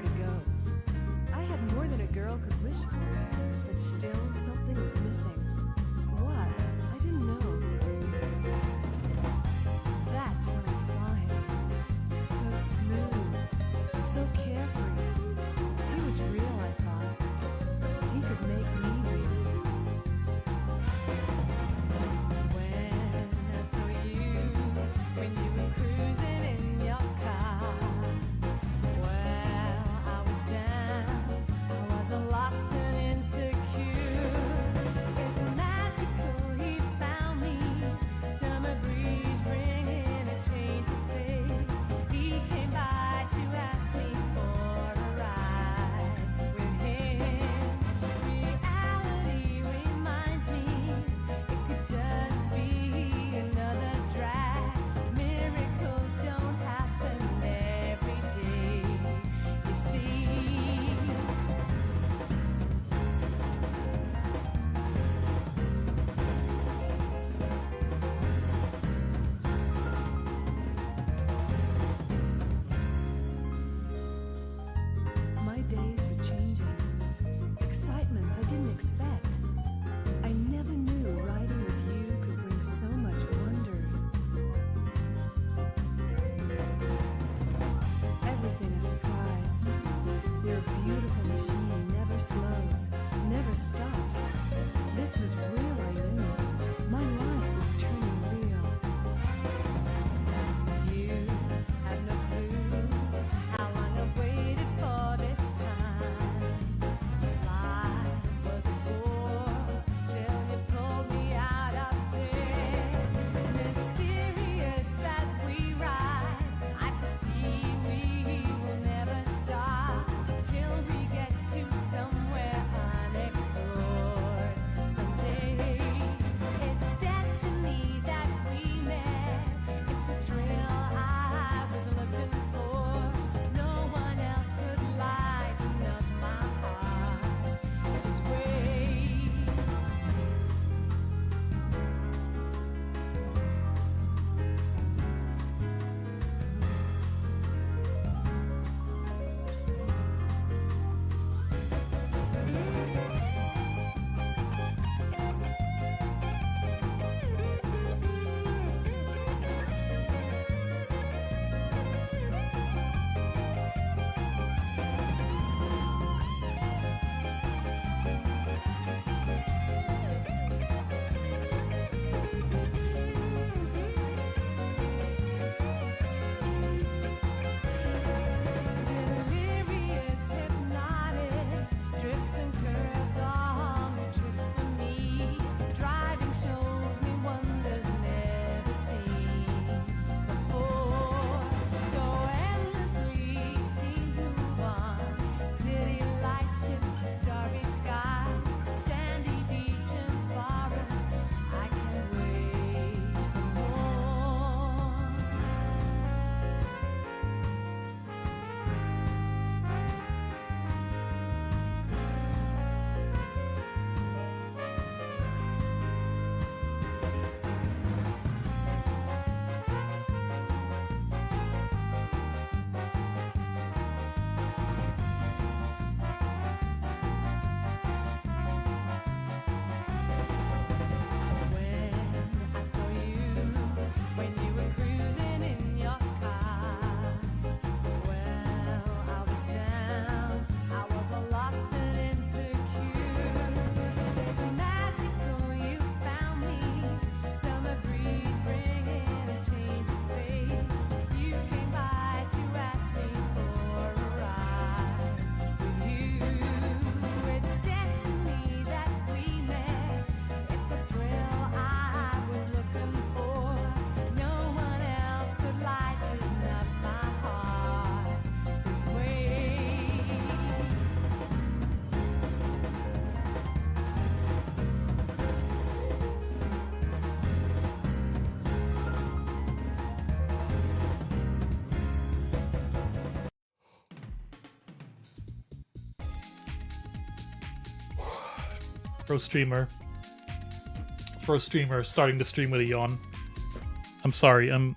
to go. I had more than a girl could wish for, but still something was missing. What? I didn't know. That's when I saw him. So smooth, so carefree. He was real, I thought. He could make me real. When I saw you, when you were cruising in your car, well, I was down, I was lost and insecure. It's magical, he found me, summer breeze bringing a change of fate. He came by to ask me for a ride with him. Reality reminds me it could just be another drag. Miracles don't happen every day, you see. My days were changing. Excitements I didn't expect. I never knew riding with you could bring so much wonder. Everything a surprise. Your beautiful machine never slows, never stops. This was real, I knew. My life was turning real. You have no clue how long I've waited for this time. Life was a bore till you pulled me out of bed. Mysterious as we ride, I foresee we will never stop till we get to somewhere unexplored someday. It's destiny that we met. It's a thrill I was looking for. No one else could lighten up my heart this way. Delirious, hypnotic, drips and curves are the tricks for me. Driving shows me wonders never seen before. So endlessly seas move on. City lights shift to starry skies. Sandy beach and forest. I can't wait for more. When I saw you, when you were cruising in your car, well, I was down, I was all lost and insecure. It's magical you found me, summer breeze bringing a change of fate. You came by to ask me for a ride with you. It's destiny that we met. It's a thrill I was looking for. No one else could lighten up my heart this way. Pro streamer starting to stream with a yawn. I'm sorry, I'm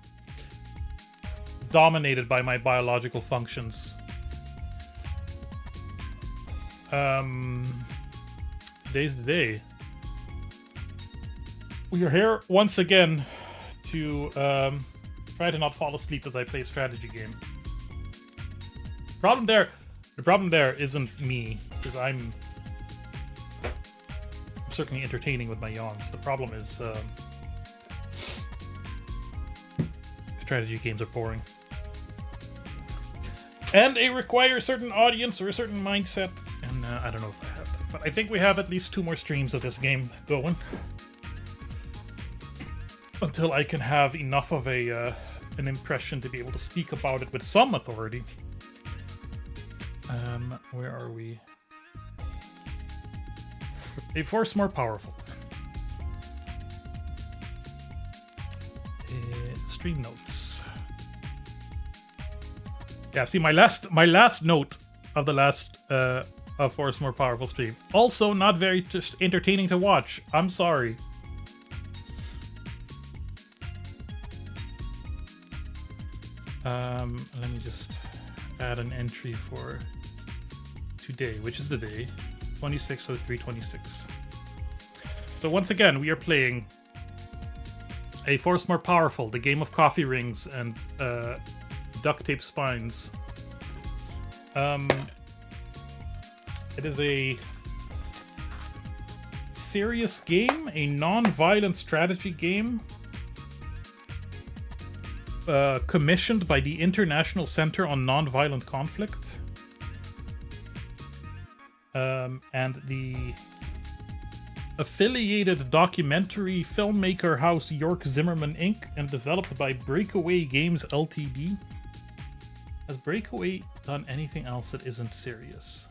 dominated by my biological functions. Today's the day. We are here once again to try to not fall asleep as I play a strategy game. The problem there isn't me, because I'm certainly entertaining with my yawns. The problem is strategy games are boring. And they require a certain audience or a certain mindset, and I don't know if I have that. But I think we have at least 2 more streams of this game going. Until I can have enough of an impression to be able to speak about it with some authority. Where are we? A force more powerful. Stream notes. Yeah, see my last note of the last force more powerful stream. Also, not very just entertaining to watch. I'm sorry. Let me just add an entry for today, which is the day 26/03/26. So once again, we are playing a force more powerful, the game of coffee rings and duct tape spines. It is a serious game, a non-violent strategy game. Commissioned by the International Center on Nonviolent Conflict. And the affiliated documentary filmmaker house York Zimmerman Inc. and developed by Breakaway Games Ltd. Has Breakaway done anything else that isn't serious?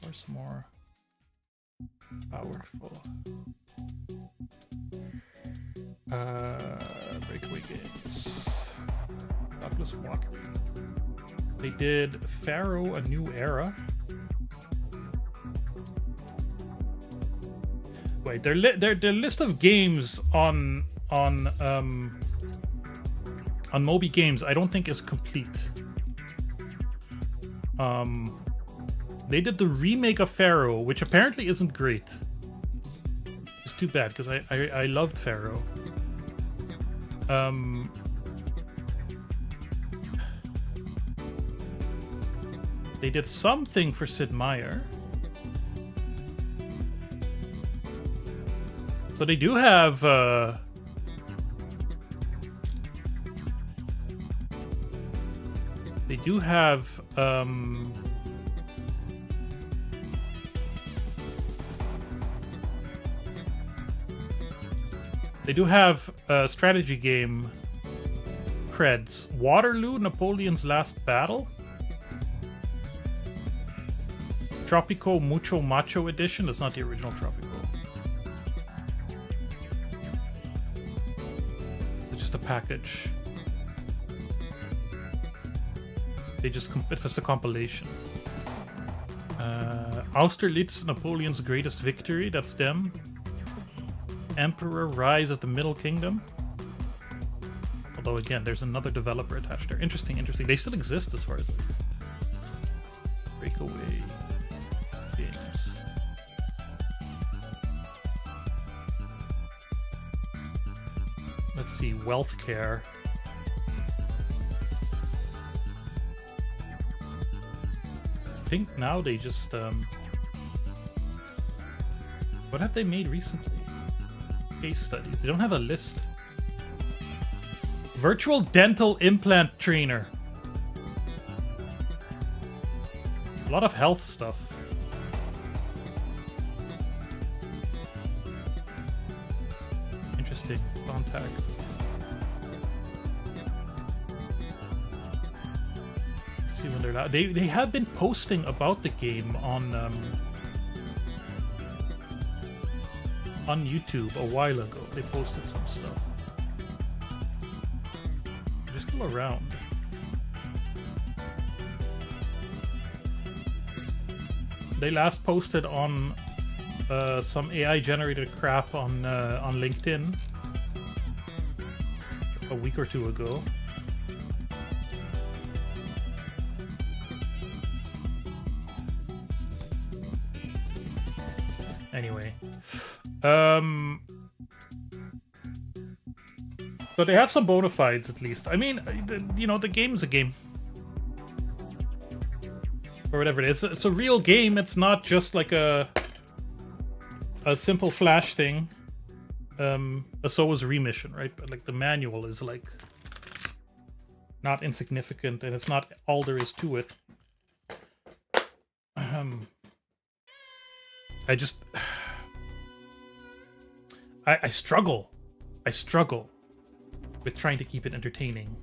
Or some more powerful. Breakaway Games. Douglas Watley. They did Pharaoh: A New Era. Wait, their list of games on Moby Games I don't think is complete. They did the remake of Pharaoh, which apparently isn't great. It's too bad because I loved Pharaoh. They did something for Sid Meier. So they do have they do have strategy game creds. Waterloo, Napoleon's Last Battle. Tropico Mucho Macho Edition. That's not the original Tropico. It's just a package. It's just a compilation. Austerlitz, Napoleon's Greatest Victory. That's them. Emperor Rise of the Middle Kingdom. Although again, there's another developer attached there. Interesting. They still exist as far as Breakaway Games. Let's see, Wealth Care. I think now they just what have they made recently? Case studies. They don't have a list. Virtual Dental Implant Trainer. A lot of health stuff. Interesting. Contact. Let's see when they're out. They have been posting about the game on YouTube a while ago. They posted some stuff. They're still around. They last posted on some AI generated crap on LinkedIn a week or 2 ago. Anyway. But they have some bona fides, at least. I mean, you know, the game's a game. Or whatever it is. It's a real game. It's not just like a simple flash thing. So is remission, right? But like the manual is like not insignificant, and it's not all there is to it. I just I struggle. I struggle with trying to keep it entertaining.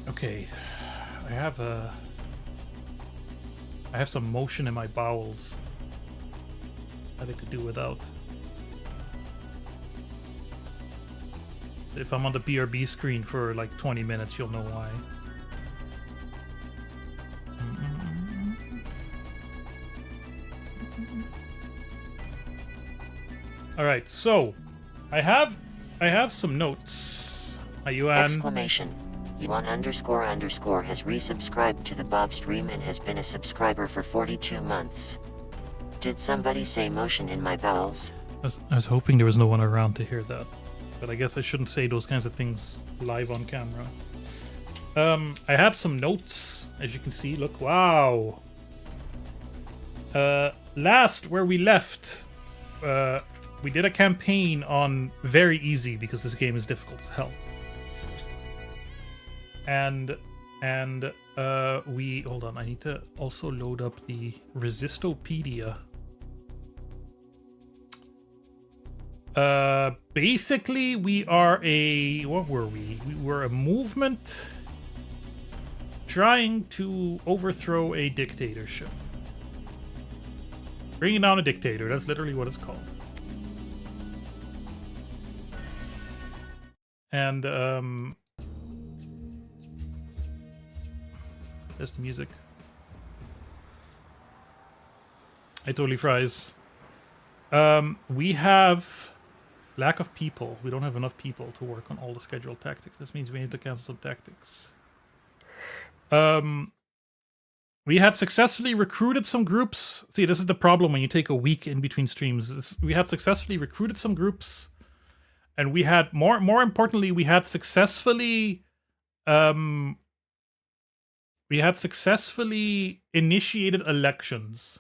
Okay. I have some motion in my bowels that I could do without. If I'm on the BRB screen for like 20 minutes, you'll know why. All right, so I have some notes. Yuan. Exclamation. Yuan __ has resubscribed to the BOBSTREAM and has been a subscriber for 42 months. Did somebody say motion in my bowels? I was hoping there was no one around to hear that, but I guess I shouldn't say those kinds of things live on camera. I have some notes, as you can see. Look, wow. Last where we left, we did a campaign on very easy because this game is difficult as hell. And we hold on. I need to also load up the Resistopedia. Basically, we are a what were we? We were a movement trying to overthrow a dictatorship. Bringing down a dictator. That's literally what it's called. And there's the music. I totally fries. We have lack of people. We don't have enough people to work on all the scheduled tactics. This means we need to cancel some tactics. We had successfully recruited some groups. See, this is the problem when you take a week in between streams. We had successfully recruited some groups, and we had more importantly, we had successfully initiated elections,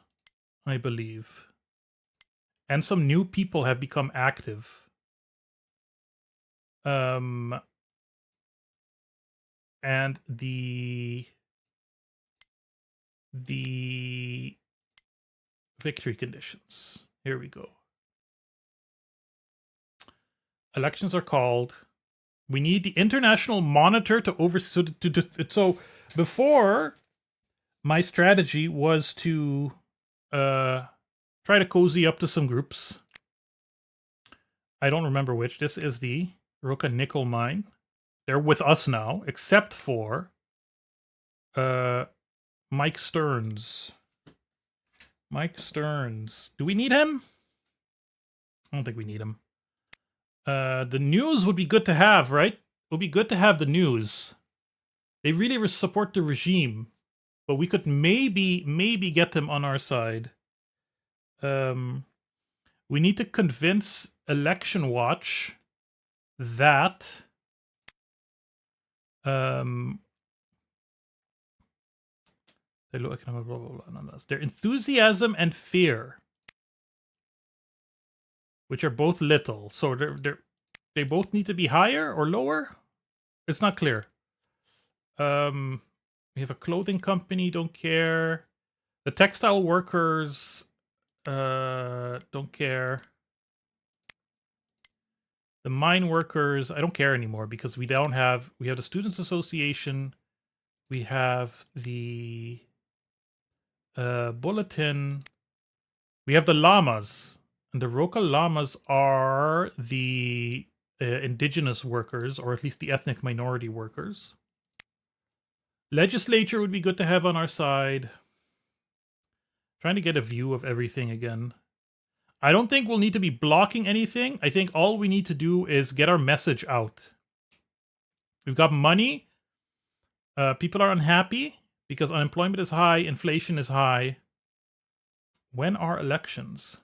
I believe. And some new people have become active. And the victory conditions. Here we go. Elections are called. We need the international monitor to oversee. So before, my strategy was to try to cozy up to some groups. I don't remember which. This is the Roka Nickel Mine. They're with us now, except for Mike Stearns. Mike Stearns. Do we need him? I don't think we need him. The news would be good to have, right? It would be good to have the news. They really support the regime, but we could maybe get them on our side. We need to convince Election Watch that their enthusiasm and fear, which are both little, so they both need to be higher or lower. It's not clear. We have a clothing company, don't care. The textile workers don't care. The mine workers, I don't care anymore because we have the Students Association, we have the Bulletin, we have the Llamas, and the Roka Llamas are the indigenous workers, or at least the ethnic minority workers. Legislature would be good to have on our side. Trying to get a view of everything again. I don't think we'll need to be blocking anything. I think all we need to do is get our message out. We've got money. People are unhappy because unemployment is high, inflation is high. When are elections?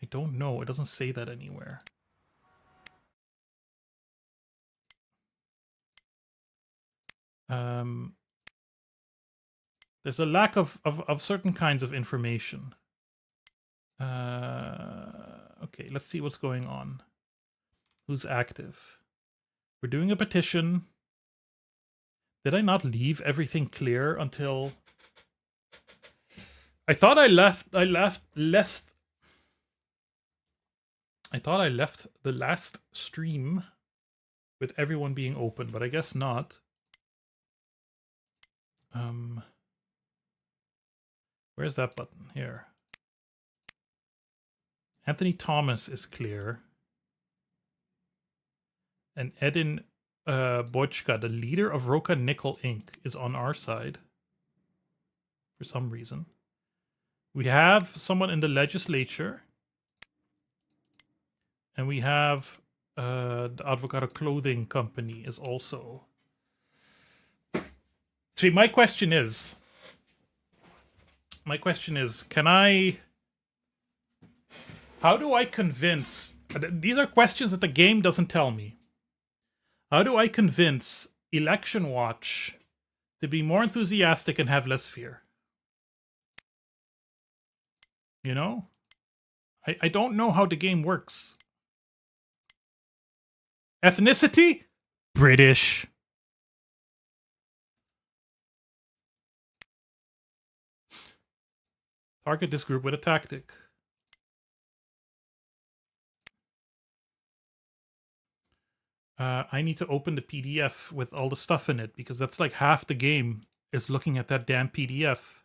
I don't know. It doesn't say that anywhere. There's a lack of certain kinds of information. Okay, let's see what's going on. Who's active? We're doing a petition. Did I not leave everything clear until... I thought I left the last stream with everyone being open, but I guess not. Where's that button? Here. Anthony Thomas is clear. And Edin Bochka, the leader of Roca Nickel Inc., is on our side. For some reason. We have someone in the legislature. And we have the Avocado Clothing Company is also... See, my question is, can I... How do I convince... These are questions that the game doesn't tell me. How do I convince Election Watch to be more enthusiastic and have less fear? You know? I don't know how the game works. Ethnicity? British. Target this group with a tactic. I need to open the PDF with all the stuff in it, because that's like half the game is looking at that damn PDF.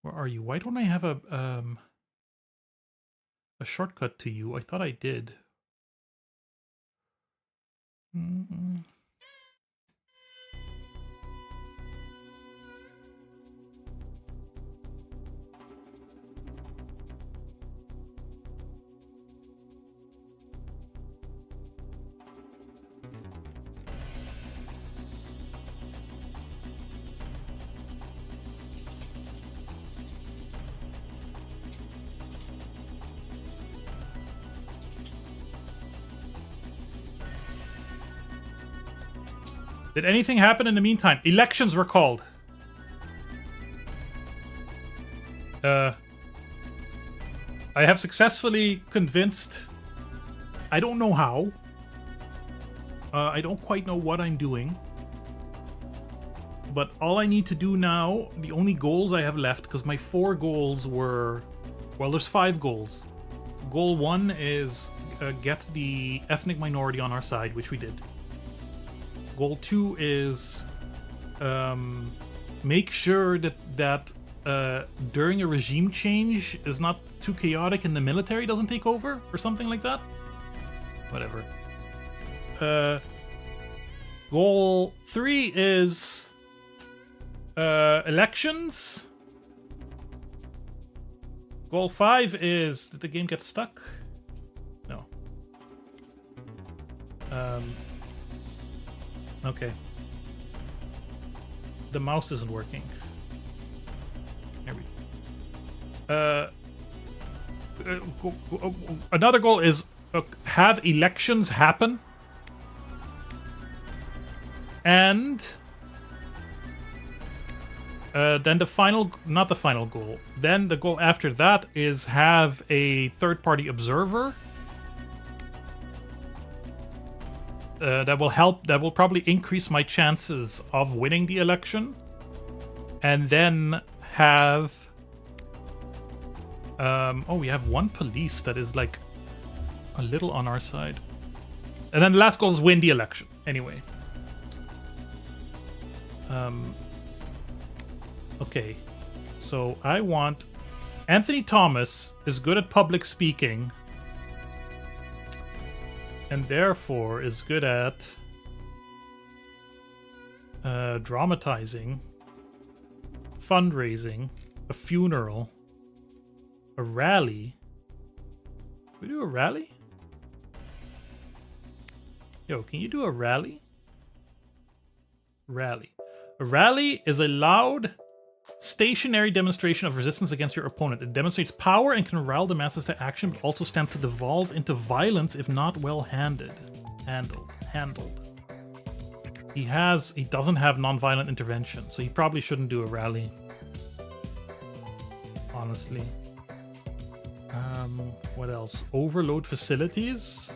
Where are you? Why don't I have a shortcut to you? I thought I did. Mm-hmm. Did anything happen in the meantime? Elections were called. I have successfully convinced... I don't know how. I don't quite know what I'm doing. But all I need to do now, the only goals I have left, because my 4 goals were... Well, there's 5 goals. Goal 1 is get the ethnic minority on our side, which we did. Goal 2 is make sure that during a regime change is not too chaotic and the military doesn't take over or something like that. Whatever. Goal 3 is elections. Goal 5 is... Did the game get stuck? No. Okay. The mouse isn't working. There we go. Another goal is have elections happen. And then the final, not the final goal. Then the goal after that is have a third-party observer. That will help. That will probably increase my chances of winning the election. And then have... oh, we have 1 police that is like a little on our side. And then the last goal is win the election. Anyway. Okay. So I want... Anthony Thomas is good at public speaking. And therefore is good at dramatizing, fundraising, a funeral, a rally. We do a rally? Yo, can you do a rally? Rally. A rally is a loud, stationary demonstration of resistance against your opponent. It demonstrates power and can rile the masses to action, but also stands to devolve into violence if not well handled. He doesn't have non-violent intervention, so he probably shouldn't do a rally. Honestly. What else? Overload facilities?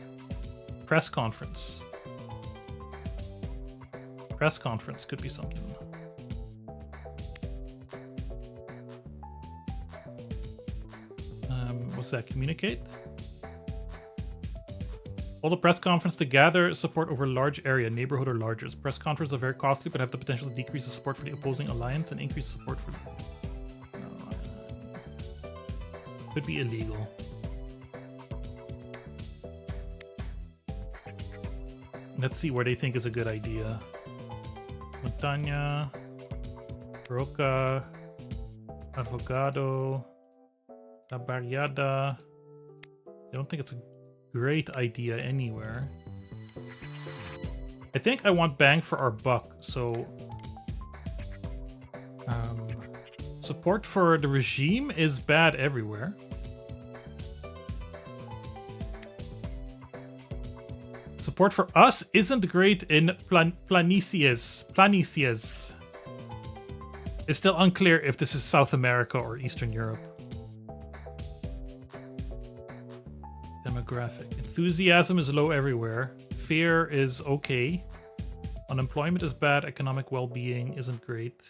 Press conference. Press conference could be something. What's that? Communicate? Hold a press conference to gather support over a large area, neighborhood or larger. Press conferences are very costly, but have the potential to decrease the support for the opposing alliance and increase support for could be illegal. Let's see where they think is a good idea. Montaña, Roca, Advogado, La Barriada. I don't think it's a great idea anywhere. I think I want bang for our buck, so support for the regime is bad everywhere. Support for us isn't great in Planicias. It's still unclear if this is South America or Eastern Europe. Demographic. Enthusiasm is low everywhere. Fear is okay. Unemployment is bad. Economic well-being isn't great.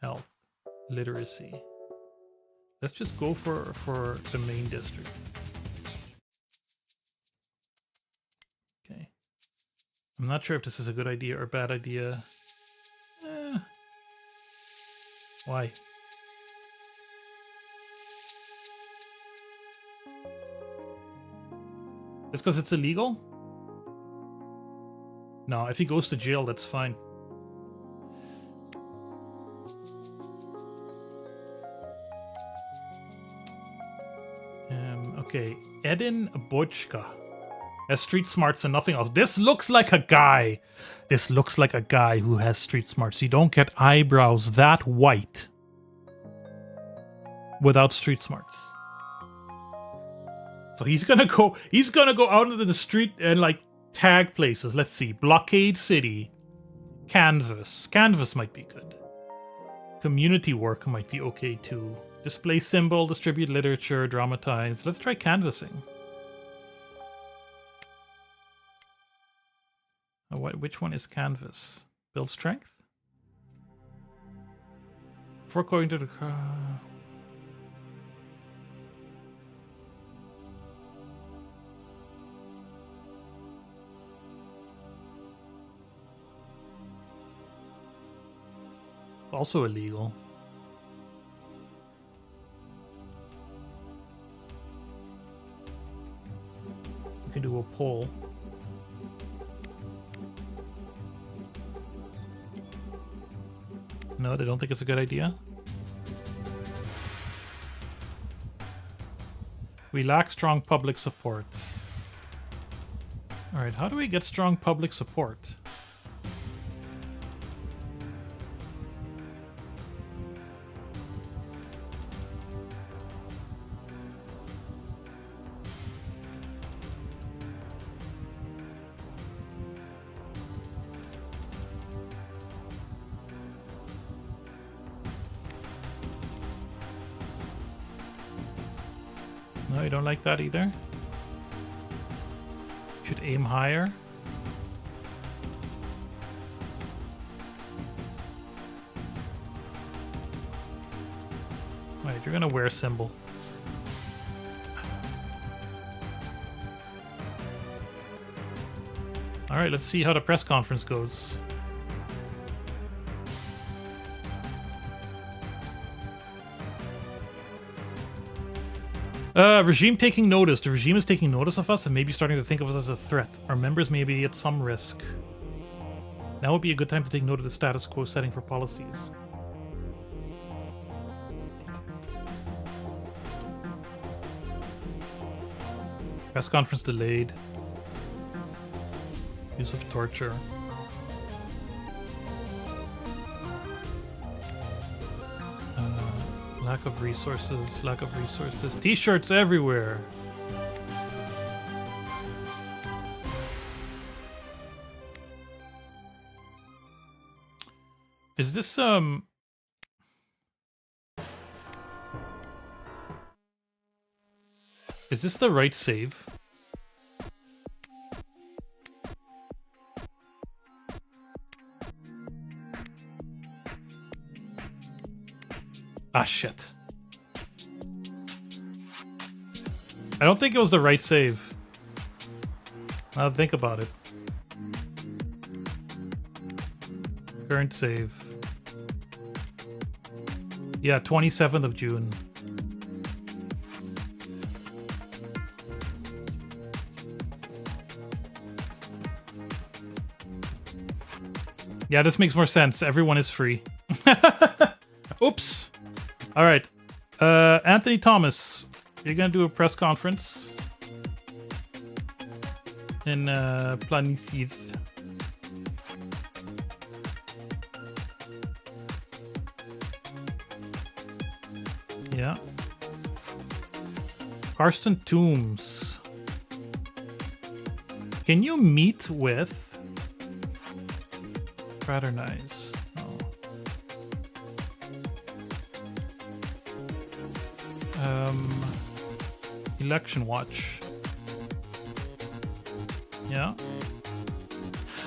Health. Literacy. Let's just go for the main district. Okay. I'm not sure if this is a good idea or a bad idea. Why? Just because it's illegal? No, if he goes to jail, that's fine. Okay, Edin Bochka has street smarts and nothing else. This looks like a guy. This looks like a guy who has street smarts. You don't get eyebrows that white without street smarts. So he's gonna go out into the street and like tag places. Let's see. Blockade City. Canvas. Canvas might be good. Community work might be okay too. Display symbol, distribute literature, dramatize. Let's try canvassing. Which one is canvas? Build strength? Before going to the... Also illegal. We can do a poll. No, they don't think it's a good idea. We lack strong public support. Alright, how do we get strong public support? No, you don't like that either? Should aim higher. Wait, you're gonna wear a symbol. Alright, let's see how the press conference goes. Regime taking notice. The regime is taking notice of us and maybe starting to think of us as a threat. Our members may be at some risk. Now would be a good time to take note of the status quo setting for policies. Press conference delayed. Use of torture. Lack of resources, lack of resources. T-shirts everywhere. Is this is this the right save? Ah, shit. I don't think it was the right save. Now think about it. Current save. Yeah, 27th of June. Yeah, this makes more sense. Everyone is free. Oops. All right. Anthony Thomas, you're going to do a press conference in Planithith. Yeah. Karsten Toombs. Can you meet with... Fraternize. Oh. Election watch. Yeah.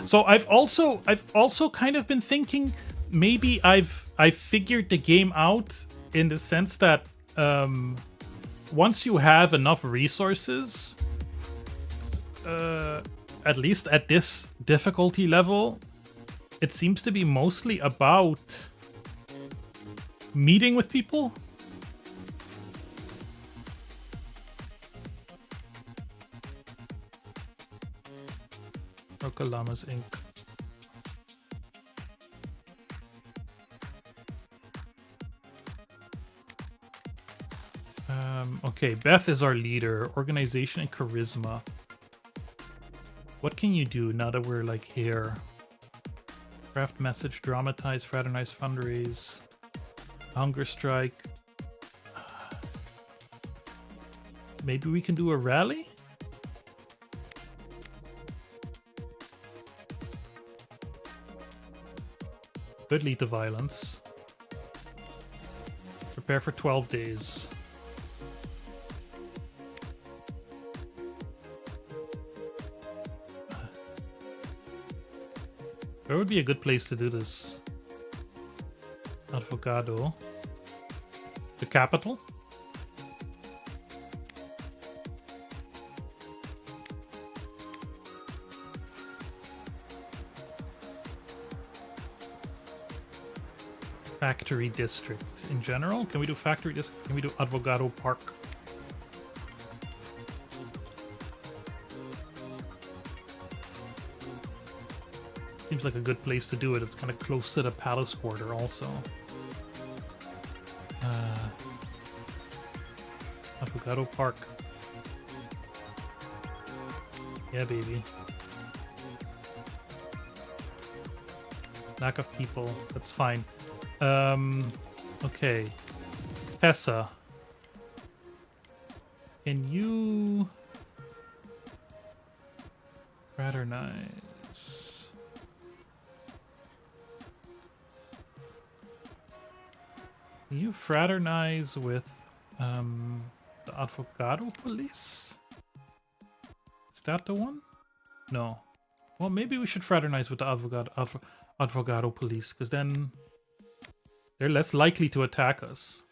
So I've also kind of been thinking maybe I've figured the game out in the sense that once you have enough resources, at least at this difficulty level, it seems to be mostly about meeting with people. Roka Llamas Inc. Okay, Beth is our leader. Organization and charisma. What can you do now that we're like here? Craft message, dramatize, fraternize, fundraise, hunger strike. Maybe we can do a rally? Could lead to violence. Prepare for 12 days. Where would be a good place to do this? Advogado. The capital? Factory district in general? Can we do factory district? Can we do Advogado Park? Seems like a good place to do it. It's kind of close to the palace quarter also. Advogado Park. Yeah, baby. Lack of people. That's fine. Okay. Tessa. Can you... fraternize? Can you fraternize with the Advogado Police? Is that the one? No. Well, maybe we should fraternize with the Advogado Police, because then they're less likely to attack us.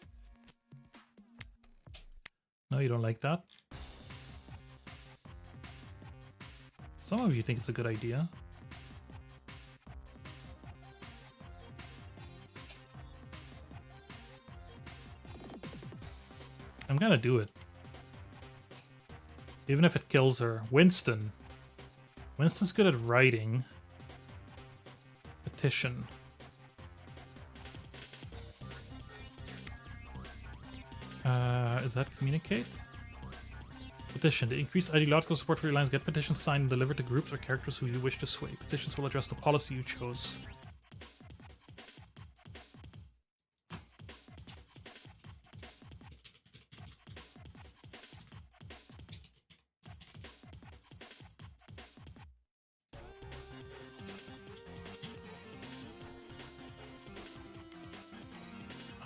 No, you don't like that? Some of you think it's a good idea. I'm gonna do it. Even if it kills her. Winston. Winston's good at writing. Petition. Is that communicate? Petition. To increase ideological support for your lines, get petitions signed and delivered to groups or characters who you wish to sway. Petitions will address the policy you chose.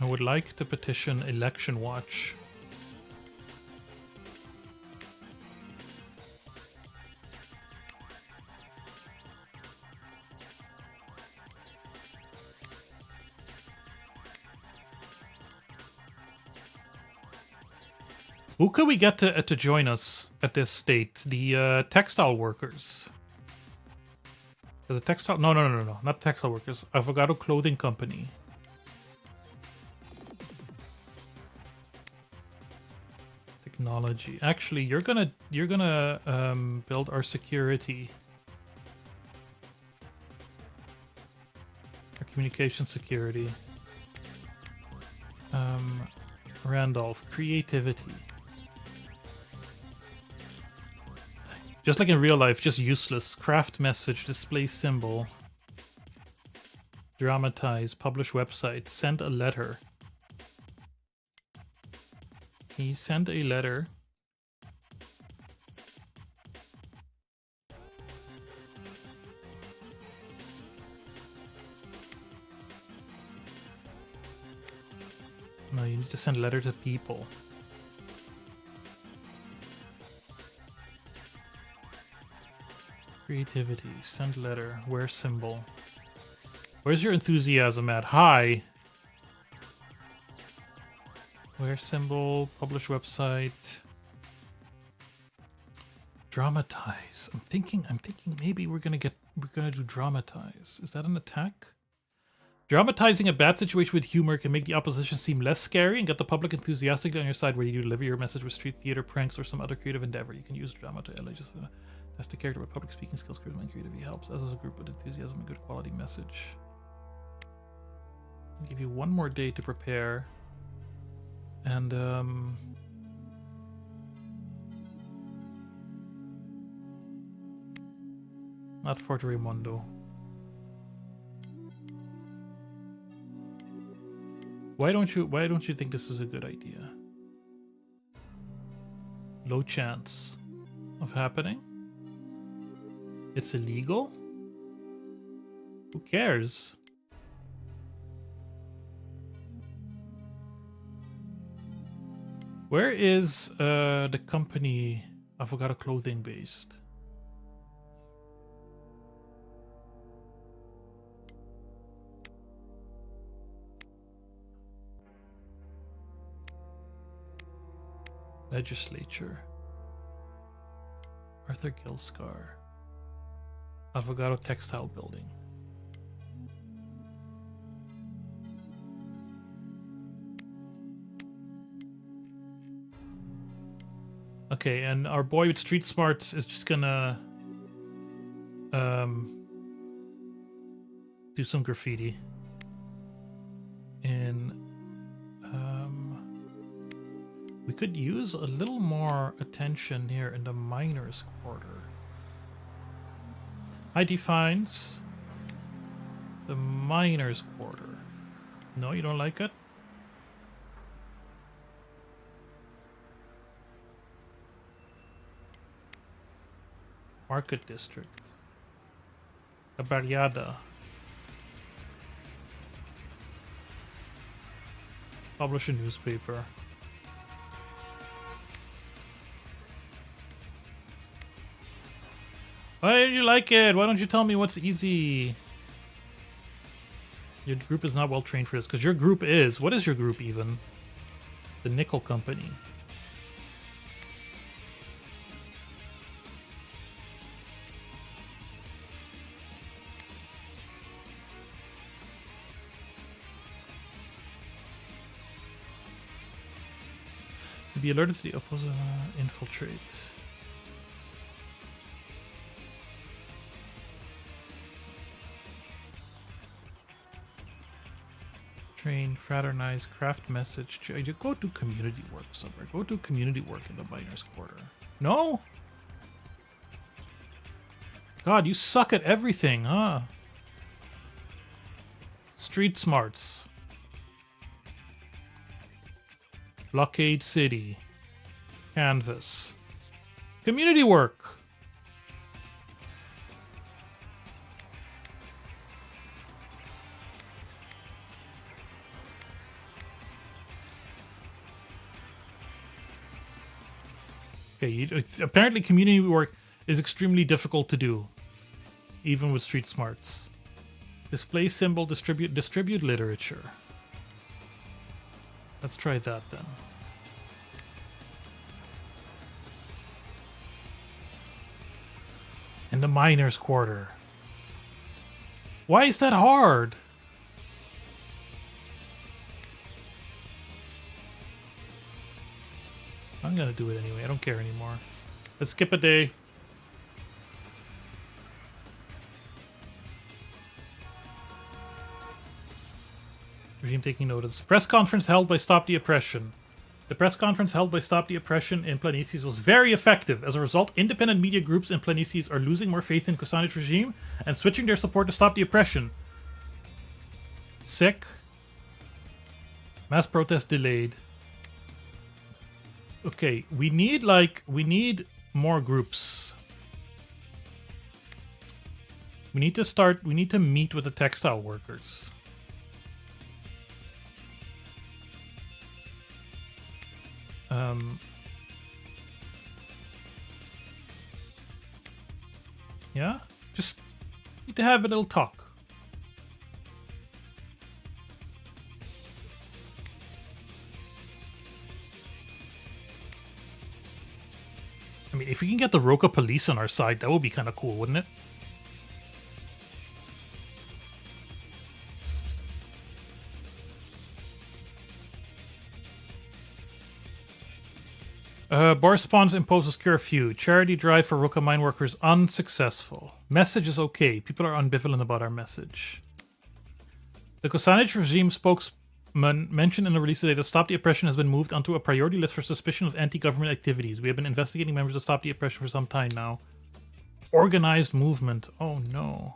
I would like to petition Election Watch. Who could we get to join us at this state? The textile workers. The textile? No, not textile workers. Avocado Clothing Company. Technology. Actually, you're gonna build our security. Our communication security. Randolph, creativity. Just like in real life, just useless. Craft message, display symbol. Dramatize, publish website, send a letter. He sent a letter. No, you need to send a letter to people. Creativity, send letter, wear symbol. Where's your enthusiasm at? Hi. Wear symbol, publish website. Dramatize. I'm thinking maybe we're gonna do dramatize. Is that an attack? Dramatizing a bad situation with humor can make the opposition seem less scary and get the public enthusiastically on your side where you deliver your message with street theater, pranks, or some other creative endeavor. You can use dramatize. Test the character with public speaking skills, charisma, and creativity helps. As is a group with enthusiasm and good quality message. I'll give you one more day to prepare. And not Fort Raimundo. Why don't you think this is a good idea? Low chance of happening. It's illegal? Who cares? Where is the company Avocado Clothing based? Legislature. Arthur Gilscar. Avocado Textile Building. Okay, and our boy with street smarts is just gonna do some graffiti in we could use a little more attention here in the miners' quarter. I defines the miners' quarter. No, you don't like it? Market District. A barriada. Publish a newspaper. Why do you like it? Why don't you tell me what's easy? Your group is not well trained for this, because your group is... What is your group even? The Nickel Company. To be alerted to the opposite infiltrate. Train, fraternize, craft message. Go do community work somewhere. Go do community work in the miners' quarter. No? God, you suck at everything, huh? Street smarts. Blockade City. Canvas. Community work. Okay, apparently community work is extremely difficult to do, even with street smarts. Display symbol, distribute literature. Let's try that then. In the miners' quarter. Why is that hard? I'm gonna do it anyway. I don't care anymore. Let's skip a day. Regime taking notice. Press conference held by Stop the Oppression. The press conference held by Stop the Oppression in Planices was very effective. As a result, independent media groups in Planices are losing more faith in Kusanich regime and switching their support to Stop the Oppression. Sick. Mass protest delayed. Okay, we need more groups. We need to meet with the textile workers. Yeah, just need to have a little talk. I mean, if we can get the Roka police on our side, that would be kind of cool, wouldn't it? Bar spawns imposes curfew. Charity drive for Roka mine workers unsuccessful. Message is okay. People are ambivalent about our message. The Kusanich regime spokesman mentioned in the release today that Stop the Oppression has been moved onto a priority list for suspicion of anti-government activities. We have been investigating members of Stop the Oppression for some time now. Organized movement. Oh no.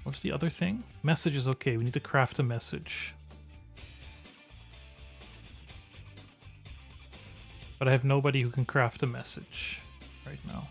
What's the other thing? Message is okay. We need to craft a message. But I have nobody who can craft a message right now.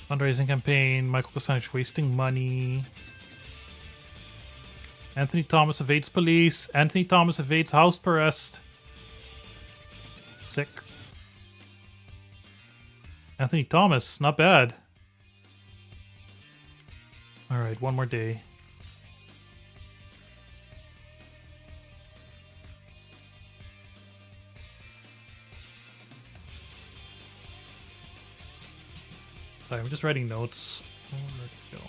Fundraising campaign, Michael Kusanich wasting money. Anthony Thomas evades police. Anthony Thomas evades house arrest. Sick. Anthony Thomas, not bad. Alright, one more day. Sorry, I'm just writing notes. Oh, where'd it go?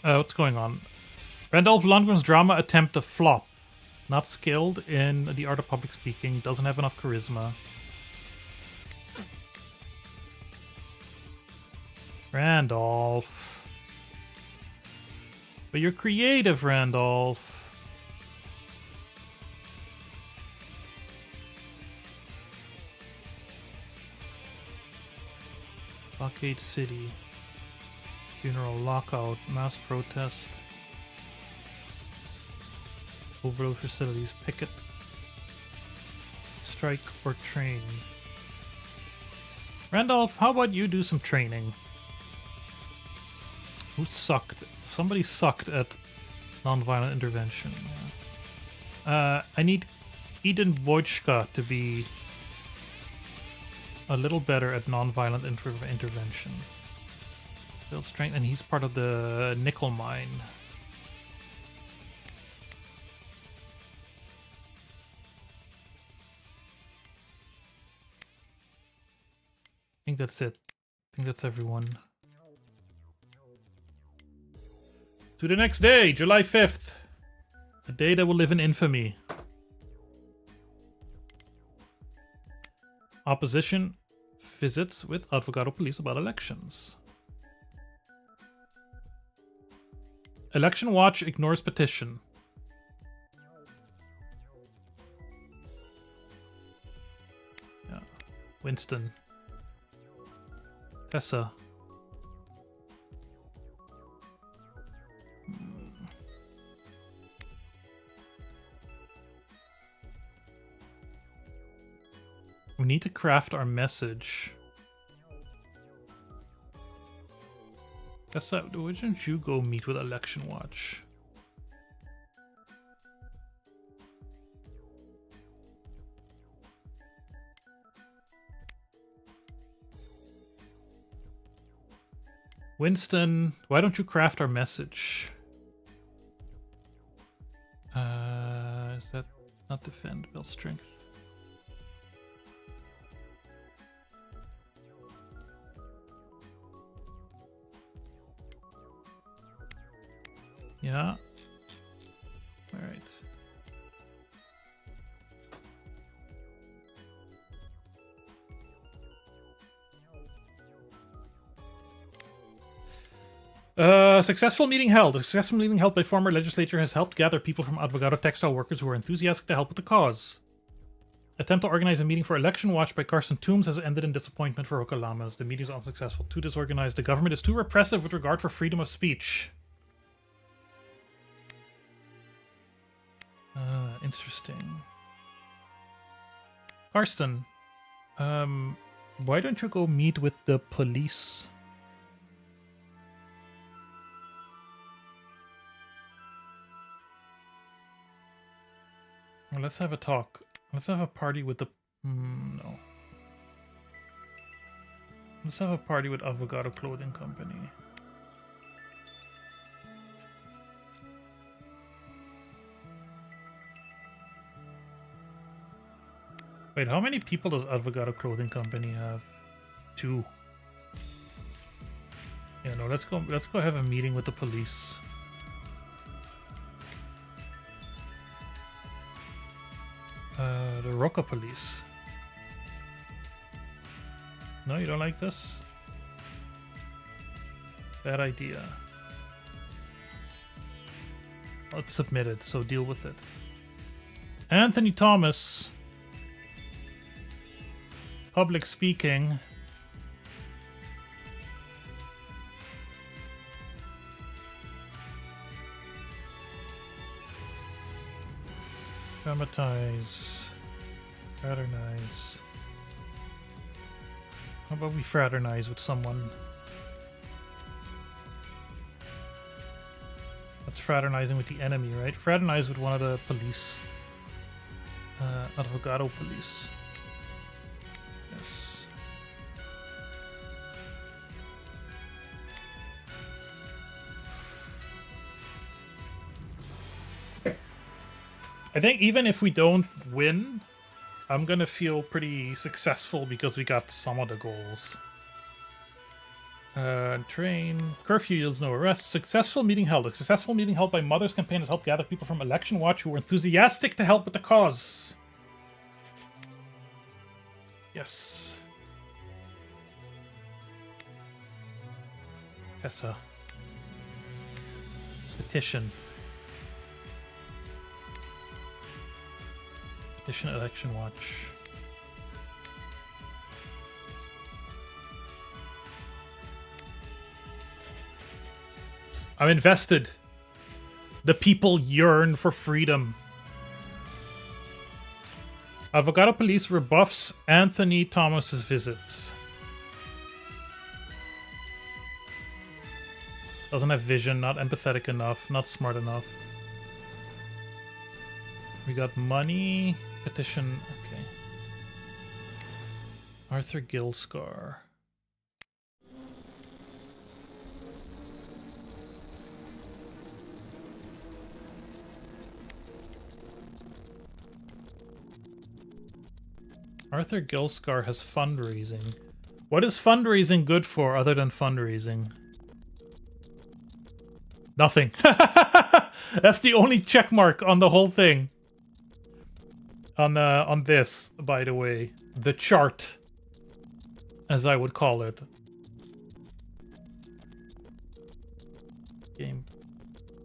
What's going on? Randolph Lundgren's drama attempt to flop. Not skilled in the art of public speaking. Doesn't have enough charisma. Randolph. But you're creative, Randolph. Blockade City. Funeral lockout, mass protest, overload facilities, picket, strike or train. Randolph, how about you do some training? Who sucked? Somebody sucked at nonviolent intervention. I need Eden Wojcika to be a little better at nonviolent intervention. Build strength, and he's part of the nickel mine. I think that's it. think that's everyone. To the next day, July 5th. A day that will live in infamy. Opposition visits with Advogado police about elections. Election Watch ignores petition. Yeah. Winston. Tessa. We need to craft our message. Tessa, why don't you go meet with Election Watch? Winston, why don't you craft our message? Is that not defend, build strength? Yeah. All right. Successful meeting held. A successful meeting held by former legislature has helped gather people from Advogado textile workers who are enthusiastic to help with the cause. Attempt to organize a meeting for Election Watch by Carson Toombs has ended in disappointment for Roca Lamas. The meeting is unsuccessful. Too disorganized. The government is too repressive with regard for freedom of speech. Interesting. Karsten, why don't you go meet with the police? Well, let's have a talk. Let's have a party with the... no. Let's have a party with Advogado Clothing Company. Wait, how many people does Advogado Clothing Company have? 2. Yeah, no, let's go have a meeting with the police. The Roca police. No, you don't like this? Bad idea. Well, it's submitted, so deal with it. Anthony Thomas. Public speaking. Dramatize. Fraternize. How about we fraternize with someone? That's fraternizing with the enemy, right? Fraternize with one of the police. Advogado police. Yes. I think even if we don't win, I'm gonna feel pretty successful because we got some of the goals. Train. Curfew yields no arrests. Successful meeting held. A successful meeting held by Mother's Campaign has helped gather people from Election Watch who were enthusiastic to help with the cause. Yes. Tessa. Petition. Petition Election Watch. I'm invested. The people yearn for freedom. Advogado Police rebuffs Anthony Thomas's visits. Doesn't have vision, not empathetic enough, not smart enough. We got money. Petition. Okay. Arthur Gilscar. Arthur Gilscar has fundraising. What is fundraising good for other than fundraising? Nothing. That's the only check mark on the whole thing. On this, by the way. The chart, as I would call it. Game.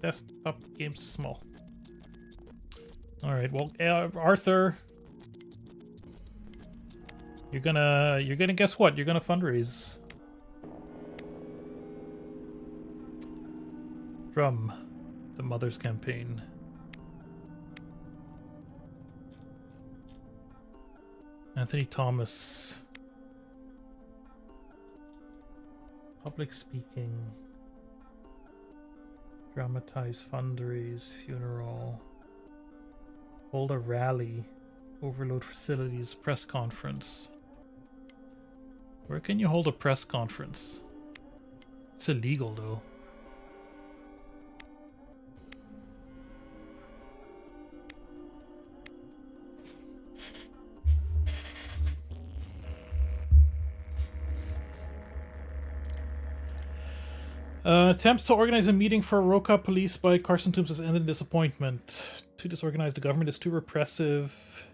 Desktop game's small. Alright, well, Arthur... You're gonna guess what? You're gonna fundraise. From the Mother's Campaign. Anthony Thomas. Public speaking. Dramatize, fundraise, funeral. Hold a rally. Overload facilities, press conference. Where can you hold a press conference? It's illegal though. Attempts to organize a meeting for Roca Police by Carson Toombs has ended in disappointment. Too disorganized, the government is too repressive.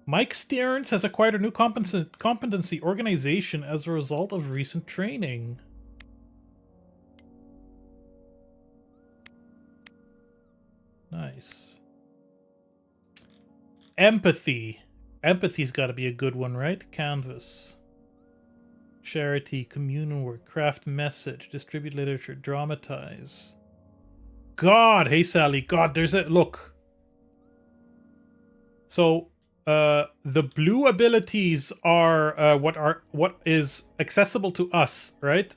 Mike Stearns has acquired a new competency organization as a result of recent training. Nice. Empathy. Empathy's got to be a good one, right? Canvas. Charity, communal work, craft message, distribute literature, dramatize. God, hey Sally, God, there's a look. So, the blue abilities are what is accessible to us, right?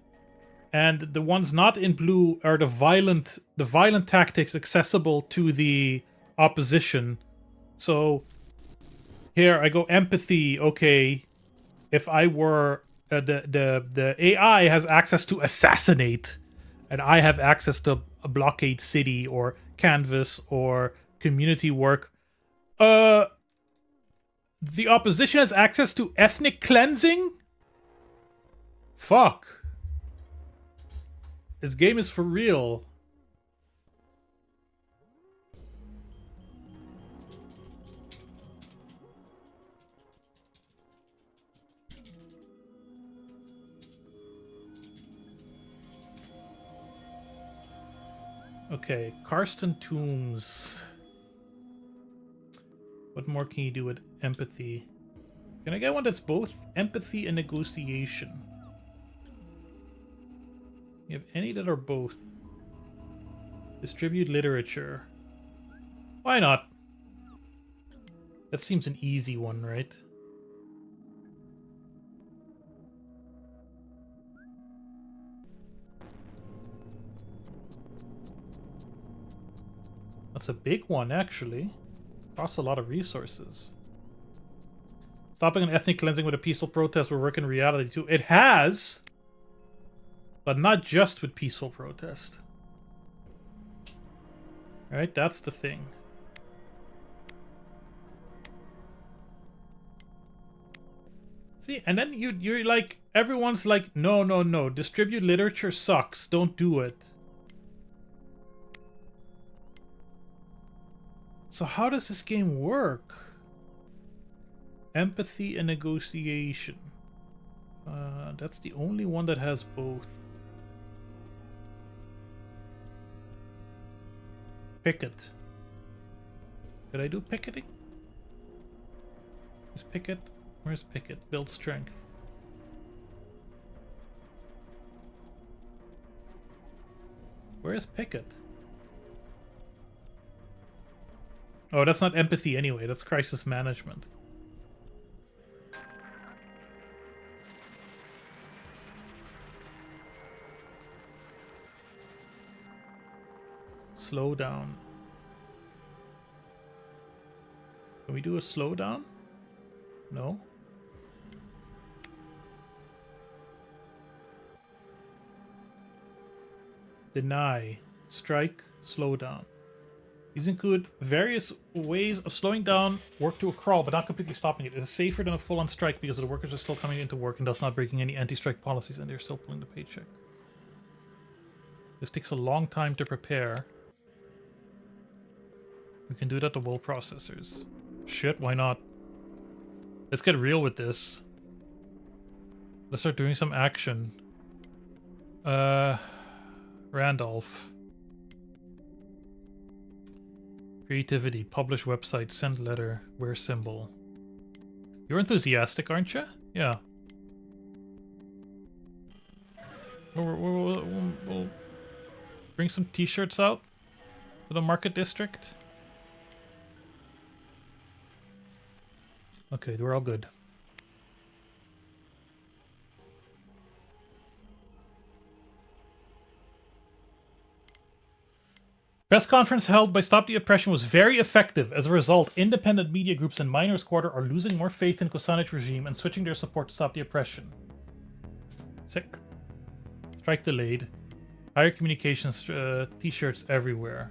And the ones not in blue are the violent tactics accessible to the opposition. So, here I go empathy. Okay, if I were the AI has access to assassinate, and I have access to a blockade city or canvas or community work. The opposition has access to ethnic cleansing? Fuck. This game is for real. Okay, Carson Toombs. What more can you do with empathy? Can I get one that's both empathy and negotiation? You have any that are both? Distribute literature. Why not? That seems an easy one, right? That's a big one, actually. Costs a lot of resources. Stopping an ethnic cleansing with a peaceful protest will work in reality too. It has! But not just with peaceful protest. Alright, that's the thing. See, and then you're like, everyone's like, no, no, no. Distribute literature sucks. Don't do it. So how does this game work? Empathy and negotiation. That's the only one that has both. Picket. Could I do picketing? Is picket? Where's picket? Build strength. Where is picket? Oh, that's not empathy anyway. That's crisis management. Slow down. Can we do a slowdown? No. Deny. Strike. Slow down. These include various ways of slowing down work to a crawl, but not completely stopping it. It is safer than a full-on strike because the workers are still coming into work and thus not breaking any anti-strike policies, and they're still pulling the paycheck. This takes a long time to prepare. We can do it at the wool processors. Shit, why not? Let's get real with this. Let's start doing some action. Randolph. Creativity, publish website, send letter, wear symbol. You're enthusiastic, aren't you? Yeah. We'll bring some t-shirts out to the market district. Okay, we're all good. Press conference held by Stop the Oppression was very effective. As a result, independent media groups in Miners' Quarter are losing more faith in Kosanich regime and switching their support to Stop the Oppression. Sick. Strike delayed. Higher communications t-shirts everywhere.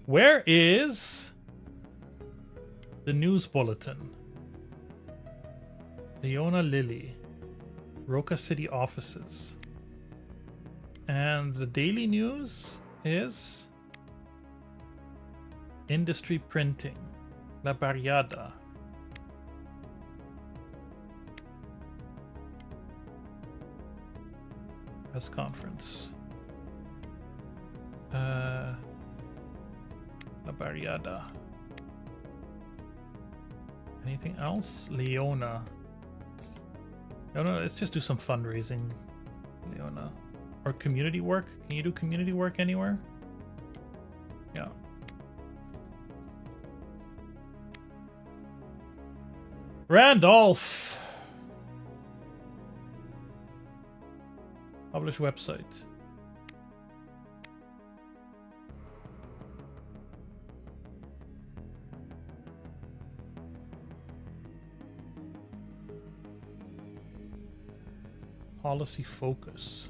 Where is the news bulletin? Leona Lilly. Roca City offices. And the daily news is industry printing. La Barriada. Press conference. La Barriada. Anything else? Leona. No, let's just do some fundraising. Leona. Or community work? Can you do community work anywhere? Yeah. Randolph! Publish website. Policy focus.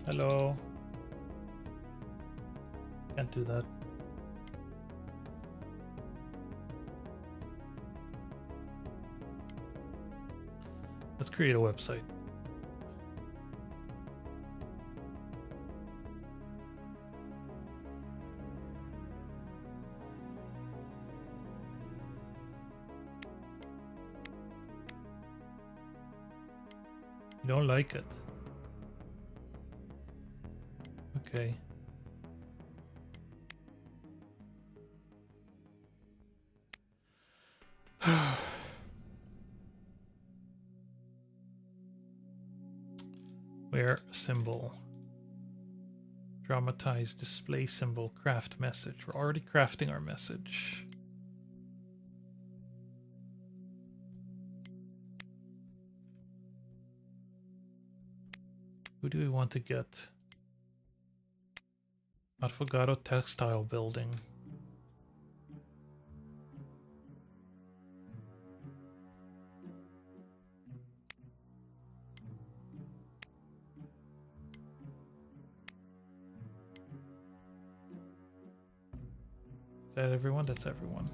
Hello. Can't do that. Let's create a website. You don't like it? Okay. Where symbol. Dramatize display symbol. Craft message. We're already crafting our message. Who do we want to get? Advogado Textile Building. Is that everyone? That's everyone.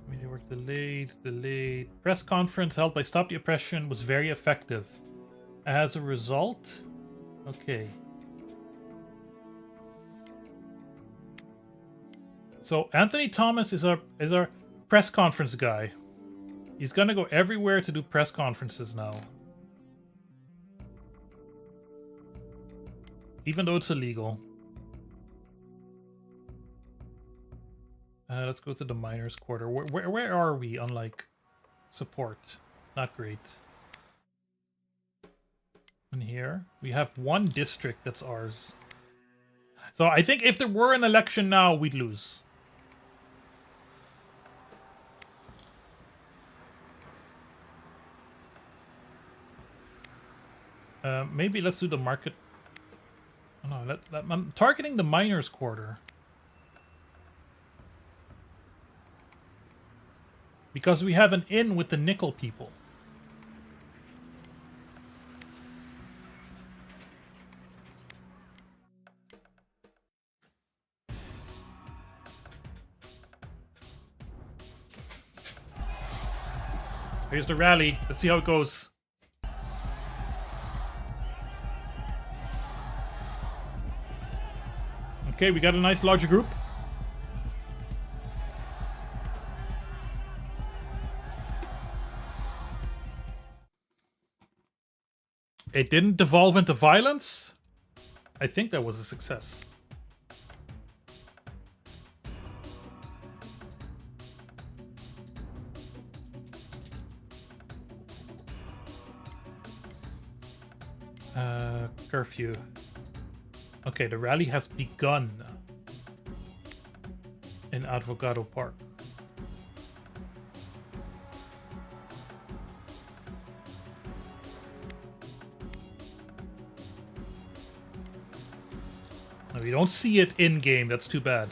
Media work delayed. Press conference held by Stop the Oppression was very effective. As a result, okay. So Anthony Thomas is our press conference guy. He's gonna go everywhere to do press conferences now. Even though it's illegal. Let's go to the Miners' Quarter. Where are we on, like, support? Not great. And here, we have one district that's ours. So I think if there were an election now, we'd lose. Maybe let's do the market. Oh, no, I'm targeting the miners' quarter. Because we have an inn with the nickel people. Here's the rally. Let's see how it goes. Okay, we got a nice larger group. It didn't devolve into violence. I think that was a success. Curfew. Okay, the rally has begun in Advogado Park. No, we don't see it in-game. That's too bad.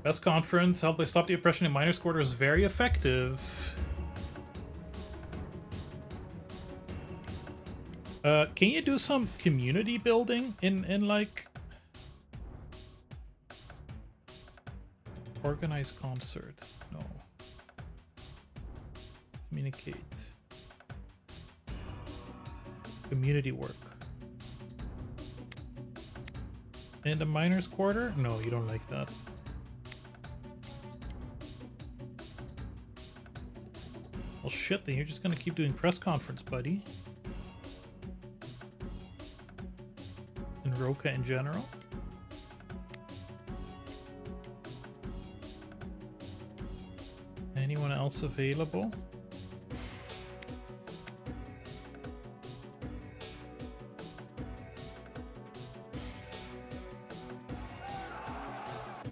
Best conference, helped by Stop the Oppression in Miners' Quarter is very effective. Can you do some community building in like... Organized concert? No. Communicate. Community work. In the Miners' Quarter? No, you don't like that. Well, shit, then you're just gonna keep doing press conference, buddy. And Roca in general. Anyone else available?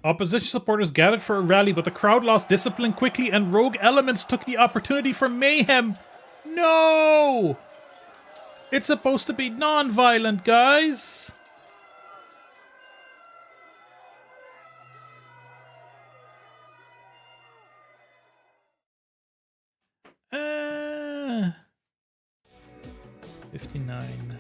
Opposition supporters gathered for a rally, but the crowd lost discipline quickly and rogue elements took the opportunity for mayhem. No! It's supposed to be non-violent, guys! Uh, 59.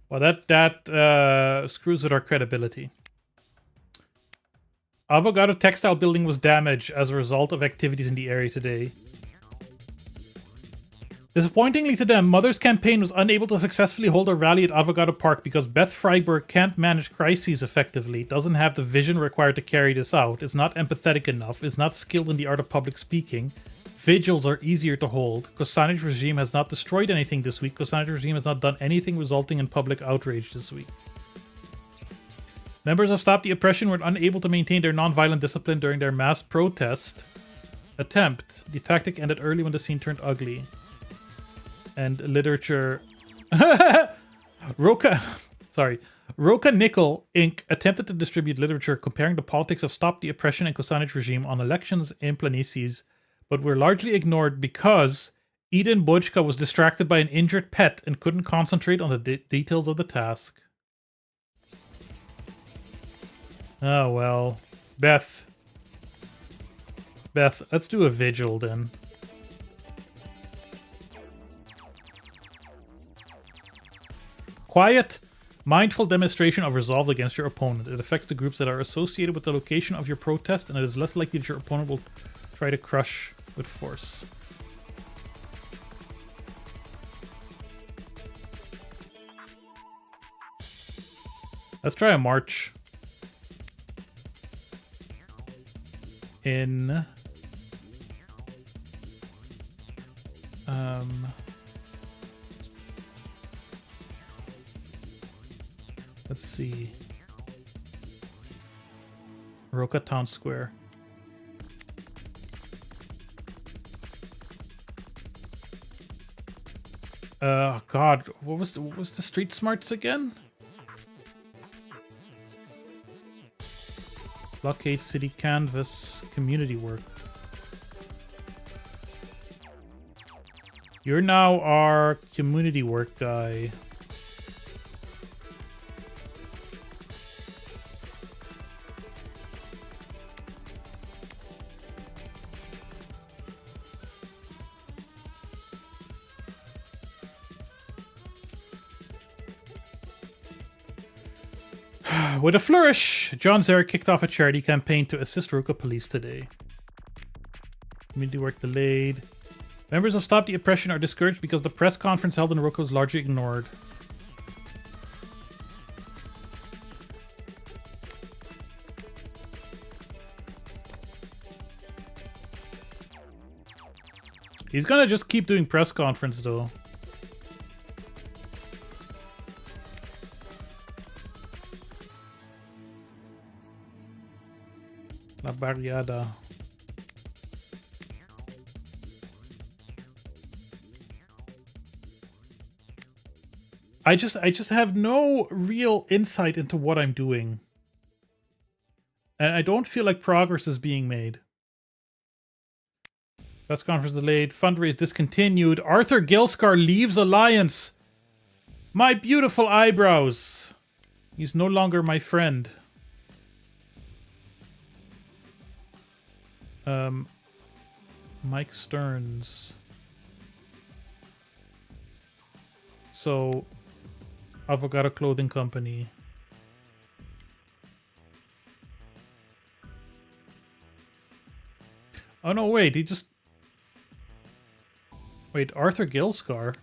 Well, that screws with our credibility. Avogado Textile Building was damaged as a result of activities in the area today. Disappointingly to them, Mother's Campaign was unable to successfully hold a rally at Avogado Park because Beth Freiberg can't manage crises effectively, doesn't have the vision required to carry this out, is not empathetic enough, is not skilled in the art of public speaking. Vigils are easier to hold. Kosanich regime has not destroyed anything this week. Kosanich regime has not done anything resulting in public outrage this week. Members of Stop the Oppression were unable to maintain their non-violent discipline during their mass protest attempt. The tactic ended early when the scene turned ugly. And literature... Roca Nickel Inc. attempted to distribute literature comparing the politics of Stop the Oppression and Kosanich regime on elections in Planicies, but were largely ignored because Eden Bojka was distracted by an injured pet and couldn't concentrate on the details of the task. Oh well. Beth, let's do a vigil then. Quiet, mindful demonstration of resolve against your opponent. It affects the groups that are associated with the location of your protest, and it is less likely that your opponent will try to crush with force. Let's try a march. In... Let's see. Roka Town Square. God, what was the street smarts again? Blockade City Canvas Community Work. You're now our community work guy. With a flourish, John Zerek kicked off a charity campaign to assist Ruka police today. Community work delayed. Members of Stop the Oppression are discouraged because the press conference held in Ruka was largely ignored. He's gonna just keep doing press conference though. La Barriada. I just have no real insight into what I'm doing. And I don't feel like progress is being made. Press conference delayed. Fundraise discontinued. Arthur Gilskar leaves Alliance. My beautiful eyebrows. He's no longer my friend. Mike Stearns. So, Avocado Clothing Company. Oh no, wait, he just... Wait, Arthur Gilskar?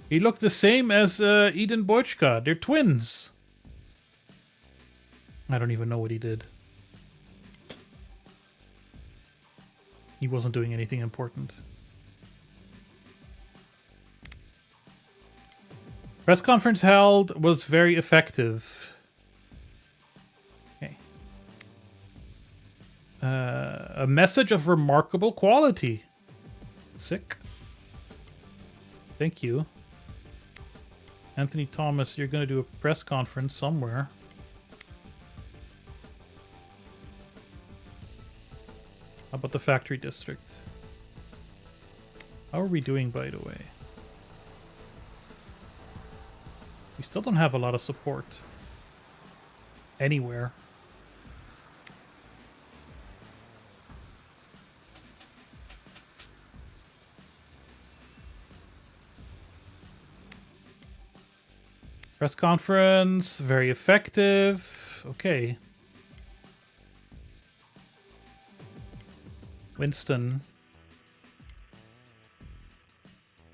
He looked the same as Eden Bochka. They're twins. I don't even know what he did. He wasn't doing anything important. Press conference held was very effective. Okay. A message of remarkable quality. Sick. Thank you. Anthony Thomas, you're going to do a press conference somewhere. How about the factory district? How are we doing, by the way? We still don't have a lot of support. Anywhere. Press conference, very effective. Okay. Winston.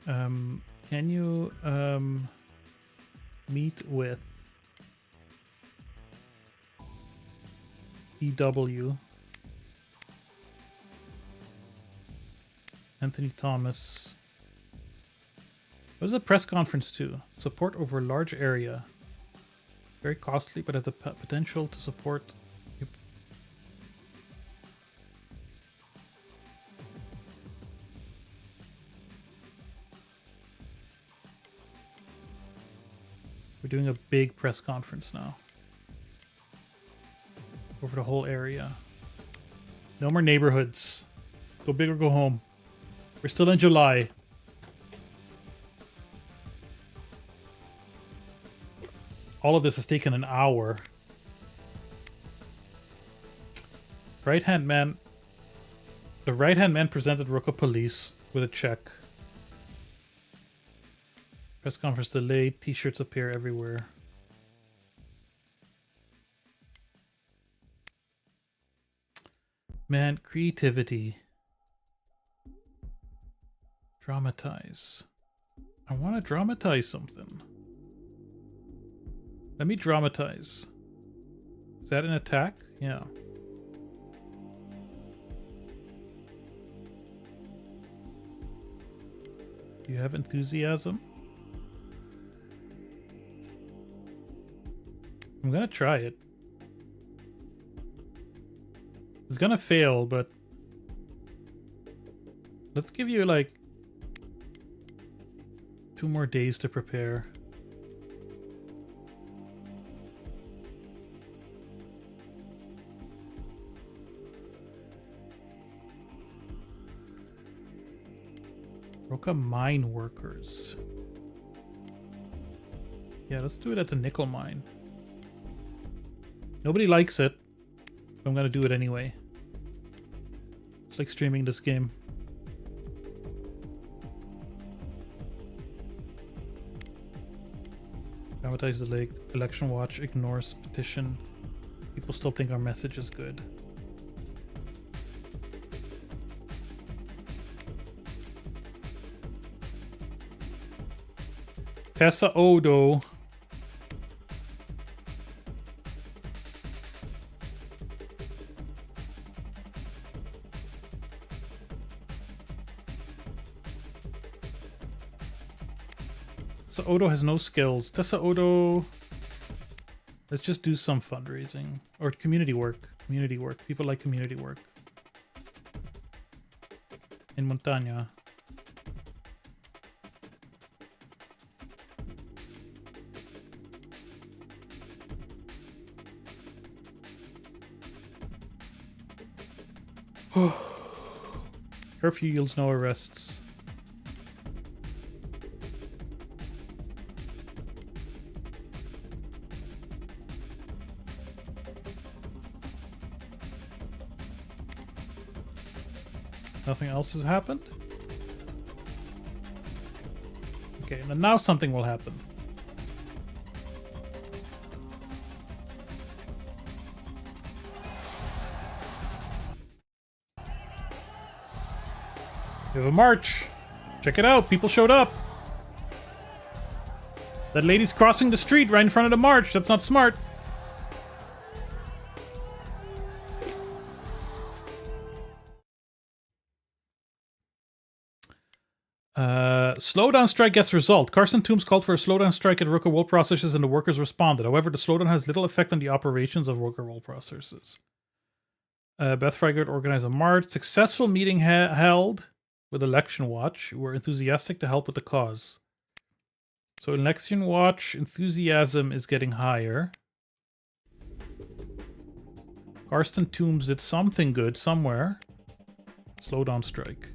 Can you meet with EW? Anthony Thomas. What is the press conference to? Support over a large area. Very costly, but has the potential to support. Yep. We're doing a big press conference now. Over the whole area. No more neighborhoods. Go big or go home. We're still in July. All of this has taken an hour. Right-hand man. The right-hand man presented Ruka Police with a check. Press conference delayed. T-shirts appear everywhere. Man, creativity. Dramatize. I want to dramatize something. Let me dramatize. Is that an attack? Yeah. You have enthusiasm? I'm gonna try it. It's gonna fail, but let's give you like 2 more days to prepare. Roka mine workers. Yeah, let's do it at the nickel mine. Nobody likes it, but I'm gonna do it anyway. It's like streaming this game. Dramatize the lake. Election watch ignores petition. People still think our message is good. Tessa Odo. Tessa Odo has no skills. Tessa Odo. Let's just do some fundraising. Or community work. Community work. People like community work. In Montagna. Curfew yields no arrests. Nothing else has happened? Okay, and then now something will happen. We have a march. Check it out. People showed up. That lady's crossing the street right in front of the march. That's not smart. Slowdown strike gets result. Carson Toombs called for a slowdown strike at worker wool processors and the workers responded. However, the slowdown has little effect on the operations of worker wool processors. Beth Frigert organized a march. Successful meeting held with Election Watch, who were enthusiastic to help with the cause. So Election Watch enthusiasm is getting higher. Karsten Toombs did something good somewhere. Slowdown strike.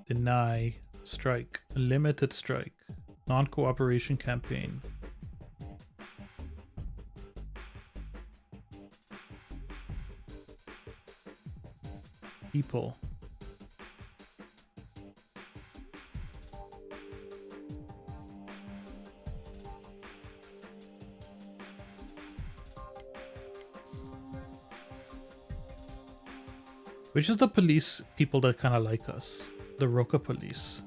Deny strike. Limited strike. Non-cooperation campaign. People. Which is the police people that kind of like us? The Roka police.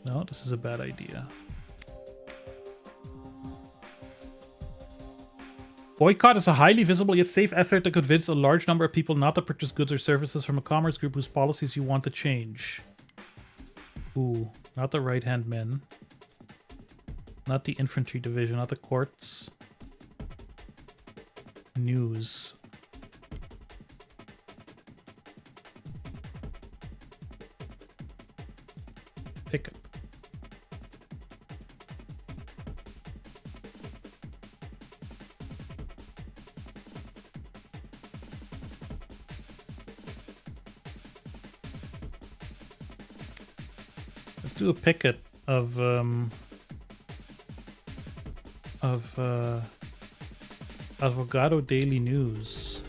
No, this is a bad idea. Boycott is a highly visible yet safe effort to convince a large number of people not to purchase goods or services from a commerce group whose policies you want to change. Ooh, not the right-hand men. Not the infantry division, not the courts. News. Picket. Let's do a picket of Avogado Daily News.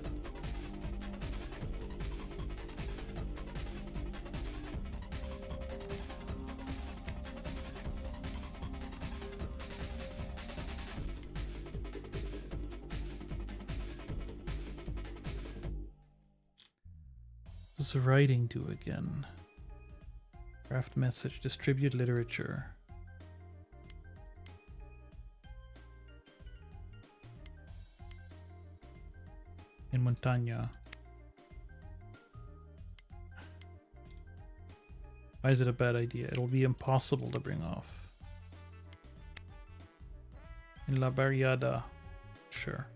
does writing do again? Craft message, distribute literature. In Montaña. Why is it a bad idea? It'll be impossible to bring off. In La Barriada. Sure.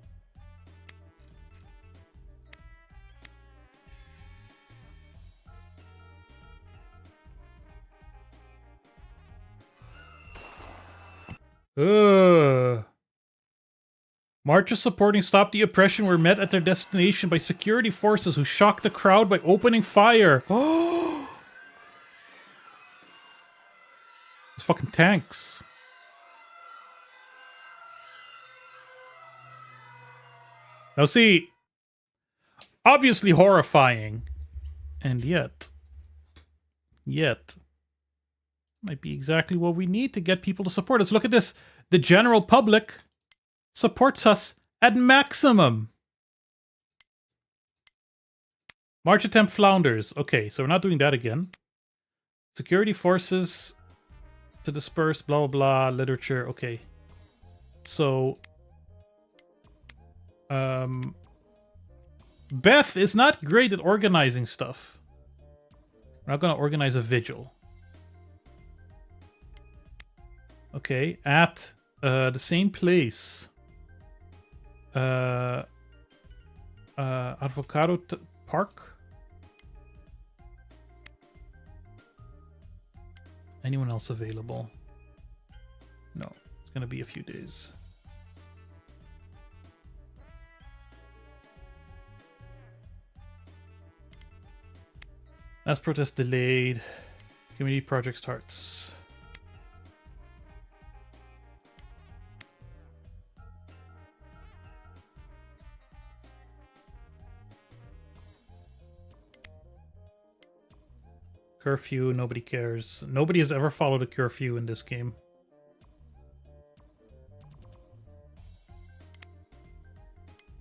Ugh. Marches supporting Stop the Oppression were met at their destination by security forces who shocked the crowd by opening fire. It's fucking tanks. Now see, obviously horrifying, and yet, might be exactly what we need to get people to support us. Look at this. The general public supports us at maximum. March attempt flounders. Okay, so we're not doing that again. Security forces to disperse, blah, blah, blah, literature. Okay. So, Beth is not great at organizing stuff. We're not going to organize a vigil. Okay, at the same place. Avocado Park? Anyone else available? No, it's gonna be a few days. Mass protest delayed. Community project starts. Curfew, nobody cares. Nobody has ever followed a curfew in this game.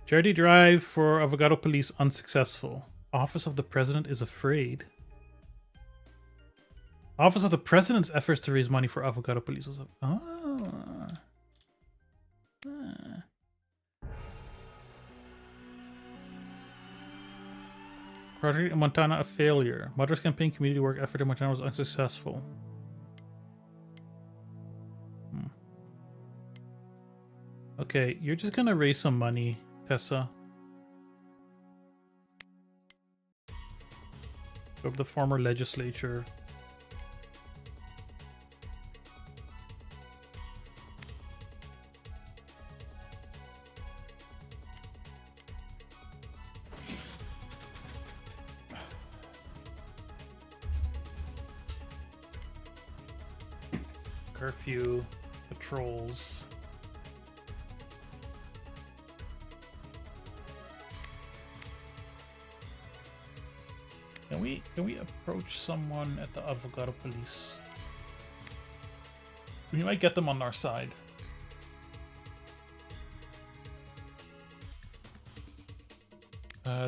Charity drive for Avocado Police unsuccessful. Office of the President is afraid. Office of the President's efforts to raise money for Avocado Police was Project in Montana a failure. Mother's campaign community work effort in Montana was unsuccessful. Okay, you're just gonna raise some money, Tessa. Of the former legislature. Curfew, patrols. Can we approach someone at the Avocado Police? We might get them on our side.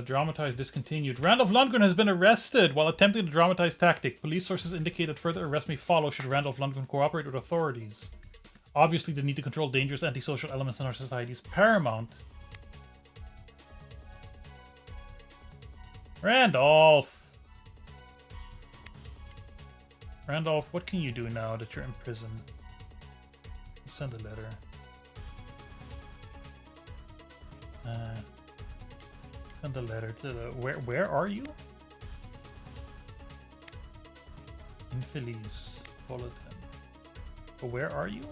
Dramatize discontinued. Randolph Lundgren has been arrested while attempting to dramatize tactic. Police sources indicate that further arrest may follow should Randolph Lundgren cooperate with authorities. Obviously, the need to control dangerous antisocial elements in our society is paramount. Randolph! Randolph, what can you do now that you're in prison? Send a letter. Send a letter to the... Where are you? Infeliz Bulletin. But where are you?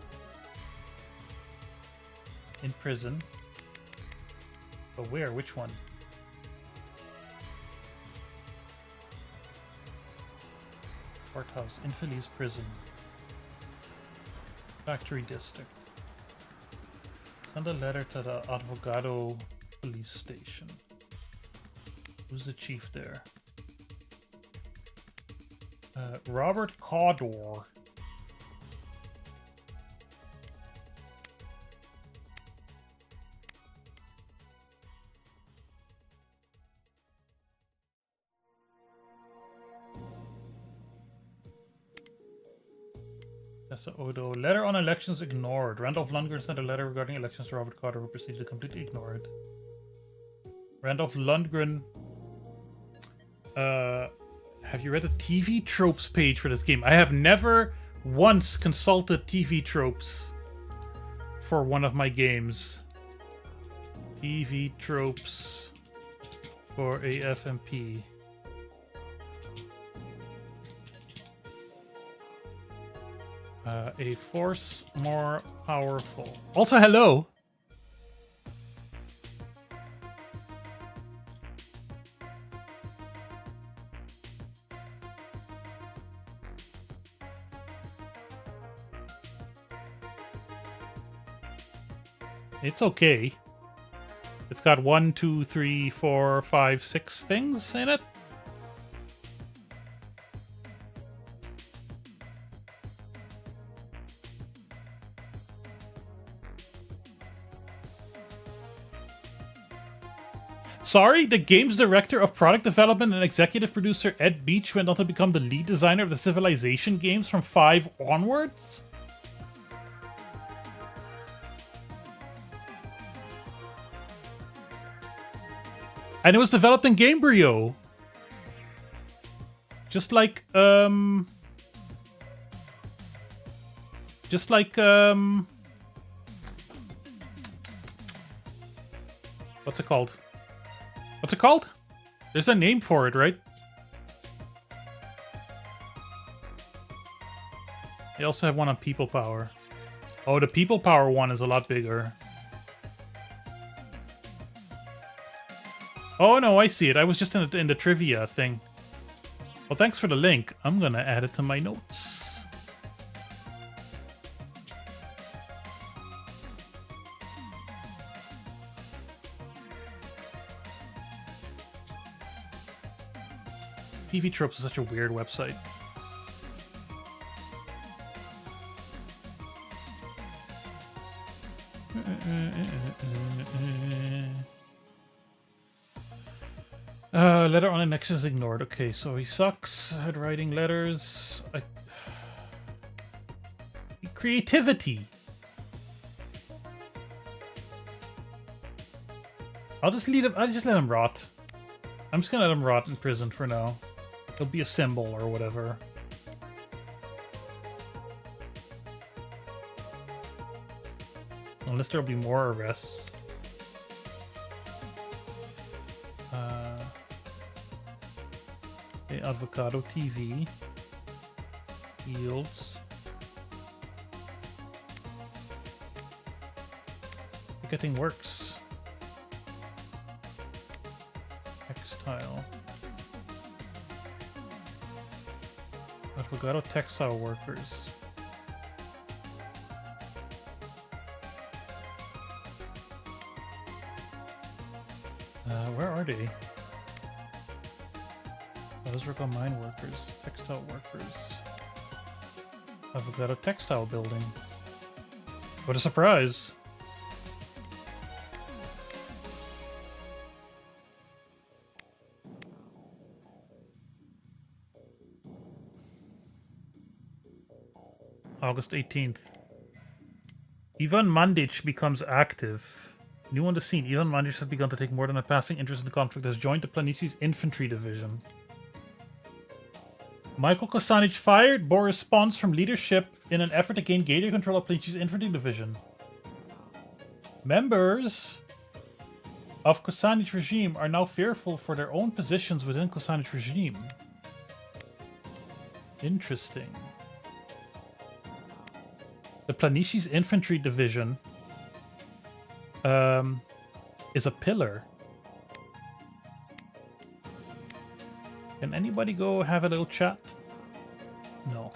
In prison. But where? Which one? Courthouse. Infeliz Prison. Factory District. Send a letter to the Advogado Police Station. Who's the chief there? Robert Cawdor. Tessa Odo. Letter on elections ignored. Randolph Lundgren sent a letter regarding elections to Robert Carter, who proceeded to completely ignore it. Randolph Lundgren. Have you read the TV tropes page for this game? I have never once consulted TV tropes for one of my games. TV tropes for a FMP. A force more powerful. Also, hello. It's okay. It's got 1, 2, 3, 4, 5, 6 things in it. Sorry, the game's director of product development and executive producer Ed Beach went on to become the lead designer of the Civilization games from 5 onwards? And it was developed in Gamebryo. Just like what's it called? What's it called? There's a name for it, right? They also have one on People Power. Oh, the People Power one is a lot bigger. Oh no, I see it. I was just in the trivia thing. Well, thanks for the link. I'm gonna add it to my notes. TV Tropes is such a weird website. Letter on annex is ignored. Okay, so he sucks at writing letters. Creativity. I'll just let him rot. I'm just gonna let him rot in prison for now. He'll be a symbol or whatever. Unless there'll be more arrests. Okay, Avocado TV. Yields. Ticketing works. Textile. Avocado textile workers. Where are they? Those work on mine workers, textile workers. Avocado textile building. What a surprise! August 18th. Ivan Mandic becomes active. New on the scene, Ivan Mandic has begun to take more than a passing interest in the conflict, has joined the Planisi's infantry division. Michael Kosanic fired, bore response from leadership in an effort to gain greater control of Planisi's infantry division. Members of Kosanic regime are now fearful for their own positions within Kosanic regime. Interesting. The Planisi's infantry division is a pillar. Can anybody go have a little chat? No.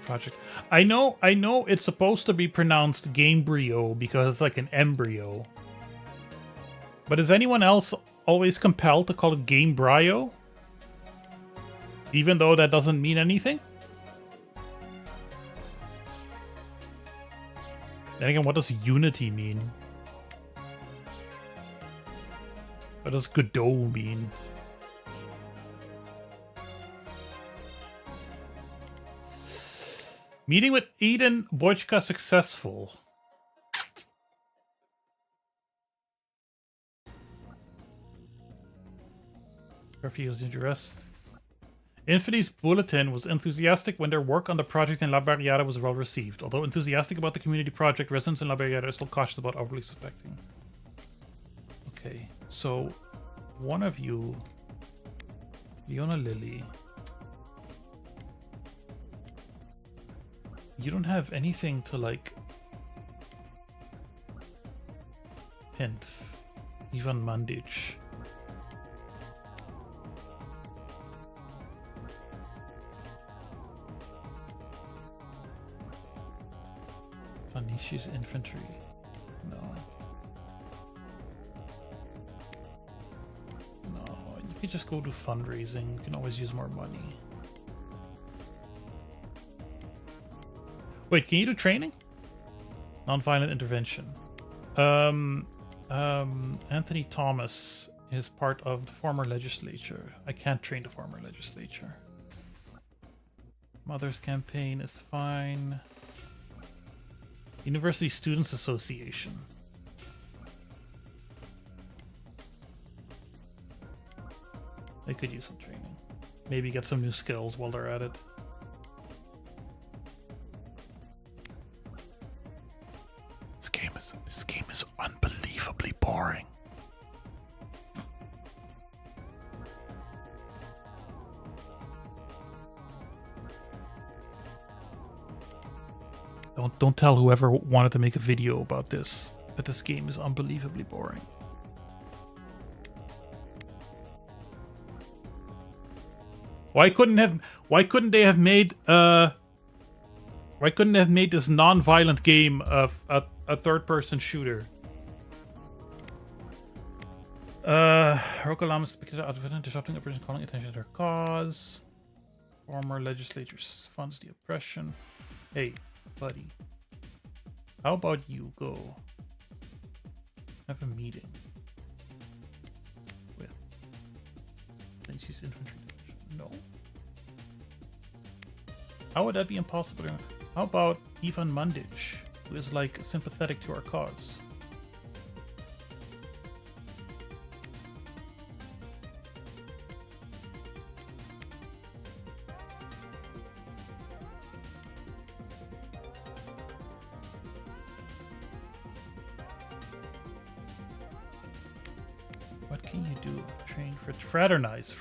Project. I know it's supposed to be pronounced Gamebryo because it's like an embryo. But is anyone else always compelled to call it Gamebryo? Even though that doesn't mean anything? Then again, what does unity mean? What does Godot mean? Meeting with Eden Boychka successful. Refuse interest. Infinity's bulletin was enthusiastic when their work on the project in La Barriada was well received. Although enthusiastic about the community project, residents in La Barriada are still cautious about overly suspecting. Okay, so one of you, Leona Lily, you don't have anything to like hint. Ivan Mandic. Vanishi's infantry. No. No, you could just go to fundraising. You can always use more money. Wait, can you do training? Non-violent intervention. Anthony Thomas is part of the former legislature. I can't train the former legislature. Mother's campaign is fine. University Students Association. They could use some training. Maybe get some new skills while they're at it. This game is unbelievably boring. Don't tell whoever wanted to make a video about this, but this game is unbelievably boring. Why couldn't they have made this non-violent game of a third-person shooter? Rocco Lamas disrupting operations, calling attention to their cause. Former legislature funds the oppression. Hey, buddy. How about you go have a meeting with Lacey's infantry division? No. How would that be impossible? How about Ivan Mandic, who is like sympathetic to our cause? What can you do? Train for fraternize.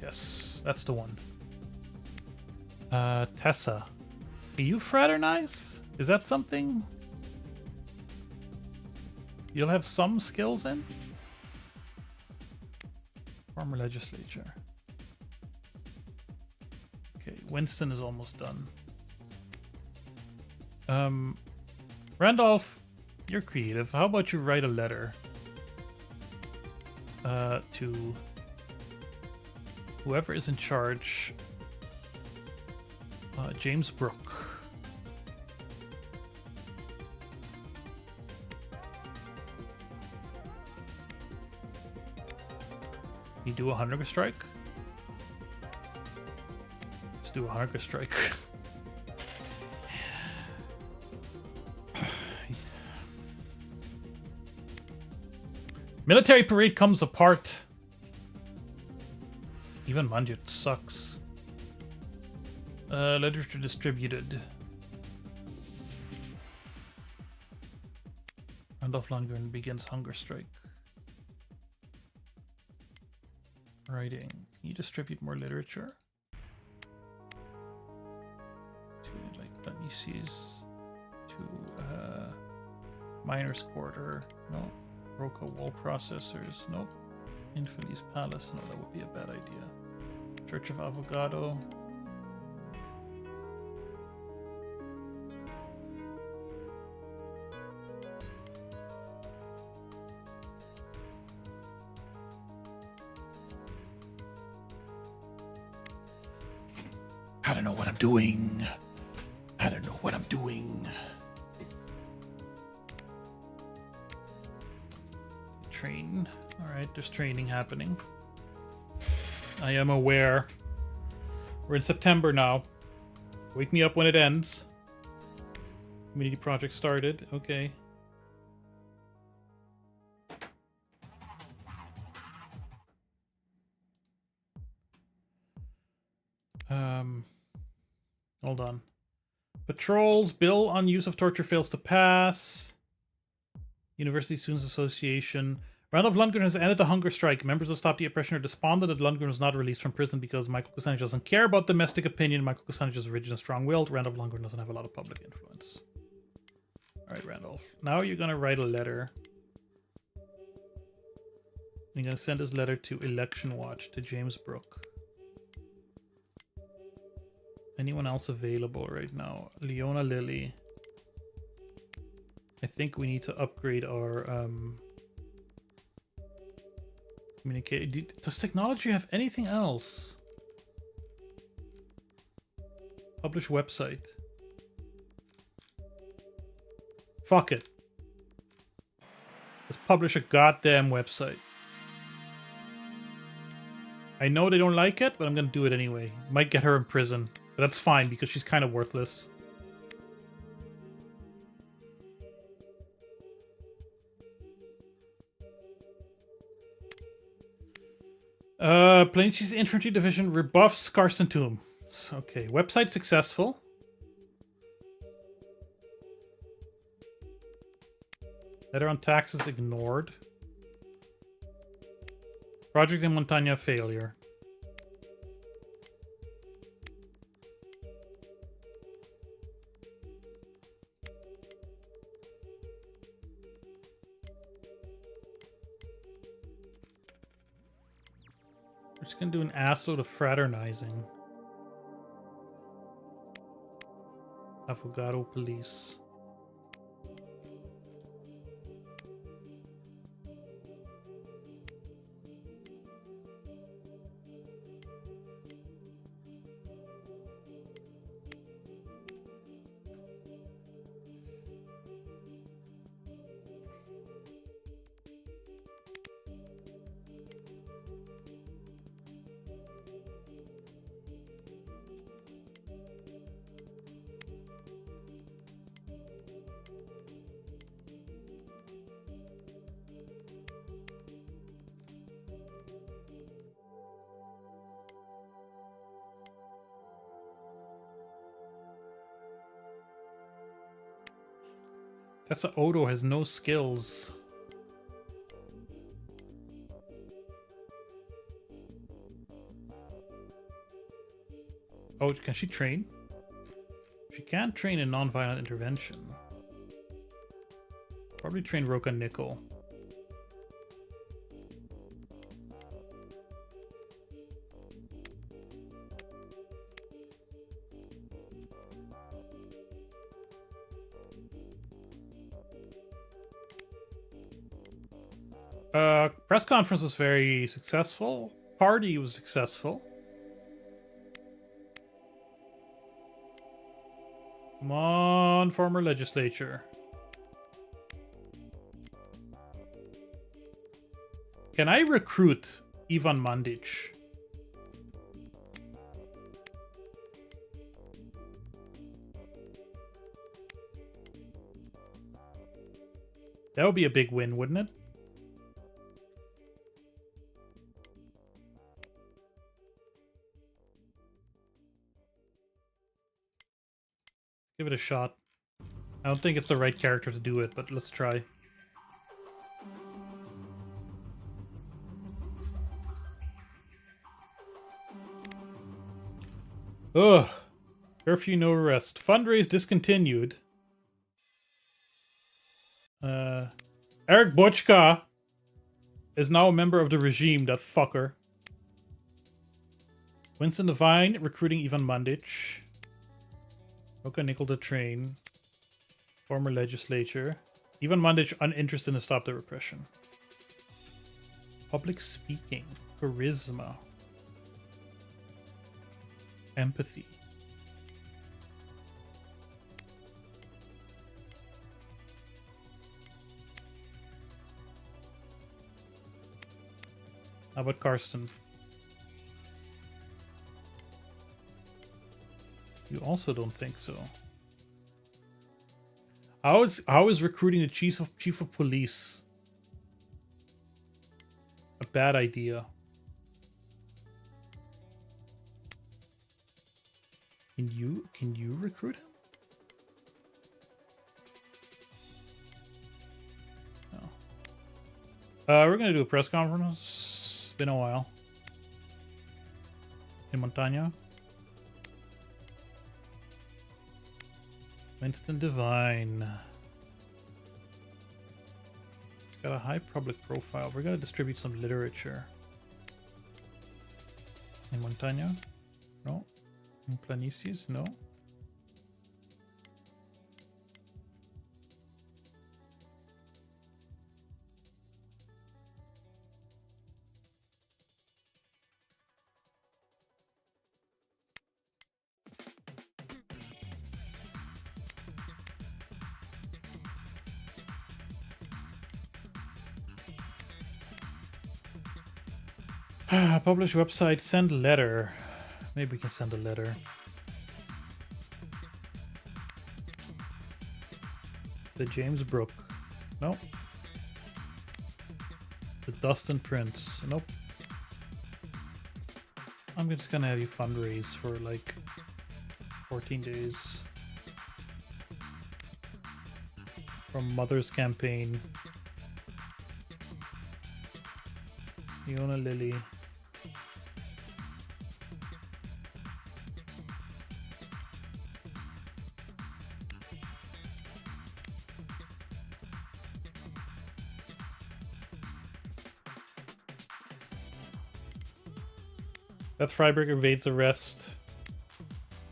Yes, that's the one. Tessa. Can you fraternize? Is that something you'll have some skills in? Former legislature. Okay, Winston is almost done. Randolph, you're creative. How about you write a letter to whoever is in charge, James Brooke. You do a hunger strike? Let's do a hunger strike. Military parade comes apart. Even Manjit sucks. Literature distributed. Randolph Lundgren begins hunger strike. Writing. Can you distribute more literature? To, like, let me see. To Miner's Quarter. No. Roca wall processors. Nope. Infinity's Palace. No, that would be a bad idea. Church of Avogado. I don't know what I'm doing. doing. Train. Alright, there's training happening. I am aware. We're in September now. Wake me up when it ends. Community project started. Okay. Hold on. Patrols. Bill on use of torture fails to pass. University Students Association. Randolph Lundgren has ended the hunger strike. Members of Stop the Oppression are despondent that Lundgren was not released from prison because Michael Kucinich doesn't care about domestic opinion. Michael Kucinich is rigid and strong-willed. Randolph Lundgren doesn't have a lot of public influence. Alright, Randolph. Now you're gonna write a letter. You're gonna send this letter to Election Watch, to James Brooke. Anyone else available right now? Leona Lilly. I think we need to upgrade our communicate. Does technology have anything else? Publish website. Fuck it. Let's publish a goddamn website. I know they don't like it, but I'm gonna do it anyway. Might get her in prison. But that's fine because she's kind of worthless. Plains Infantry Division rebuffs Carsten Tomb. Okay, website successful. Letter on taxes ignored. Project in Montagna failure. We're just gonna do an assload of fraternizing. Affogato police. Tessa Odo has no skills. Oh, can she train? She can't train in non-violent intervention. Probably train Roka Nickel. Press conference was very successful. Party was successful. Come on, former legislature. Can I recruit Ivan Mandic? That would be a big win, wouldn't it? Give it a shot. I don't think it's the right character to do it, but let's try. Ugh. Curfew, no arrest. Fundraise discontinued. Eric Bochka is now a member of the regime, that fucker. Winston Devine recruiting Ivan Mandic. Roka Nickel to train. Former legislature. Ivan Mandic uninterested in Stop the Repression. Public speaking. Charisma. Empathy. How about Karsten? You also don't think so. How is recruiting the chief of police a bad idea? Can you recruit him? No. We're gonna do a press conference. It's been a while. In Montagna. Winston Devine. He's got a high public profile. We're gonna distribute some literature. In Montagna? No. In Planicies? No. Publish website, send letter. Maybe we can send a letter. The James Brook. Nope. The Dustin Prince. Nope. I'm just gonna have you fundraise for like 14 days. From Mother's Campaign. Fiona Lily. Beth Freiberg evades arrest.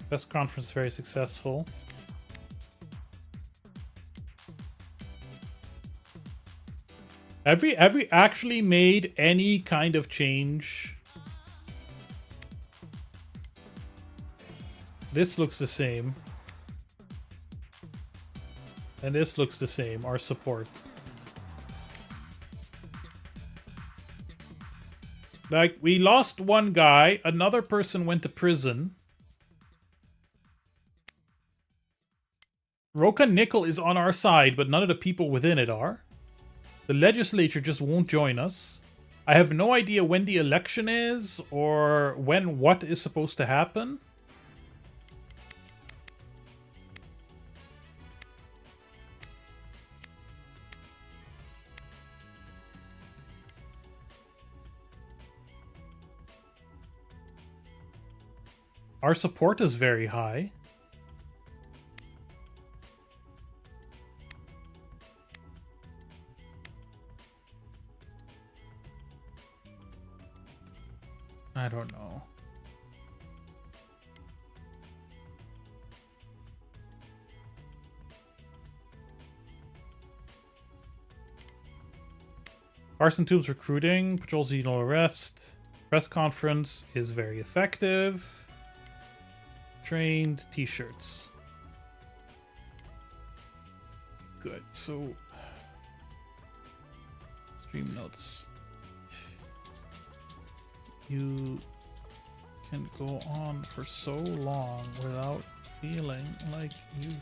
Press conference very successful. Have we actually made any kind of change? This looks the same. And this looks the same, our support. Like, we lost one guy, another person went to prison. Roka Nickel is on our side, but none of the people within it are. The legislature just won't join us. I have no idea when the election is, or when what is supposed to happen. Our support is very high. I don't know. Carson Tubes recruiting, patrol seasonal arrest, press conference is very effective. Trained t-shirts. Good, so stream notes. You can go on for so long without feeling like you've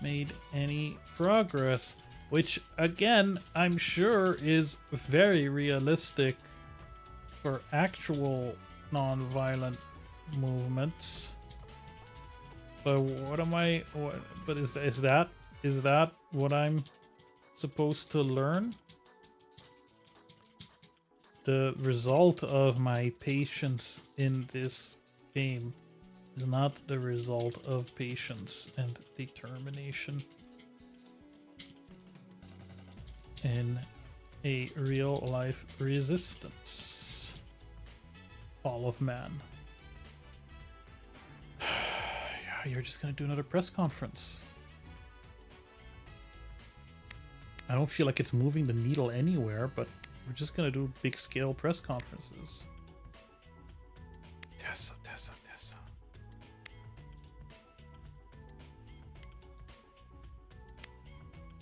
made any progress, which again I'm sure is very realistic for actual non-violent movements. But what am I? But is that what I'm supposed to learn? The result of my patience in this game is not the result of patience and determination in a real life resistance. Fall of man. You're just gonna do another press conference. I don't feel like it's moving the needle anywhere, but we're just gonna do big scale press conferences. Tessa.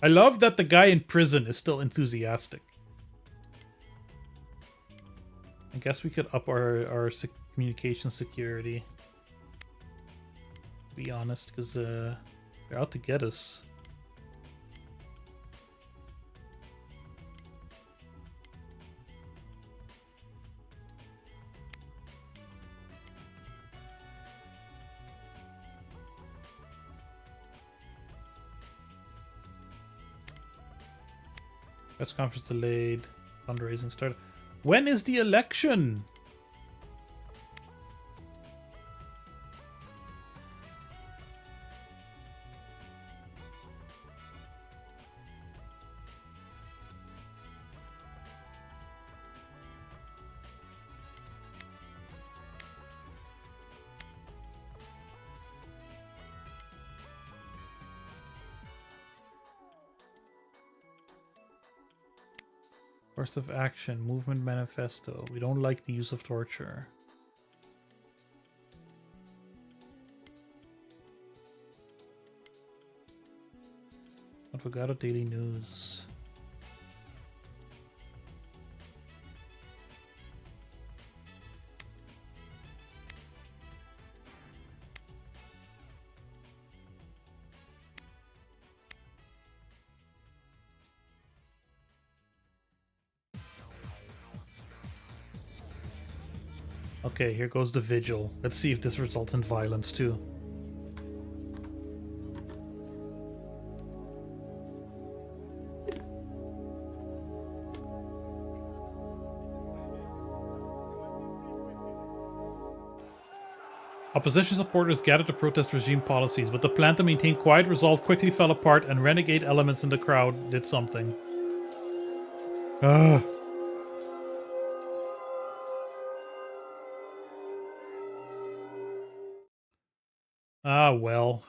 I love that the guy in prison is still enthusiastic. guess we could up our communication security. To be honest, because they're out to get us. Press conference delayed. Fundraising started. When is the election? Course of action, movement manifesto. We don't like the use of torture. Advogado Daily News. Okay, here goes the vigil. Let's see if this results in violence too. Opposition supporters gathered to protest regime policies, but the plan to maintain quiet resolve quickly fell apart and renegade elements in the crowd did something. Ugh. Ah, well.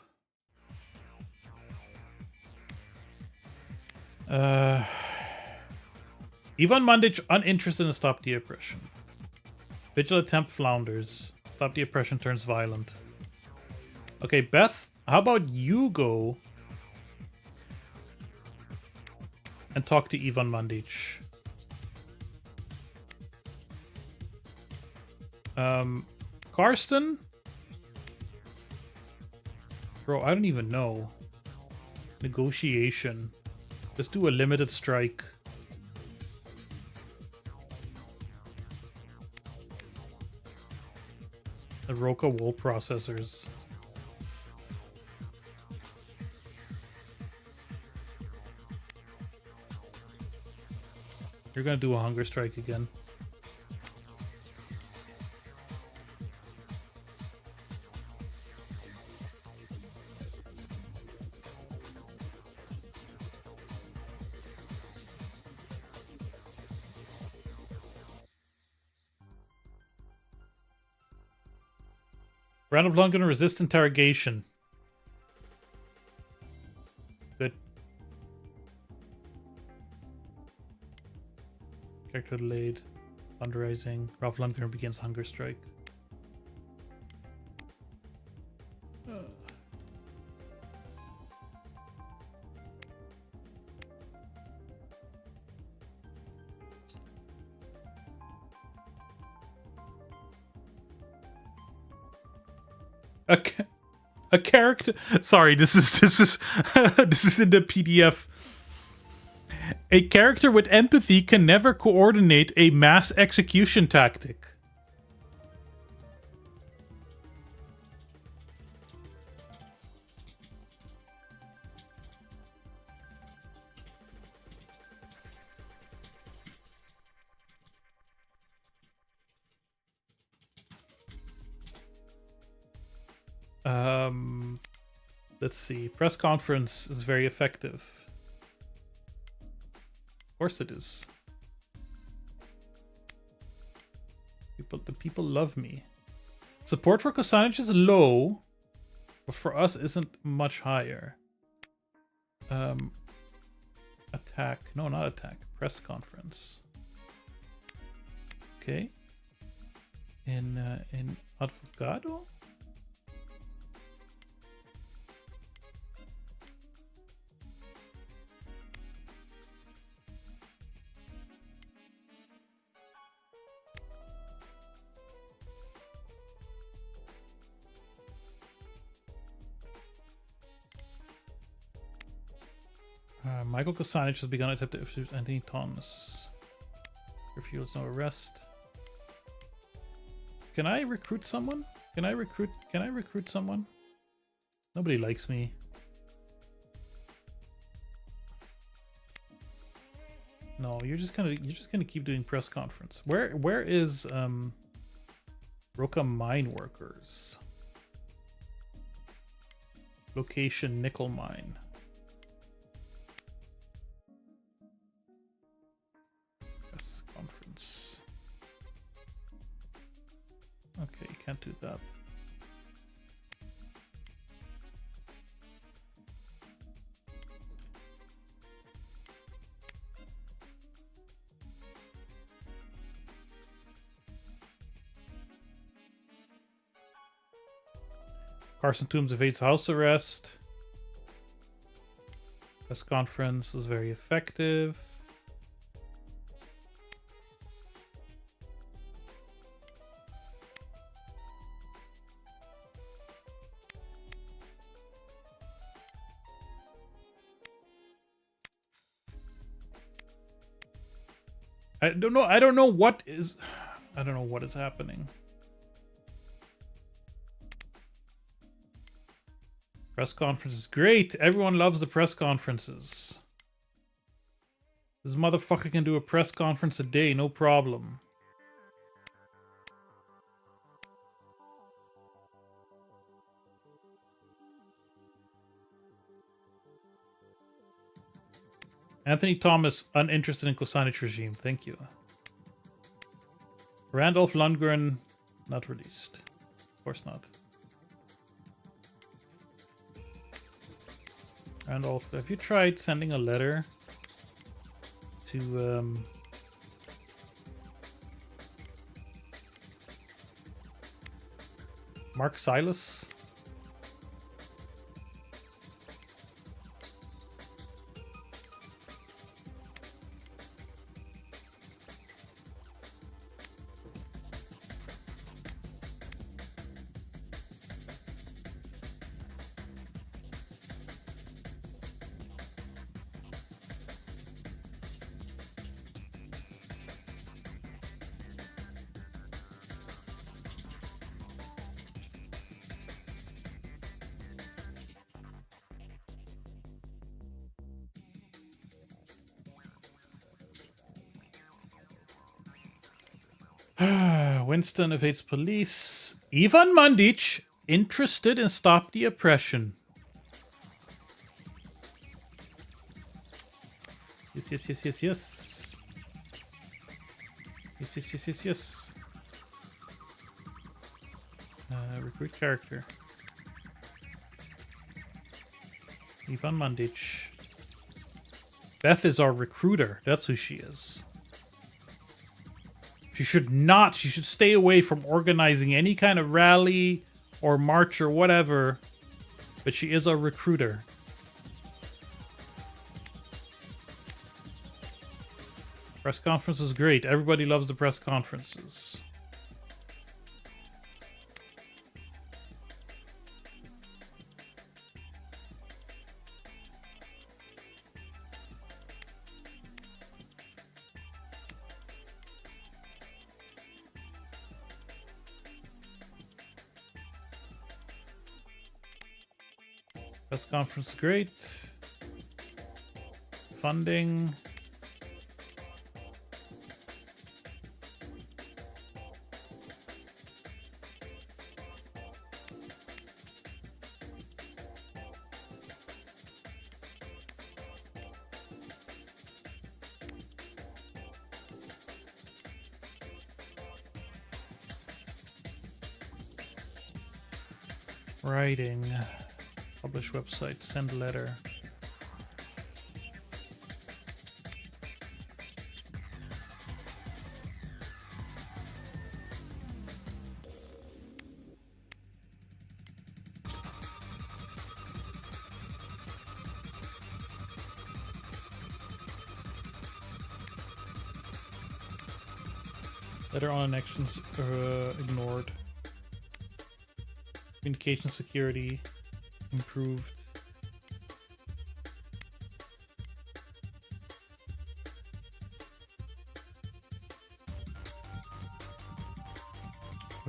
Ivan Mandic uninterested in Stop the Oppression. Vigil attempt flounders. Stop the Oppression turns violent. Okay, Beth, how about you go and talk to Ivan Mandic? Karsten? Bro, I don't even know. Negotiation. Let's do a limited strike. The Roca wool processors. You're gonna do a hunger strike again. Round of London resist interrogation. Good. Character delayed. Fundraising. Ralph Lundgren begins hunger strike. A character. Sorry, this is this is in the PDF. A character with empathy can never coordinate a mass execution tactic. Let's see. Press conference is very effective. Of course it is. The people love me. Support for Kosanich is low, but for us isn't much higher. Attack. No, not attack. Press conference. Okay. In Advogado? Michael Kosanich has begun attempted if there's Anthony Thomas. Refuels no arrest. Can I recruit someone? Can I recruit someone? Nobody likes me. No, you're just gonna keep doing press conference. Where is Roka Mine Workers? Location nickel mine. Press conference. Okay, you can't do that. Carson Toombs evades house arrest. Press conference is very effective. I don't know what is happening. Press conference is great. Everyone loves the press conferences. This motherfucker can do a press conference a day, no problem. Anthony Thomas, uninterested in Kosanich regime. Thank you. Randolph Lundgren, not released. Of course not. Randolph, have you tried sending a letter to Mark Silas? Winston evades police. Ivan Mandic, interested in stop the oppression. Yes. Yes. Recruit character. Ivan Mandic. Beth is our recruiter. That's who she is. She should stay away from organizing any kind of rally or march or whatever. But she is a recruiter. Press conference is great. Everybody loves the press conferences. Press conference, great. Funding. Writing. Publish website, send letter. Letter on actions ignored. Communication security improved.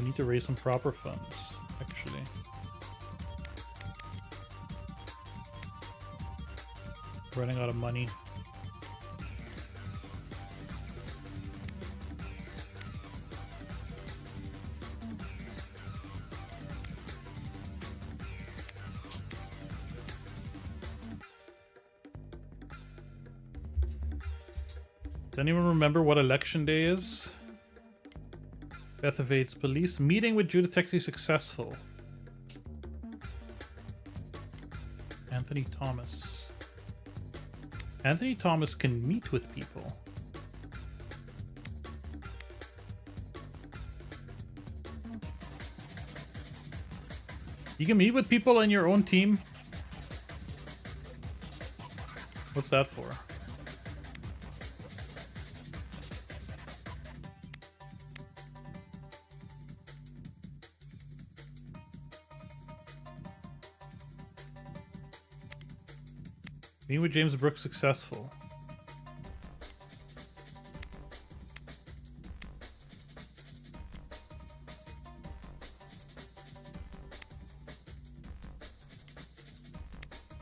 We need to raise some proper funds, actually. Running out of money. Does anyone remember what election day is? Beth evades police. Meeting with Judith Texie successful. Anthony Thomas. Anthony Thomas can meet with people. You can meet with people in your own team? What's that for? Meeting with James Brooks successful.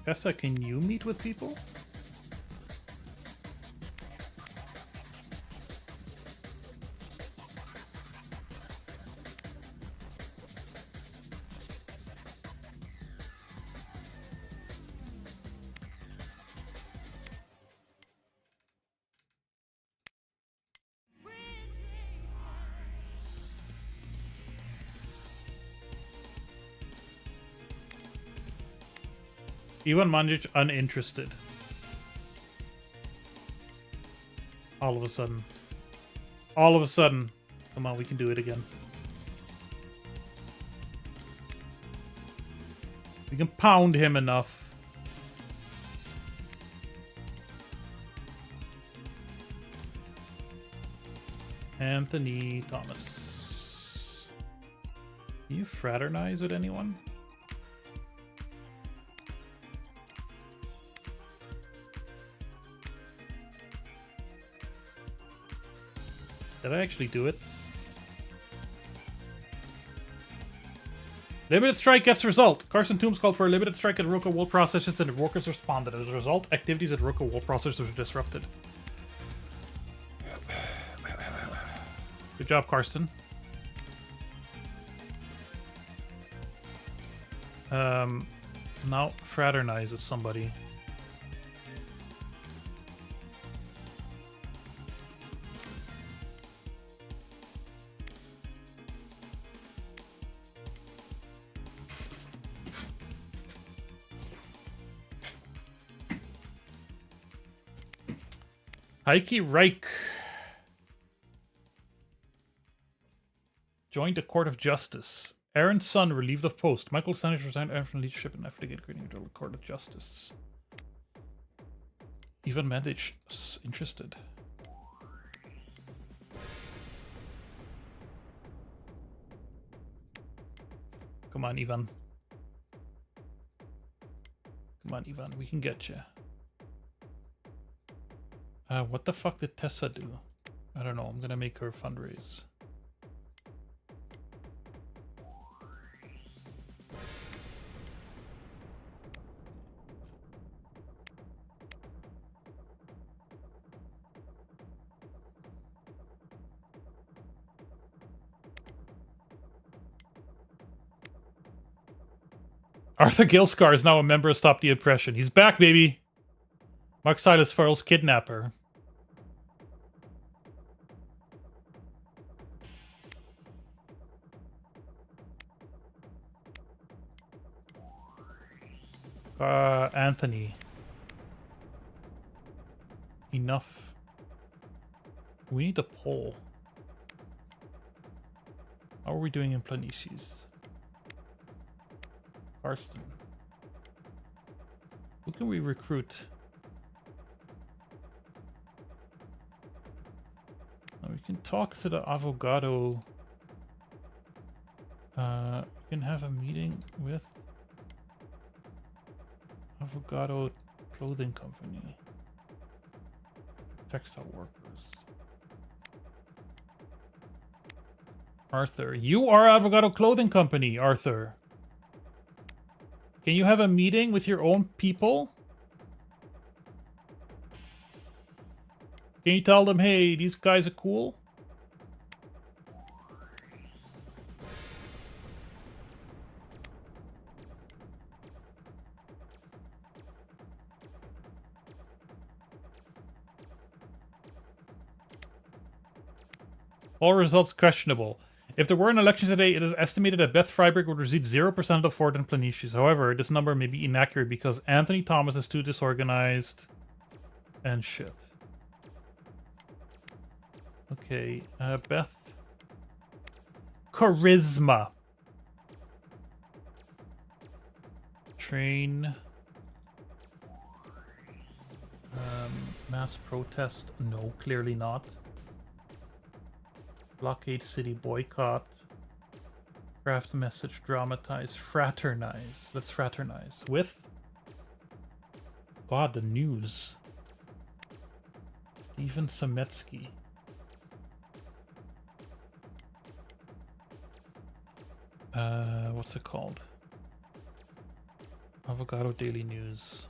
Tessa, can you meet with people? Ivan Mandic uninterested. All of a sudden. All of a sudden. Come on, we can do it again. We can pound him enough. Anthony Thomas. Can you fraternize with anyone? Did I actually do it? Limited strike gets result. Carson Toombs called for a limited strike at Roka Wool Processors and the workers responded. As a result, activities at Roka Wool Processors were disrupted. Good job, Karsten. Now fraternize with somebody. Heike Reich joined the Court of Justice. Aaron's son relieved of post. Michael Sanders resigned from leadership and after creating the Court of Justice. Ivan Mandic is interested. Come on, Ivan. Come on, Ivan. We can get you. What the fuck did Tessa do? I don't know. I'm gonna make her fundraise. Arthur Gilscar is now a member of Stop the Oppression. He's back, baby! Mark Silas Farrell's kidnapper. Anthony. Enough. We need a poll. How are we doing in Planicies? Karsten. Who can we recruit? We can talk to the Avogado. We can have a meeting with Avogado Clothing Company. Textile workers. Arthur. You are Avocado Clothing Company, Arthur. Can you have a meeting with your own people? Can you tell them, hey, these guys are cool? All results questionable. If there were an election today, it is estimated that Beth Freiberg would receive 0% of the Ford and Planetius. However, this number may be inaccurate because Anthony Thomas is too disorganized and shit. Okay, Beth. Charisma. Train. Mass protest. No, clearly not. Blockade city boycott. Craft message dramatize. Fraternize. Let's fraternize. With? God, the news. Stephen Sametsky. What's it called? Avocado Daily News.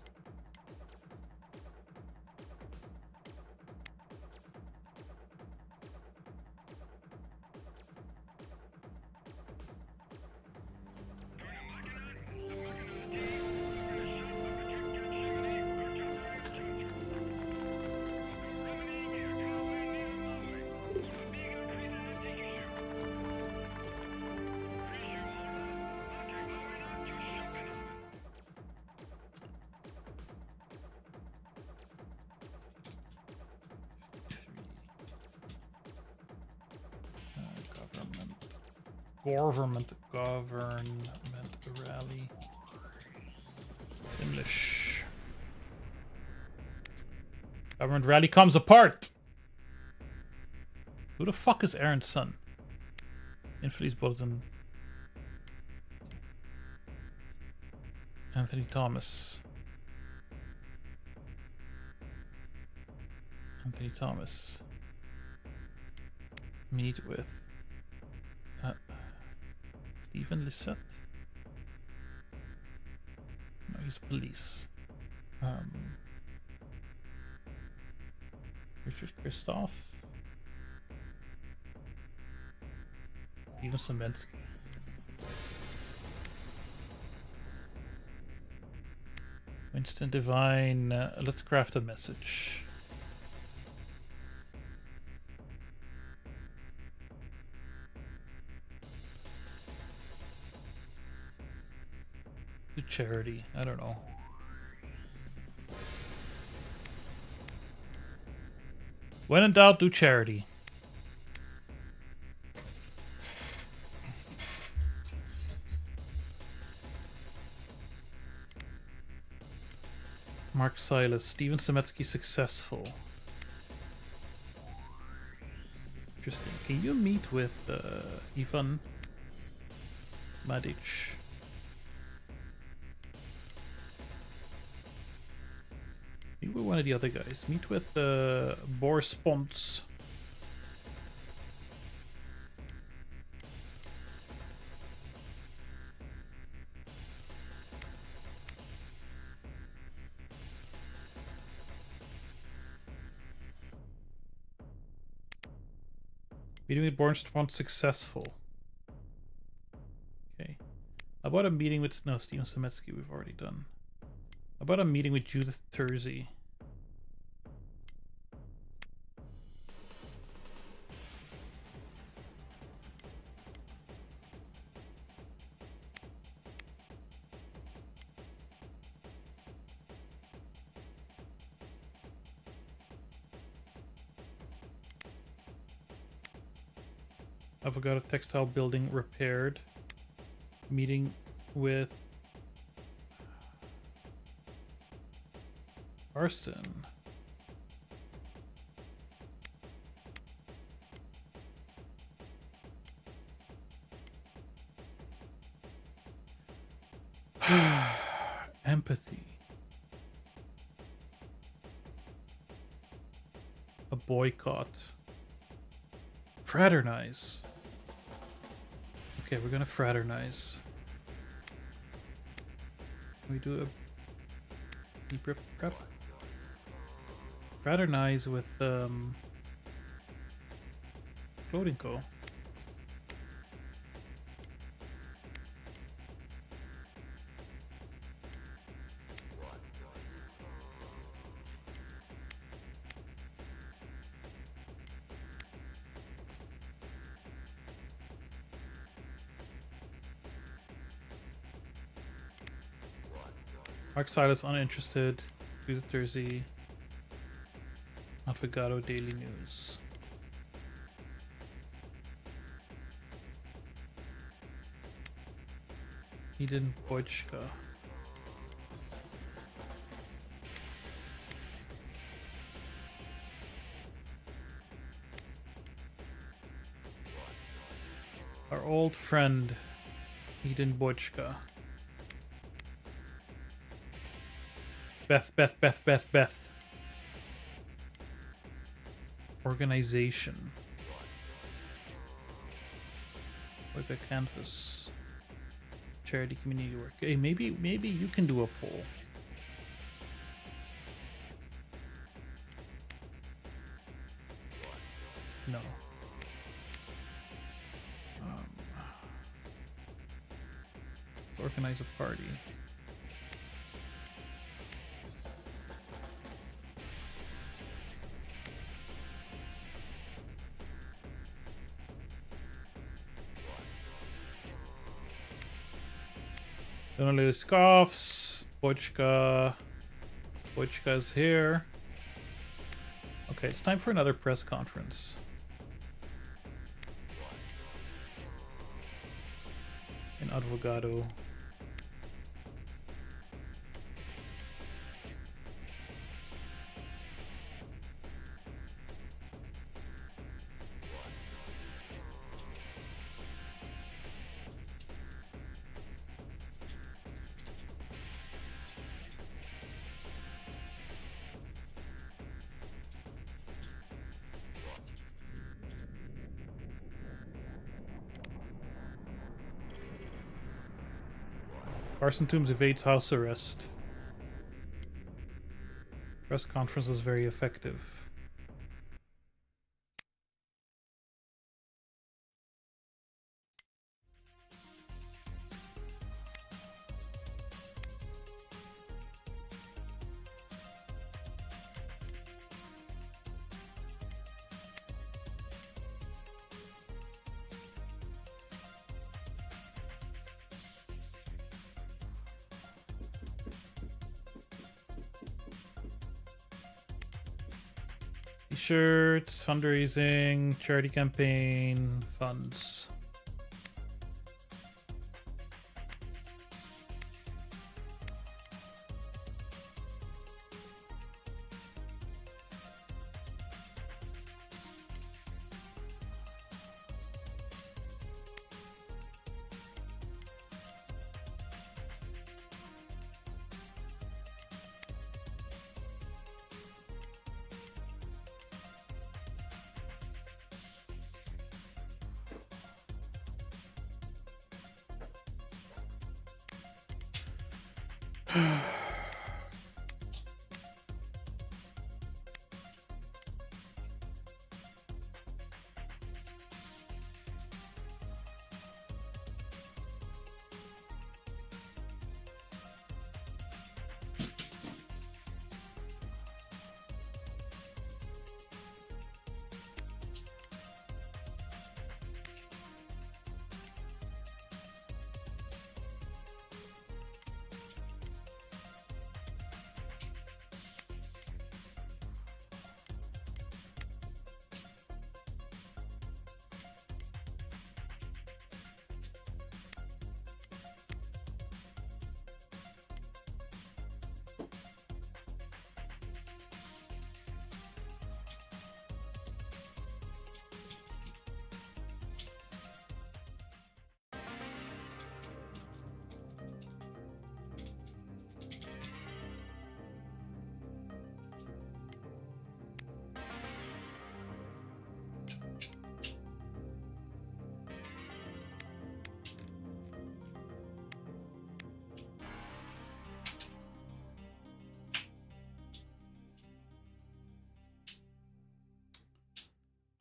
Government rally. English. Government rally comes apart. Who the fuck is Aaron's son? Infelice Bulletin. Anthony Thomas. Anthony Thomas. Meet with Stephen Lissette. No, he's police. Richard Christoph. Stephen Samensky. Winston Divine. Let's craft a message. Do charity. I don't know. When in doubt, do charity. Mark Silas. Stephen Sametsky successful. Interesting. Can you meet with Ivan Madic? Meet with one of the other guys. Meet with Boris Pons. Meeting with Boris Pons successful. Okay. How about a meeting with Stephen Sametsky we've already done. How about a meeting with Judith Terzi? Avocado textile building repaired. Meeting with Arston. Empathy. A boycott. Fraternize. Okay, we're gonna fraternize. Can we do a deep prep? Fraternize with Floating Co. Mark Silas uninterested. Judith Thursey. Advogado Daily News. Eden Boychka. Our old friend Eden Boychka. Beth. Organization. With a canvas. Charity community work. Hey, maybe you can do a poll. No. Let's organize a party. Don't lose scoffs. Bochka's here. Okay, it's time for another press conference. In Advogado. Carson Toombs evades house arrest. Press conference was very effective. T-shirts, fundraising, charity campaign, funds.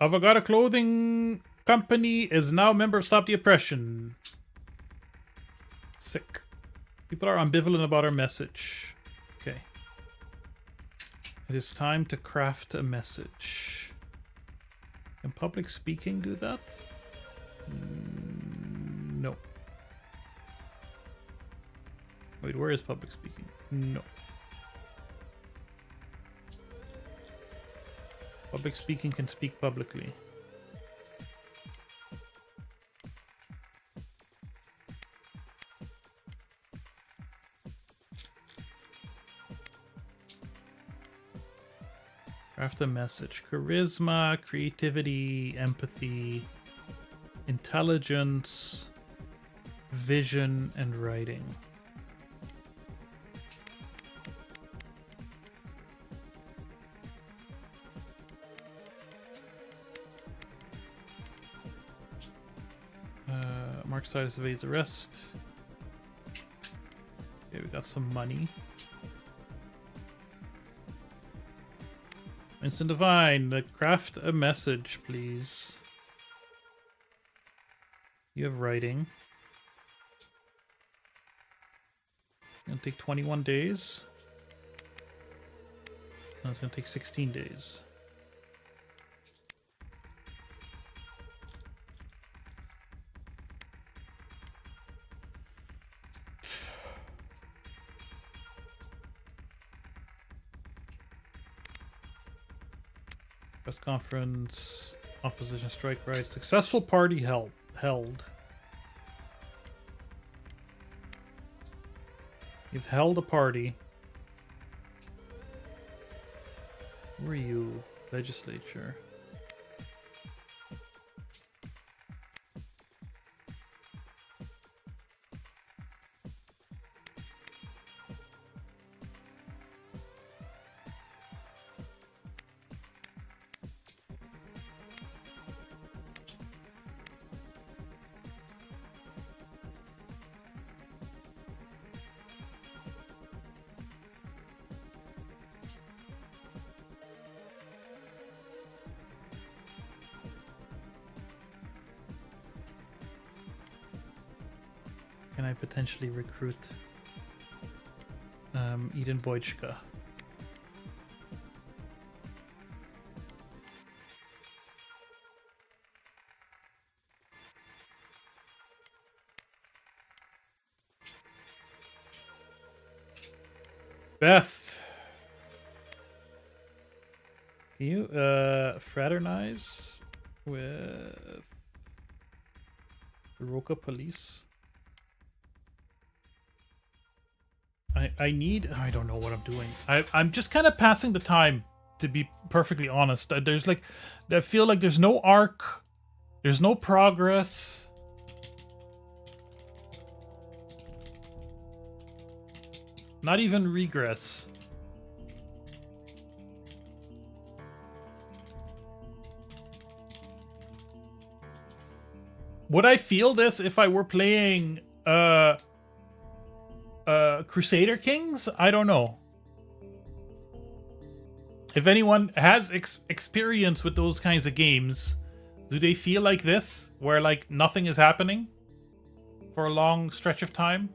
Avocado Clothing Company is now a member of Stop the Oppression. Sick. People are ambivalent about our message. Okay. It is time to craft a message. Can public speaking do that? No. Wait, where is public speaking? No. Public speaking can speak publicly. Craft a message. Charisma, creativity, empathy, intelligence, vision, and writing. Mark Sidus evades arrest. Okay, we got some money. Instant Divine, craft a message, please. You have writing. It's gonna take 21 days. No, it's gonna take 16 days. Press conference, opposition strike right, successful party held. You've held a party. Where are you? Legislature. Can I potentially recruit Eden Wojcika? Beth, can you fraternize with the Roca police? I need, I don't know what I'm doing. I'm just kind of passing the time, to be perfectly honest. There's like, I feel like there's no arc, there's no progress. Not even regress. Would I feel this if I were playing Crusader Kings? I don't know. If anyone has experience with those kinds of games, do they feel like this, where like nothing is happening for a long stretch of time?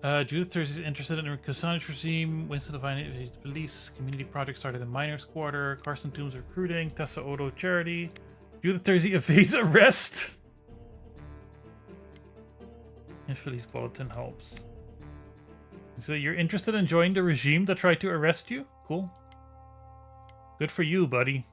Judith Thursday is interested in a Cassandra regime. Winston Divine police. Community project started in Miners Quarter. Carson Toombs recruiting. Tessa Odo charity. Judith Thursday evades arrest. And Philly's bulletin helps. So you're interested in joining the regime that tried to arrest you? Cool. Good for you, buddy.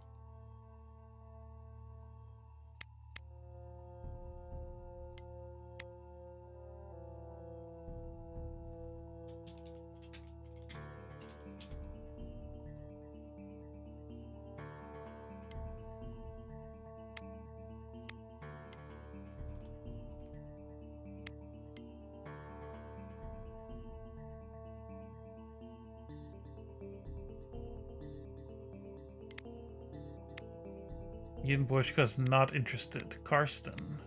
Yin Boschka's not interested. Karsten.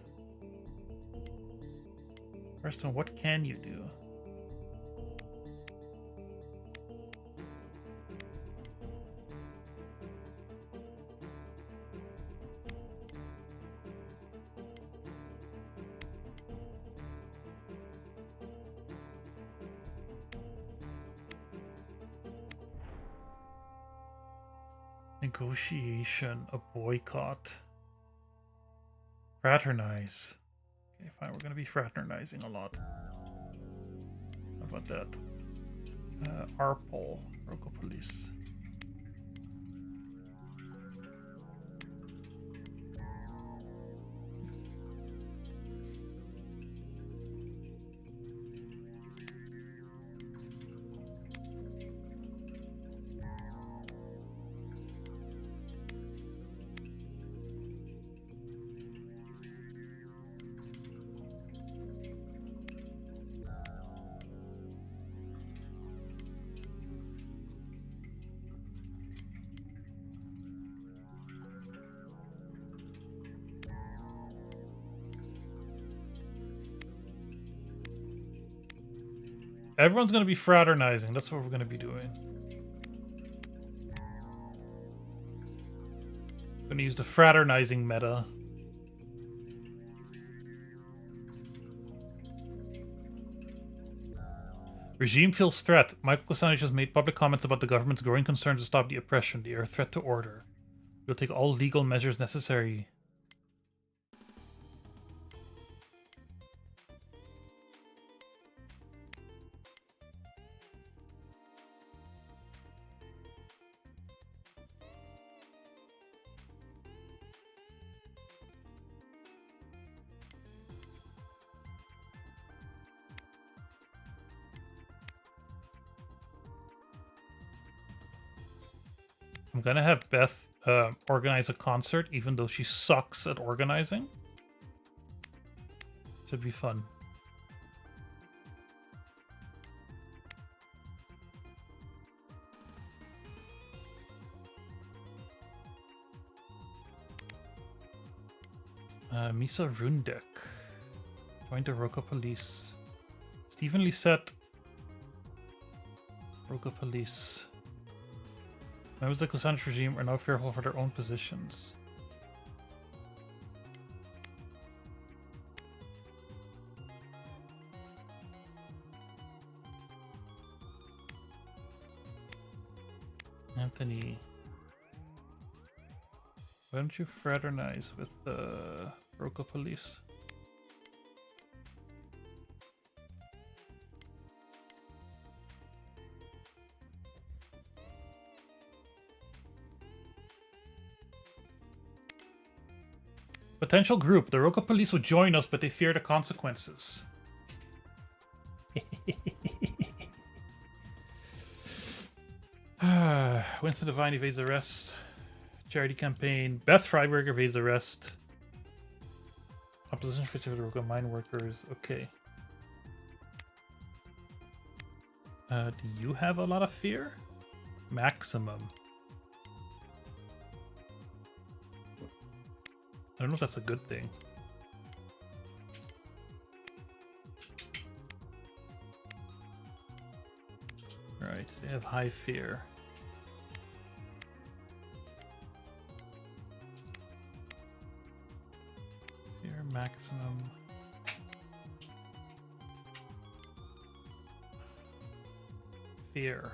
Karsten, what can you do? Negotiation, a boycott. Fraternize. Okay, fine, we're gonna be fraternizing a lot. How about that? Arpol, local police. Everyone's gonna be fraternizing. That's what we're gonna be doing. I'm gonna use the fraternizing meta. Regime feels threat. Michael Kucinich has made public comments about the government's growing concerns to stop the oppression. They are a threat to order. We'll take all legal measures necessary. I'm gonna have Beth organize a concert, even though she sucks at organizing. Should be fun. Misa Rundek. Joined the Roka Police. Stephen Lisette. Roka Police. Members of the Kucinich regime are now fearful for their own positions. Anthony. Why don't you fraternize with the Roka Police? Potential group. The Roka Police would join us, but they fear the consequences. Winston Devine evades arrest. Charity campaign. Beth Freiberg evades arrest. Opposition for the Roka mine workers. Okay. Do you have a lot of fear? Maximum. I don't know if that's a good thing. Right, they have high fear. Fear maximum. Fear.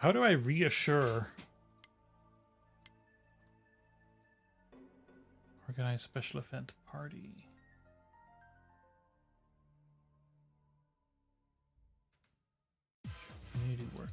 How do I reassure Organize special event party. Community work.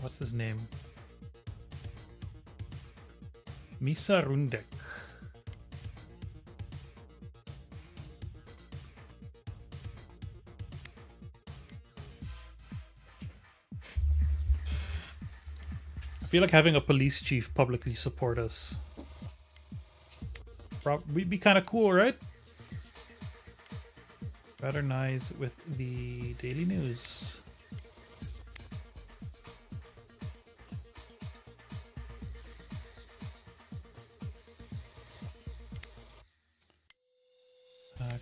What's his name? Misa Rundek. I feel like having a police chief publicly support us. We'd be kind of cool, right? Fraternize with the Daily News.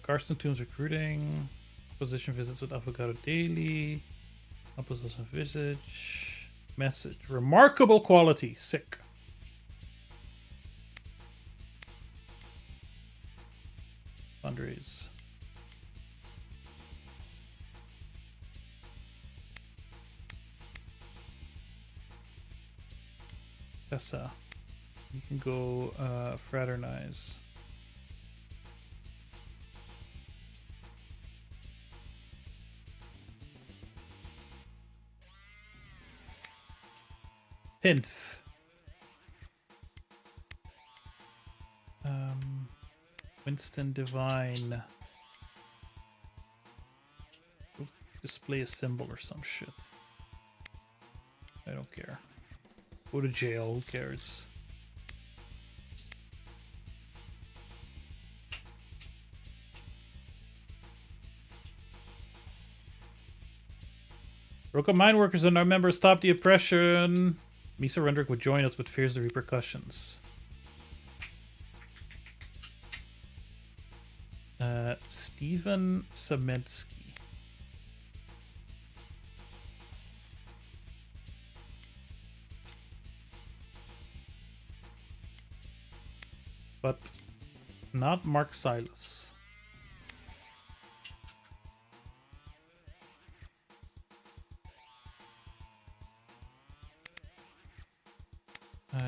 Carson Tombs recruiting. Opposition visits with Avocado Daily. Opposition visage. Message. Remarkable quality. Sick. Fundraise. Tessa. You can go fraternize. Pinf. Winston Divine. Display a symbol or some shit. I don't care. Go to jail, who cares? Roka mine workers and our members stop the oppression. Misa Rendrick would join us but fears the repercussions. Steven Samensky. But not Mark Silas.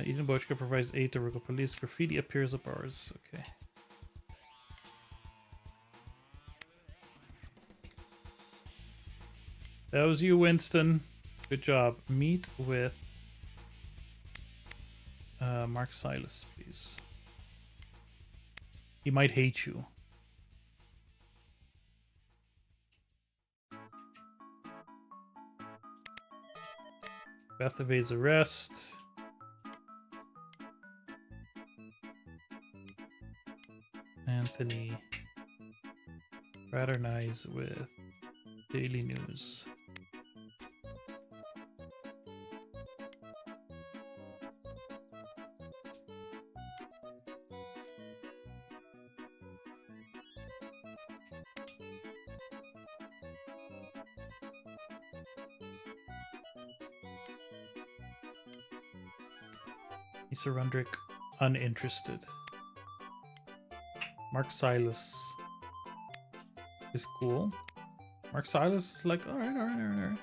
Eden Bochka provides aid to local police. Graffiti appears at bars. Okay. That was you, Winston. Good job. Meet with Mark Silas, please. He might hate you. Beth evades arrest. Anthony fraternize with Daily News. Misa Rundrick, uninterested. Mark Silas is cool. Mark Silas is like, alright.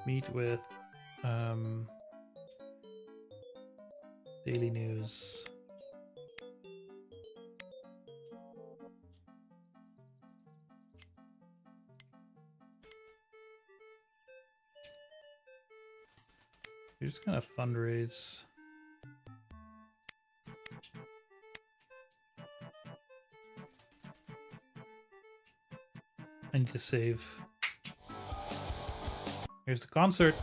Meet with Daily News. You're just gonna fundraise. I need to save. Here's the concert.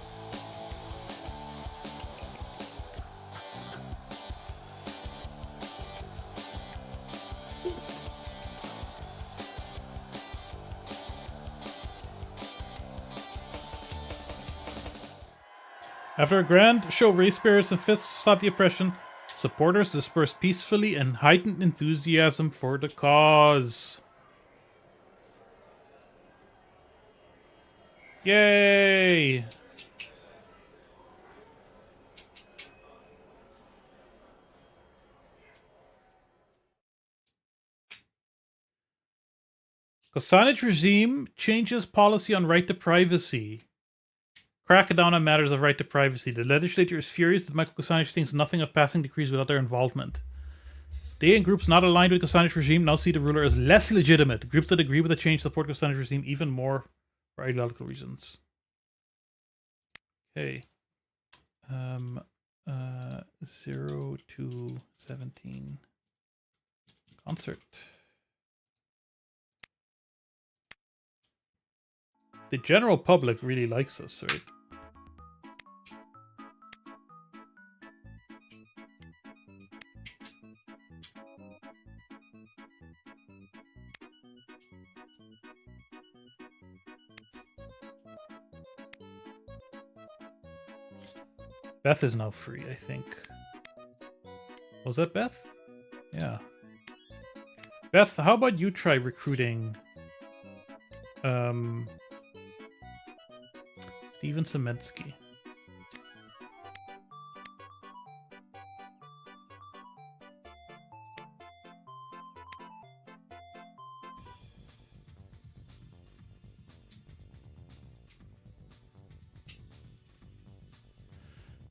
After a grand show, raise spirits and fists to stop the oppression, Supporters dispersed peacefully and heightened enthusiasm for the cause. Yay! Kosanich regime changes policy on right to privacy. Crackdown on matters of right to privacy. The legislature is furious that Michael Kosanich thinks nothing of passing decrees without their involvement. They and groups not aligned with Kosanich regime now see the ruler as less legitimate. Groups that agree with the change support Kosanich regime even more for ideological reasons. Okay. 0 to 17. Concert. The general public really likes us, right? Beth is now free, I think. Was that Beth? Yeah. Beth, how about you try recruiting Steven Semensky?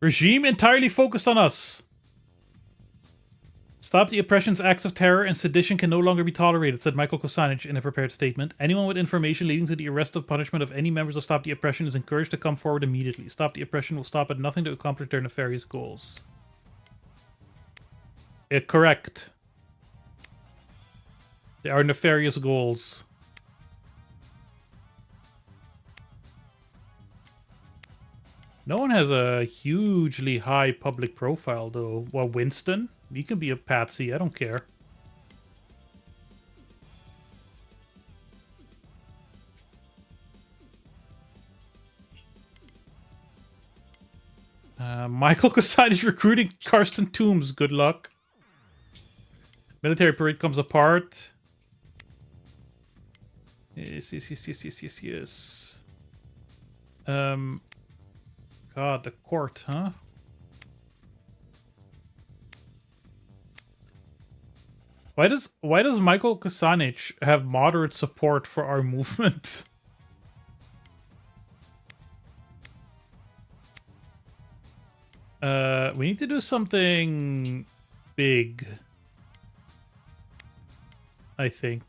Regime entirely focused on us. Stop the oppression's acts of terror and sedition can no longer be tolerated, said Michael Kosanich in a prepared statement. Anyone with information leading to the arrest or punishment of any members of Stop the Oppression is encouraged to come forward immediately. Stop the Oppression will stop at nothing to accomplish their nefarious goals. Correct. They are nefarious goals. No one has a hugely high public profile, though. Well, Winston? You can be a patsy, I don't care. Michael Kosanich recruiting Karsten Toombs, good luck. Military parade comes apart. Yes. God, the court, huh? Why does Michael Kosanich have moderate support for our movement? We need to do something big, I think.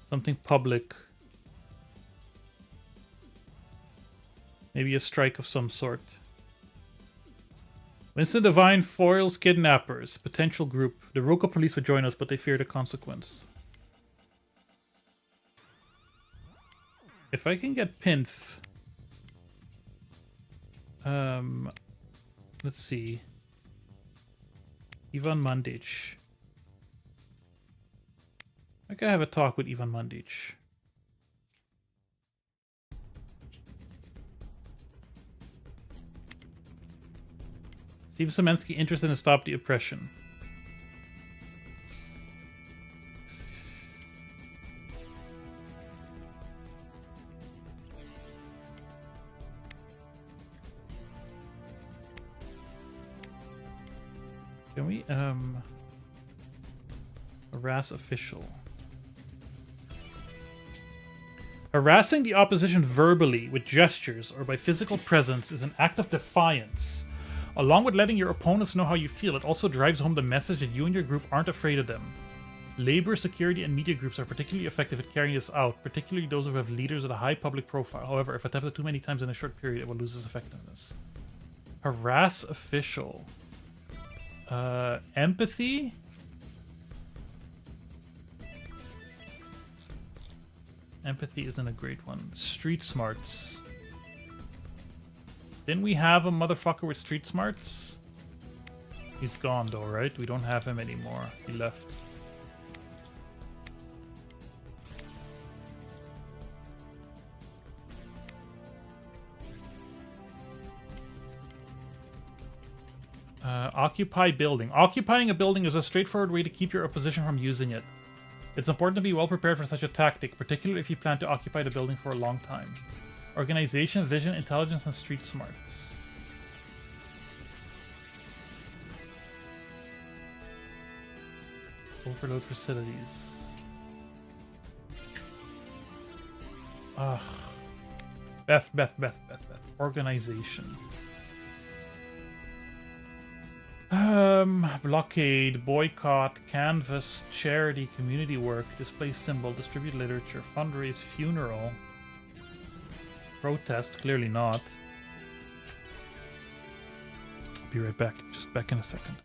Something public. Maybe a strike of some sort. Winston Devine foils kidnappers. Potential group. The Roka police would join us, but they fear the consequence. If I can get Pinf... let's see. Ivan Mandic. I can have a talk with Ivan Mandic. Steven Semensky interested in Stop the Oppression. Can we harass official? Harassing the opposition verbally, with gestures, or by physical presence is an act of defiance. Along with letting your opponents know how you feel, it also drives home the message that you and your group aren't afraid of them. Labor, security, and media groups are particularly effective at carrying this out, particularly those who have leaders with a high public profile. However, if attempted too many times in a short period, it will lose its effectiveness. Harass official. Empathy? Empathy isn't a great one. Street smarts. Didn't we have a motherfucker with street smarts? He's gone though, right? We don't have him anymore. He left. Occupy building. Occupying a building is a straightforward way to keep your opposition from using it. It's important to be well prepared for such a tactic, particularly if you plan to occupy the building for a long time. Organization, vision, intelligence, and street smarts. Overload facilities. Ugh. Beth. Organization. Blockade, boycott, canvas, charity, community work, display symbol, distribute literature, fundraise, funeral, protest, clearly not. Be right back, just back in a second.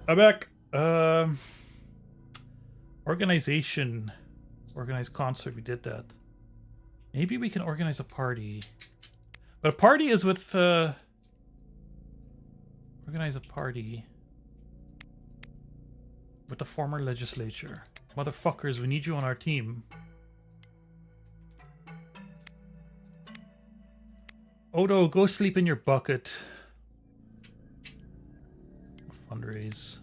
I'm back. Organization. Organized concert. We did that. Maybe we can organize a party. But a party is with... organize a party. With the former legislature. Motherfuckers, we need you on our team. Odo, go sleep in your bucket. Fundraise.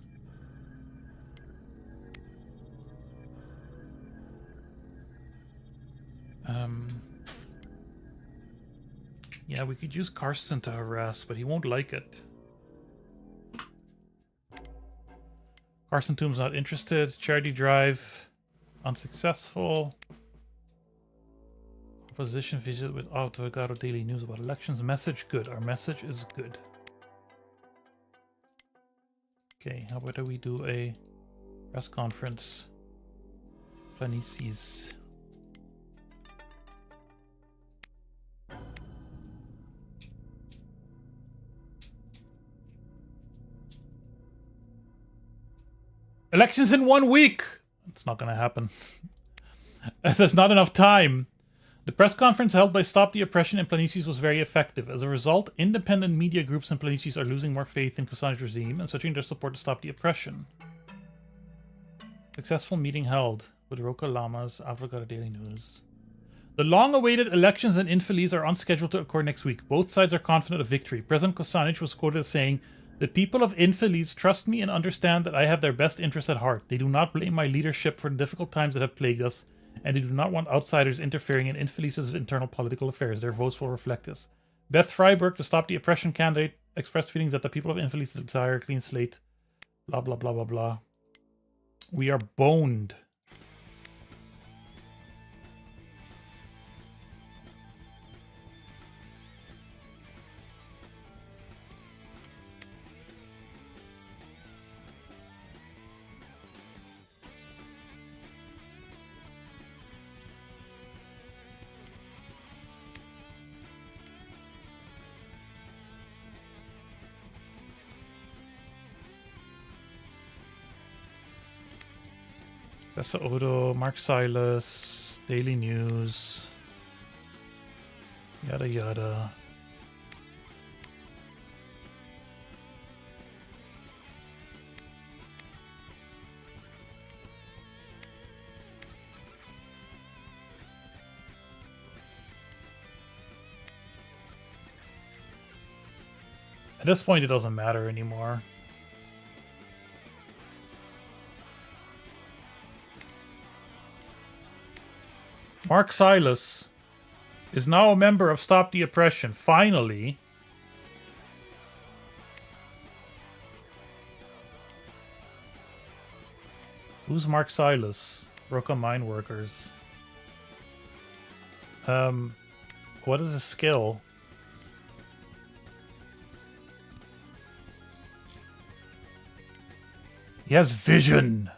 Yeah, we could use Karsten to harass, but he won't like it. Carson Tomb's not interested. Charity drive, unsuccessful. Opposition visit with Autogado Daily News about elections. Message good. Our message is good. Okay, how about we do a press conference? Planicies. Elections in 1 week! It's not gonna happen. There's not enough time. The press conference held by Stop the Oppression in Planicies was very effective. As a result, independent media groups in Planicies are losing more faith in Kusani's regime and switching their support to Stop the Oppression. Successful meeting held with Roka Lamas, Avogado Daily News. The long-awaited elections in Infeliz are unscheduled to occur next week. Both sides are confident of victory. President Kusanic was quoted as saying, "The people of Infeliz trust me and understand that I have their best interests at heart. They do not blame my leadership for the difficult times that have plagued us, and they do not want outsiders interfering in Infeliz's internal political affairs. Their votes will reflect this." Beth Freiberg, the Stop the Oppression candidate, expressed feelings that the people of Infeliz desire a clean slate. Blah, blah, blah, blah, blah. We are boned. Tessa Odo, Mark Silas, Daily News, yada yada. At this point, it doesn't matter anymore. Mark Silas is now a member of Stop the Oppression. Finally. Who's Mark Silas? Roka Mine Workers. What is a skill? He has vision.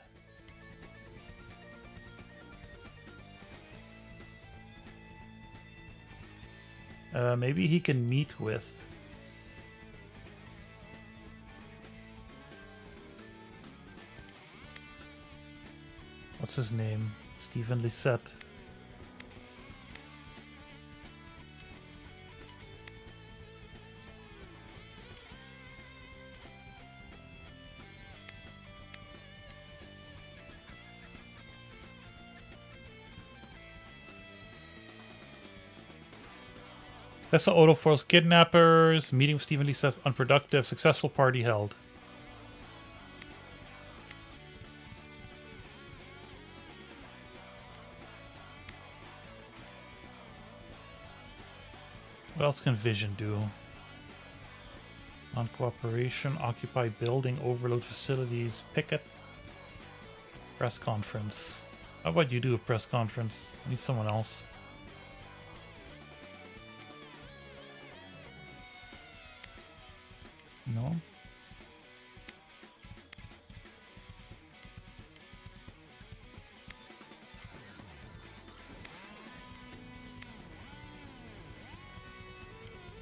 Maybe he can meet with. What's his name? Stephen Lisette. Vessel Auto foils kidnappers. Meeting with Stephen Lee says unproductive. Successful party held. What else can Vision do? Non-cooperation. Occupy building. Overload facilities. Picket. Press conference. How about you do a press conference? I need someone else. No?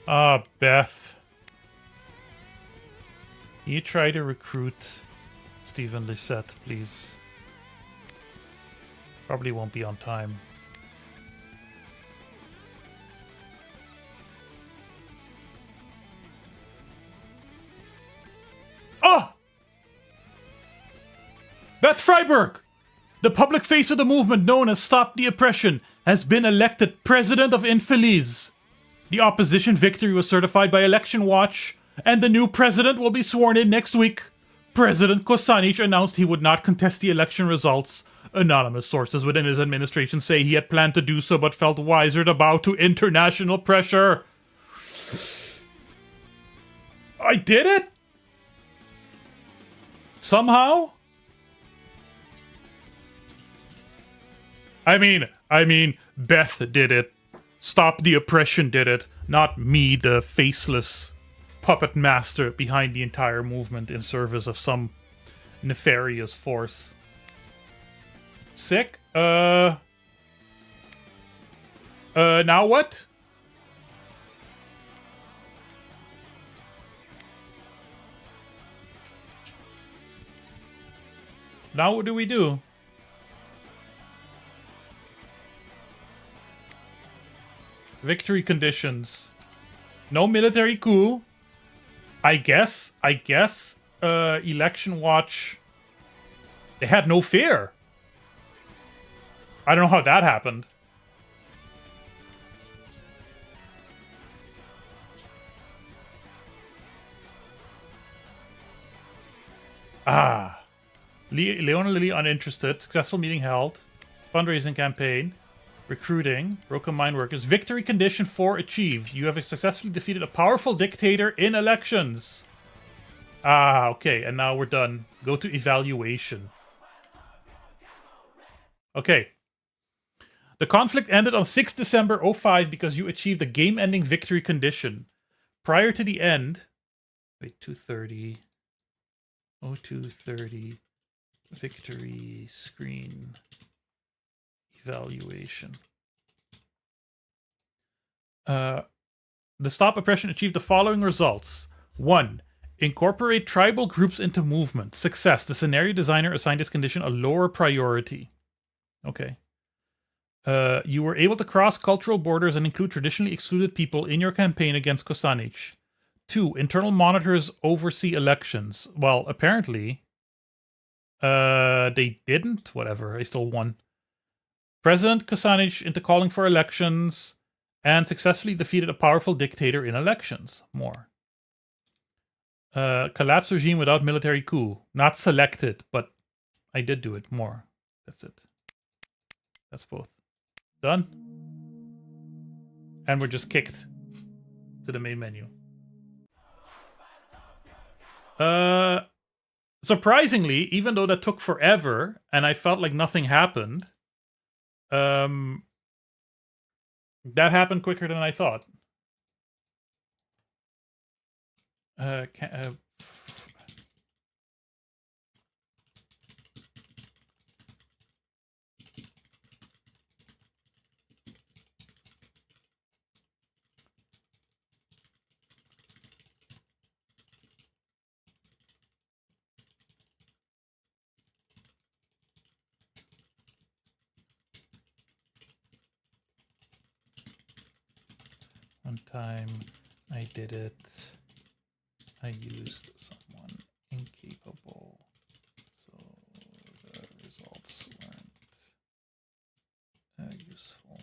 Ah, Beth. Can you try to recruit Stephen Lisette, please? Probably won't be on time. Oh! Beth Freiberg! The public face of the movement known as Stop the Oppression has been elected President of Infeliz. The opposition victory was certified by Election Watch, and the new president will be sworn in next week. President Kosanic announced he would not contest the election results. Anonymous sources within his administration say he had planned to do so but felt wiser to bow to international pressure. I did it? Somehow? I mean, Beth did it. Stop the Oppression did it. Not me, the faceless puppet master behind the entire movement in service of some nefarious force. Sick? Now what? Now what do we do? Victory conditions. No military coup. I guess, Election Watch, they had no fear. I don't know how that happened. Ah. Leona Lily uninterested. Successful meeting held. Fundraising campaign. Recruiting. Broken mine workers. Victory condition 4 achieved. You have successfully defeated a powerful dictator in elections. Ah, okay. And now we're done. Go to evaluation. Okay. The conflict ended on 6 December 05 because you achieved a game-ending victory condition. Prior to the end... Wait, 230... 0230... Victory screen... Evaluation. The Stop Oppression achieved the following results. 1. Incorporate tribal groups into movement. Success. The scenario designer assigned this condition a lower priority. Okay. You were able to cross cultural borders and include traditionally excluded people in your campaign against Kosanic. 2. Internal monitors oversee elections. Well, apparently... they didn't. Whatever. I still won. President Kosanic into calling for elections and successfully defeated a powerful dictator in elections. More. Collapse regime without military coup. Not selected, but I did do it. More. That's it. That's both. Done. And we're just kicked to the main menu. Surprisingly, even though that took forever and I felt like nothing happened, That happened quicker than I thought. One time I did it. I used someone incapable, so the results weren't useful.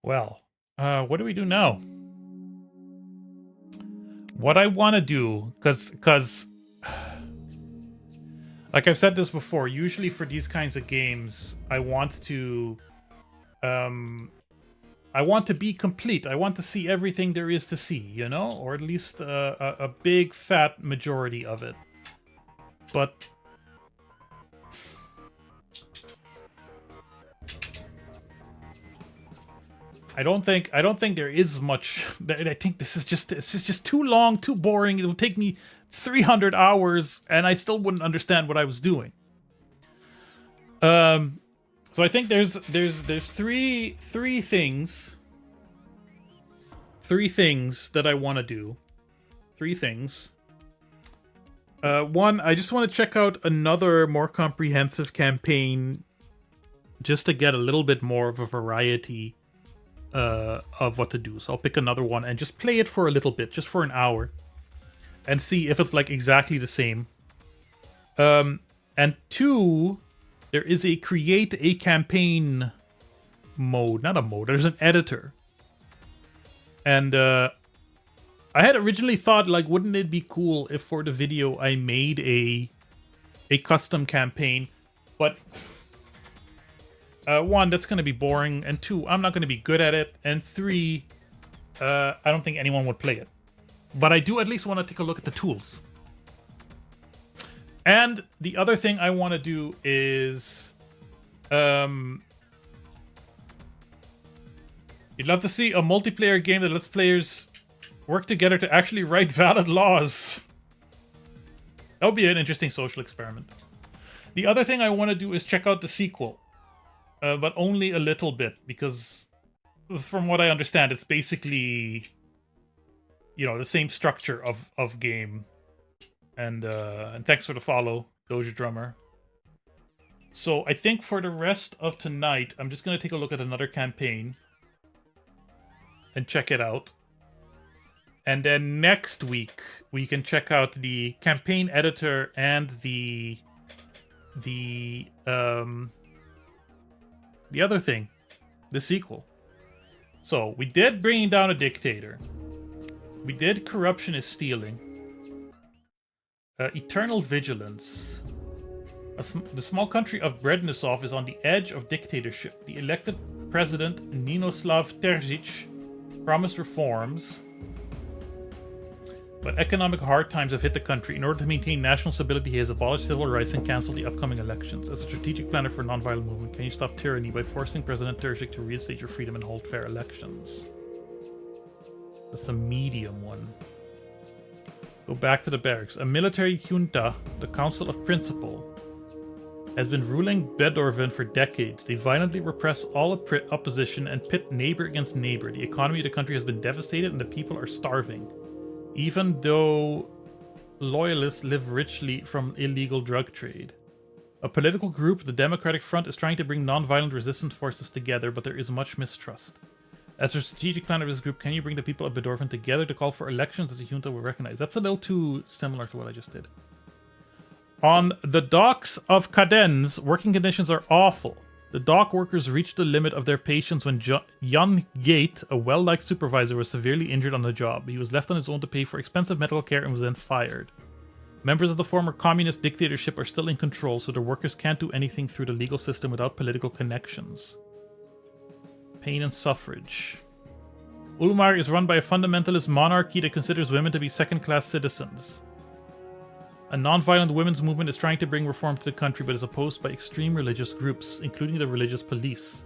Well, what do we do now? What I want to do, because, like I've said this before, usually for these kinds of games, I want to be complete. I want to see everything there is to see, you know, or at least a big fat majority of it. But I don't think there is much. I think this is just too long, too boring. It will take me 300 hours, and I still wouldn't understand what I was doing. So I think there's three things that I want to do. Three things. One, I just want to check out another more comprehensive campaign, just to get a little bit more of a variety of what to do. So I'll pick another one and just play it for a little bit, just for an hour, and see if it's like exactly the same. And two, there is a create a campaign mode, not a mode. There's an editor, and I had originally thought, like, wouldn't it be cool if for the video I made a custom campaign, but one, that's going to be boring, and two, I'm not going to be good at it, and three, I don't think anyone would play it. But I do at least want to take a look at the tools. And the other thing I want to do is, you'd love to see a multiplayer game that lets players work together to actually write valid laws. That would be an interesting social experiment. The other thing I want to do is check out the sequel. But only a little bit, because from what I understand, it's basically, you know, the same structure of game. And thanks for the follow, Doja Drummer. So I think for the rest of tonight, I'm just going to take a look at another campaign and check it out. And then next week, we can check out the campaign editor and the other thing, the sequel. So we did Bringing Down a Dictator. We did Corruption is Stealing. Eternal Vigilance. The small country of Brednisov is on the edge of dictatorship. The elected president, Ninoslav Terzic, promised reforms, but economic hard times have hit the country. In order to maintain national stability, he has abolished civil rights and cancelled the upcoming elections. As a strategic planner for a non-violent movement, can you stop tyranny by forcing President Terzic to reinstate your freedom and hold fair elections? That's a medium one. Go back to the barracks. A military junta, the Council of Principle, has been ruling Bedorven for decades. They violently repress all opposition and pit neighbor against neighbor. The economy of the country has been devastated and the people are starving, even though loyalists live richly from illegal drug trade. A political group, the Democratic Front, is trying to bring non-violent resistance forces together, but there is much mistrust. As a strategic planner of this group, can you bring the people of Bedorven together to call for elections that the junta will recognize? That's a little too similar to what I just did. On the docks of Cadence, working conditions are awful. The dock workers reached the limit of their patience when Jan Gate, a well-liked supervisor, was severely injured on the job. He was left on his own to pay for expensive medical care and was then fired. Members of the former communist dictatorship are still in control, so the workers can't do anything through the legal system without political connections. Pain and suffrage. Ulmar is run by a fundamentalist monarchy that considers women to be second-class citizens. A non-violent women's movement is trying to bring reform to the country, but is opposed by extreme religious groups, including the religious police.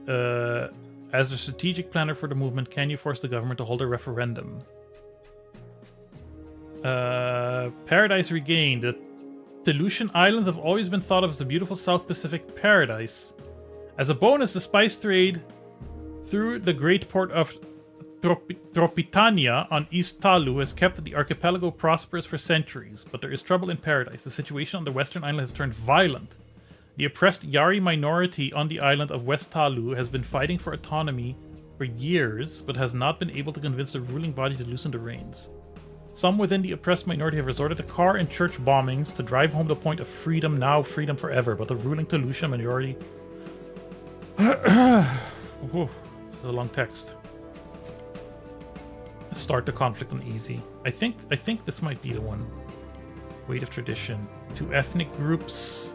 As the strategic planner for the movement, can you force the government to hold a referendum? Paradise Regained. The Aleutian Islands have always been thought of as the beautiful South Pacific paradise. As a bonus, the spice trade through the great port of Tropitania on East Talu has kept the archipelago prosperous for centuries, but there is trouble in paradise. The situation on the western island has turned violent. The oppressed Yari minority on the island of West Talu has been fighting for autonomy for years, but has not been able to convince the ruling body to loosen the reins. Some within the oppressed minority have resorted to car and church bombings to drive home the point of freedom now, freedom forever, but the ruling Aleutian minority... Whoa, this is a long text. Start the conflict on easy. I think this might be the one. Weight of tradition. 2 ethnic groups.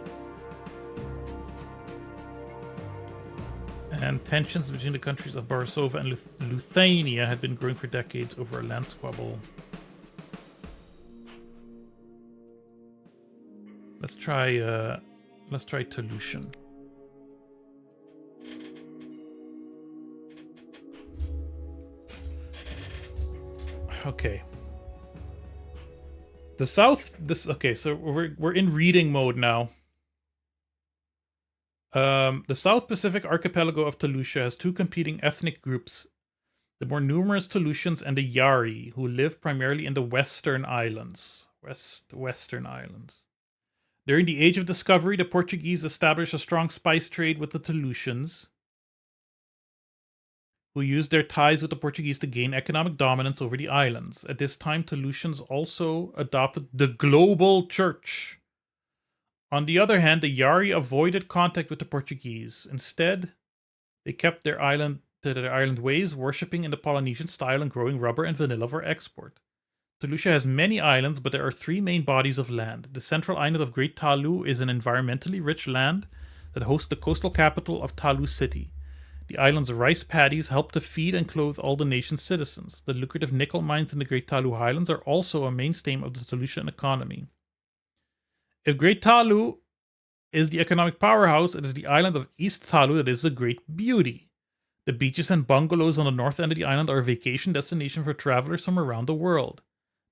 And tensions between the countries of Borisova and Lithuania had been growing for decades over a land squabble. Let's try Aleutian. Okay. The South. Okay. So we're in reading mode now. The South Pacific archipelago of Aleutian has 2 competing ethnic groups: the more numerous Aleutians and the Yari, who live primarily in the Western Islands. Western Islands. During the Age of Discovery, the Portuguese established a strong spice trade with the Aleutians, who used their ties with the Portuguese to gain economic dominance over the islands. At this time, Aleutians also adopted the global church. On the other hand, the Yari avoided contact with the Portuguese. Instead, they kept their island ways, worshipping in the Polynesian style and growing rubber and vanilla for export. Aleutian has many islands, but there are 3 main bodies of land. The central island of Great Talu is an environmentally rich land that hosts the coastal capital of Talu City. The island's rice paddies help to feed and clothe all the nation's citizens. The lucrative nickel mines in the Great Talu Highlands are also a mainstay of the Aleutian economy. If Great Talu is the economic powerhouse, it is the island of East Talu that is the great beauty. The beaches and bungalows on the north end of the island are a vacation destination for travelers from around the world.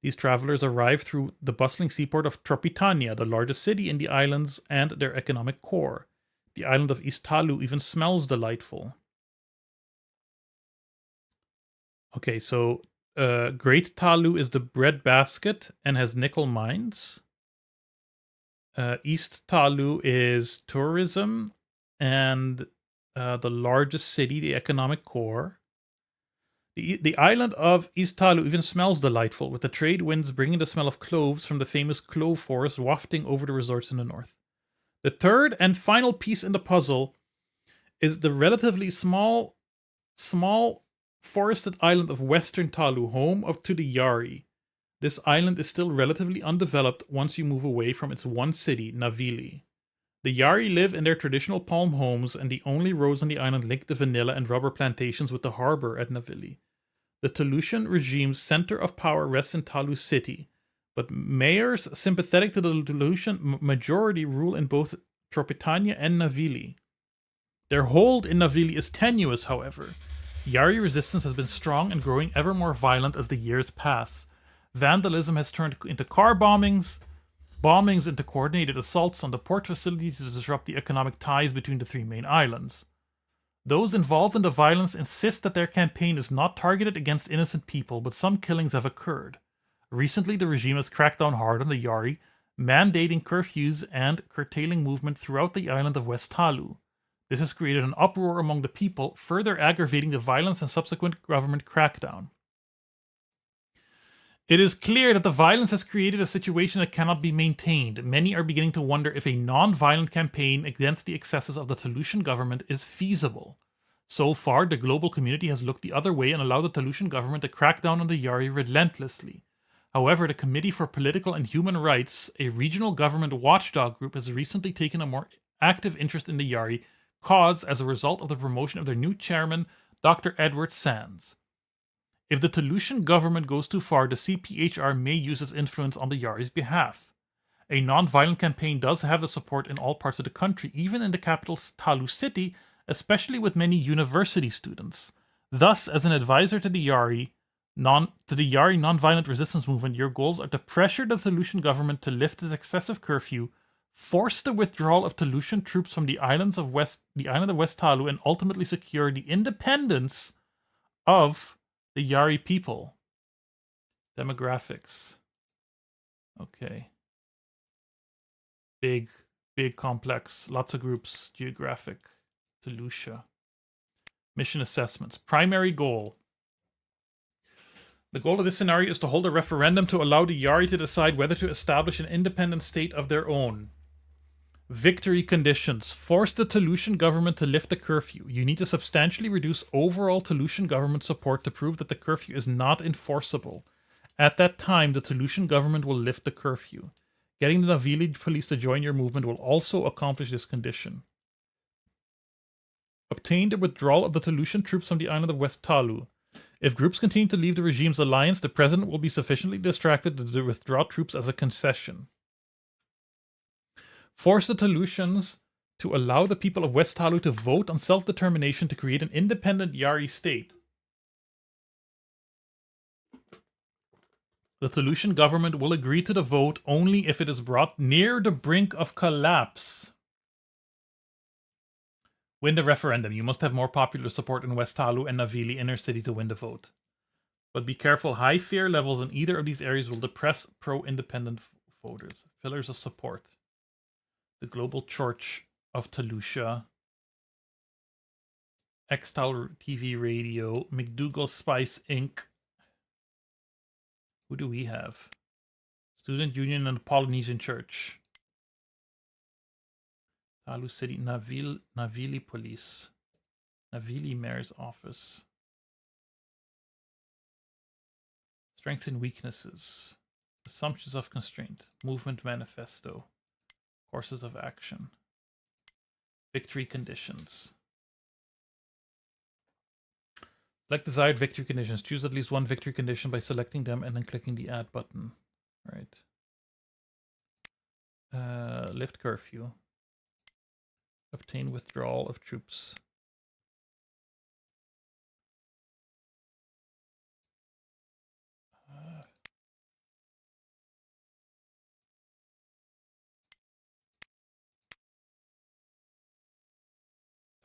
These travelers arrive through the bustling seaport of Tropitania, the largest city in the islands and their economic core. The island of East Talu even smells delightful. Okay, so Great Talu is the breadbasket and has nickel mines. East Talu is tourism and the largest city, the economic core. The island of East Talu even smells delightful, with the trade winds bringing the smell of cloves from the famous clove forest wafting over the resorts in the north. The third and final piece in the puzzle is the relatively small forested island of Western Talu, home to the Yari. This island is still relatively undeveloped once you move away from its one city, Navili. The Yari live in their traditional palm homes, and the only roads on the island link the vanilla and rubber plantations with the harbor at Navili. The Aleutian regime's center of power rests in Talu City, but mayors sympathetic to the Aleutian majority rule in both Tropitania and Navili. Their hold in Navili is tenuous, however. Yari resistance has been strong and growing ever more violent as the years pass. Vandalism has turned into car bombings into coordinated assaults on the port facilities to disrupt the economic ties between the 3 main islands. Those involved in the violence insist that their campaign is not targeted against innocent people, but some killings have occurred. Recently, the regime has cracked down hard on the Yari, mandating curfews and curtailing movement throughout the island of West Talu. This has created an uproar among the people, further aggravating the violence and subsequent government crackdown. It is clear that the violence has created a situation that cannot be maintained. Many are beginning to wonder if a non-violent campaign against the excesses of the Talushan government is feasible. So far, the global community has looked the other way and allowed the Talushan government to crack down on the Yari relentlessly. However, the Committee for Political and Human Rights, a regional government watchdog group, has recently taken a more active interest in the Yari cause as a result of the promotion of their new chairman, Dr. Edward Sands. If the Talushan government goes too far, the CPHR may use its influence on the Yari's behalf. A non-violent campaign does have the support in all parts of the country, even in the capital Talu City, especially with many university students. Thus, as an advisor to the Yari non-violent resistance movement, your goals are to pressure the Talushan government to lift its excessive curfew, force the withdrawal of Talushan troops from the island of West Talu, and ultimately secure the independence of the Yari people. Demographics. Okay. Big, complex. Lots of groups. Geographic. Talusha. Mission assessments. Primary goal. The goal of this scenario is to hold a referendum to allow the Yari to decide whether to establish an independent state of their own. Victory conditions. Force the Talushan government to lift the curfew. You need to substantially reduce overall Talushan government support to prove that the curfew is not enforceable. At that time, the Talushan government will lift the curfew. Getting the Navili police to join your movement will also accomplish this condition. Obtain the withdrawal of the Talushan troops from the island of West Talu. If groups continue to leave the regime's alliance, the president will be sufficiently distracted to withdraw troops as a concession. Force the Talushans to allow the people of West Talu to vote on self-determination to create an independent Yari state. The Talushan government will agree to the vote only if it is brought near the brink of collapse. Win the referendum. You must have more popular support in West Talu and Navili inner city to win the vote. But be careful, high fear levels in either of these areas will depress pro-independent voters. Pillars of support. The Global Church of Talusha, Xtal TV Radio, McDougall Spice Inc. Who do we have? Student Union and the Polynesian Church. Talu City, Navili Police. Navili Mayor's Office. Strengths and weaknesses. Assumptions of constraint. Movement manifesto. Courses of action. Victory conditions. Select desired victory conditions. Choose at least one victory condition by selecting them and then clicking the add button. Right. Lift curfew. Obtain withdrawal of troops.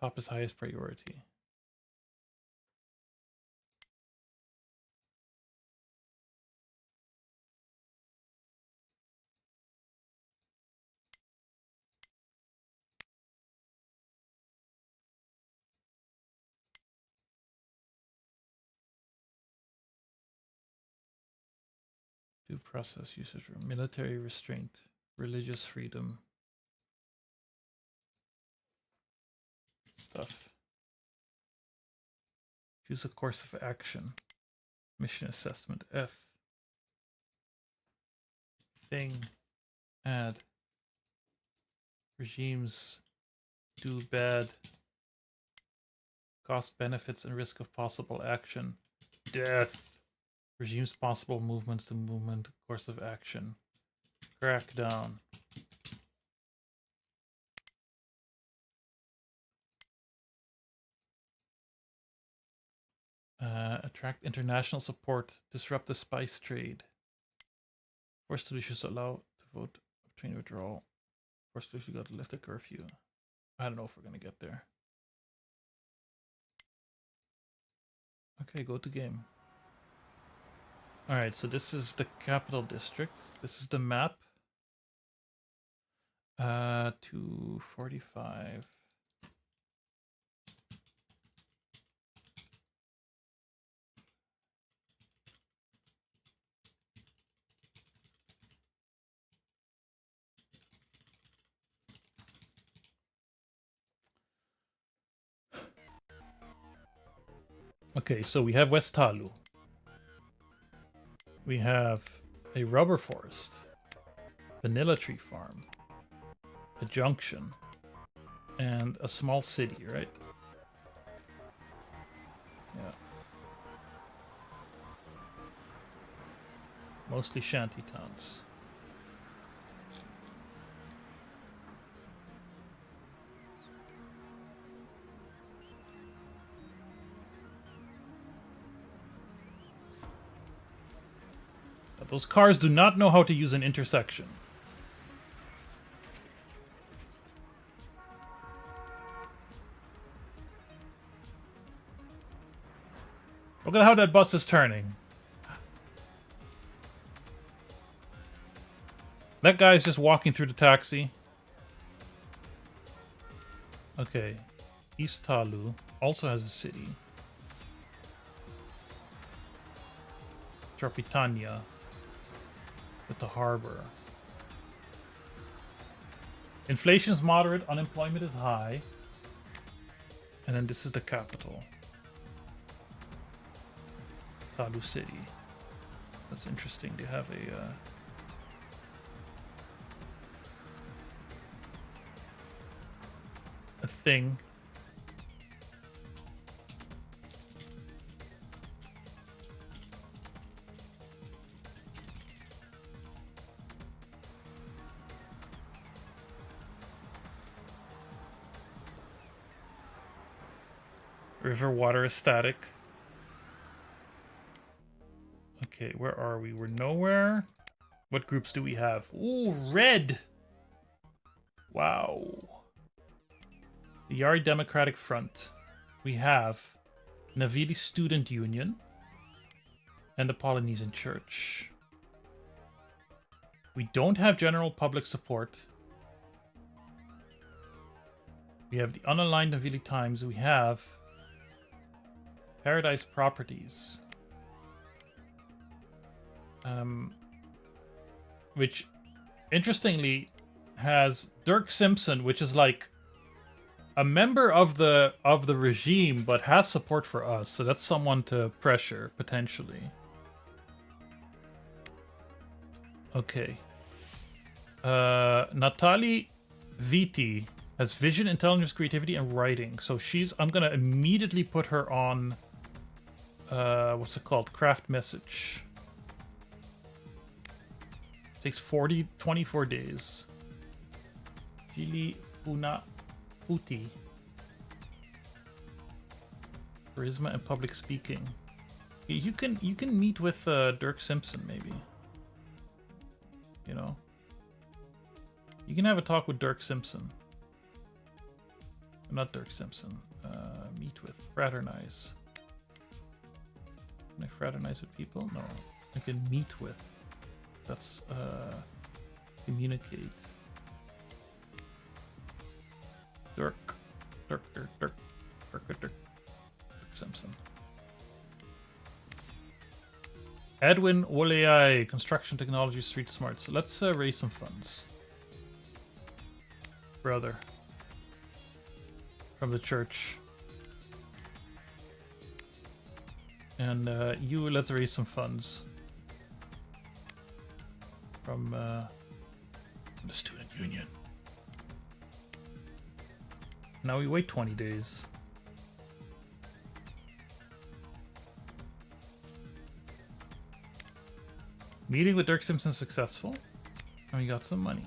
Top is highest priority. Due process usage, military restraint, religious freedom. Stuff. Choose a course of action. Mission assessment F. Thing. Add. Regimes do bad. Cost, benefits, and risk of possible action. Death. Regimes possible movements to movement. Course of action. Crackdown. Attract international support. Disrupt the spice trade. Force solutions allow to vote between withdrawal. Force solutions got to lift the curfew. I don't know if we're gonna get there. Okay, go to game. Alright, so this is the capital district. This is the map. 245. Okay, so we have West Talu. We have a rubber forest, vanilla tree farm, a junction, and a small city, right? Yeah. Mostly shanty towns. But those cars do not know how to use an intersection. Look at how that bus is turning. That guy's just walking through the taxi. Okay. East Talu also has a city. Tropitania with the harbor. Inflation is moderate, unemployment is high. And then this is the capital. Talu City. That's interesting to have a thing. River water is static. Okay, where are we? We're nowhere. What groups do we have? Ooh, red! Wow. The Yari Democratic Front. We have Navili Student Union and the Polynesian Church. We don't have general public support. We have the unaligned Navili Times. We have Paradise Properties. Which, interestingly, has Dirk Simpson, which is like a member of the regime, but has support for us. So that's someone to pressure potentially. Okay. Natali Viti has vision, intelligence, creativity, and writing. So I'm gonna immediately put her on. What's it called? Craft message. Takes 24 days. Gili Funa Futi. Charisma and public speaking. You can meet with Dirk Simpson maybe. You know. You can have a talk with Dirk Simpson. Not Dirk Simpson. Meet with. Fraternize. Can I fraternize with people? No. I can meet with. That's communicate. Dirk Simpson. Edwin Oleai, construction technology, street smart. So let's raise some funds. Brother. From the church. And let's raise some funds. From the student union. Now we wait 20 days. Meeting with Dirk Simpson successful. And we got some money.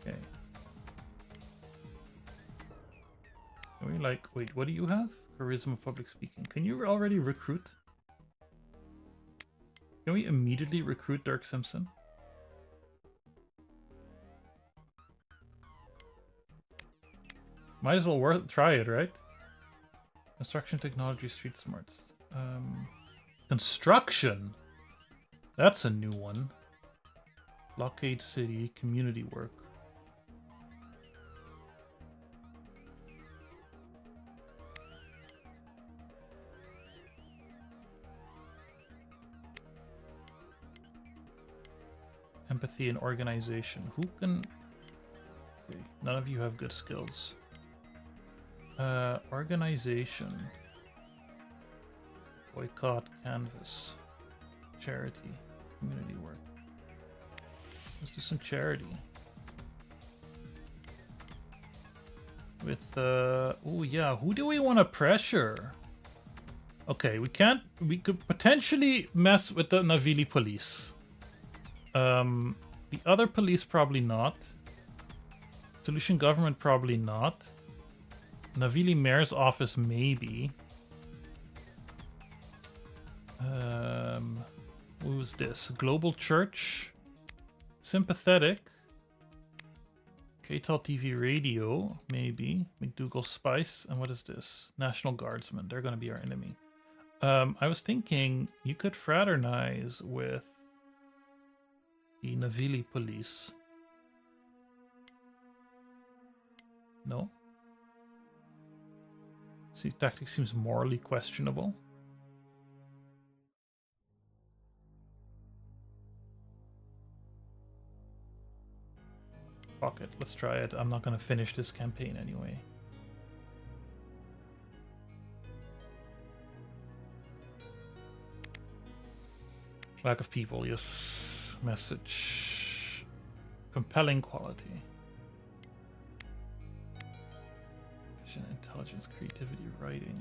Okay. Are we like, wait, what do you have? Charisma, public speaking. Can you already recruit? Can we immediately recruit Dirk Simpson? Might as well try it, right? Construction technology, street smarts. Construction? That's a new one. Blockade City, community work. Empathy and organization. Who can... Okay, none of you have good skills. Organization. Boycott, canvas, charity, community work. Let's do some charity. With oh yeah, who do we want to pressure? Okay, we could potentially mess with the Navili police. The other police probably not. Solution government probably not. Navili mayor's office maybe. Who's this? Global Church. Sympathetic. KTEL TV Radio, maybe. McDougal Spice. And what is this? National Guardsmen. They're going to be our enemy. I was thinking you could fraternize with the Navili police. No? See, tactic seems morally questionable. Fuck it, let's try it. I'm not gonna finish this campaign anyway. Lack of people, yes. Message. Compelling quality. Vision, intelligence, creativity, writing.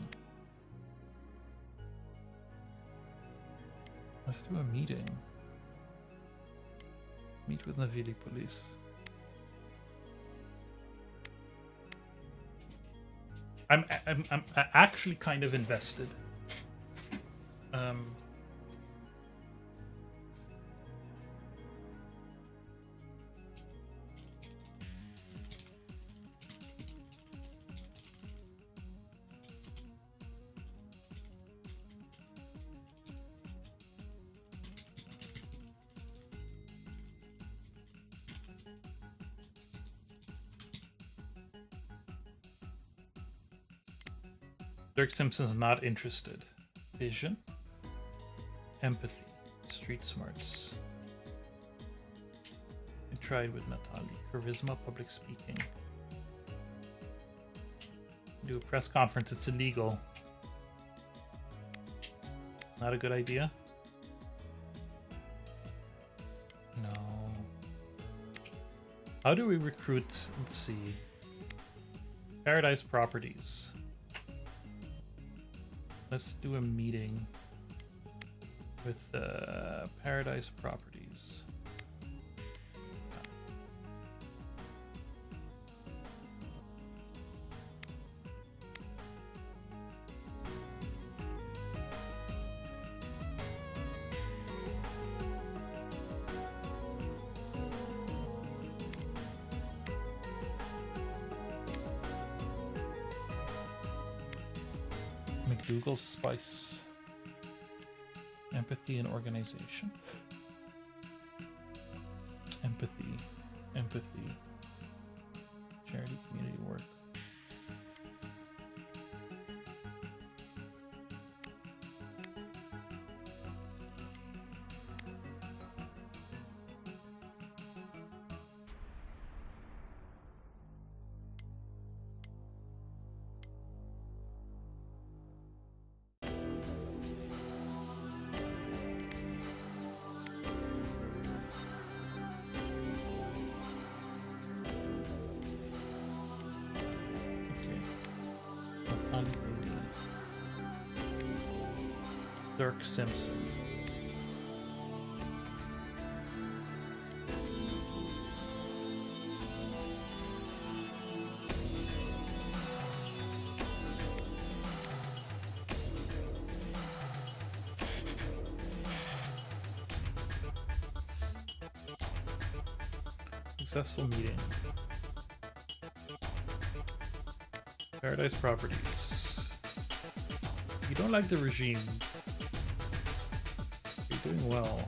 Let's do a meeting. Meet with Navili police. I'm actually kind of invested. Dirk Simpson's not interested. Vision. Empathy. Street smarts. I tried with Natalie. Charisma, public speaking. Do a press conference, it's illegal. Not a good idea? No. How do we recruit? Let's see. Paradise Properties. Let's do a meeting with Paradise Properties. McDougal Spice. Empathy and organization. Empathy. Empathy. Charity, community work. Dirk Simpson. Successful meeting. Paradise Properties. You don't like the regime. You're doing well.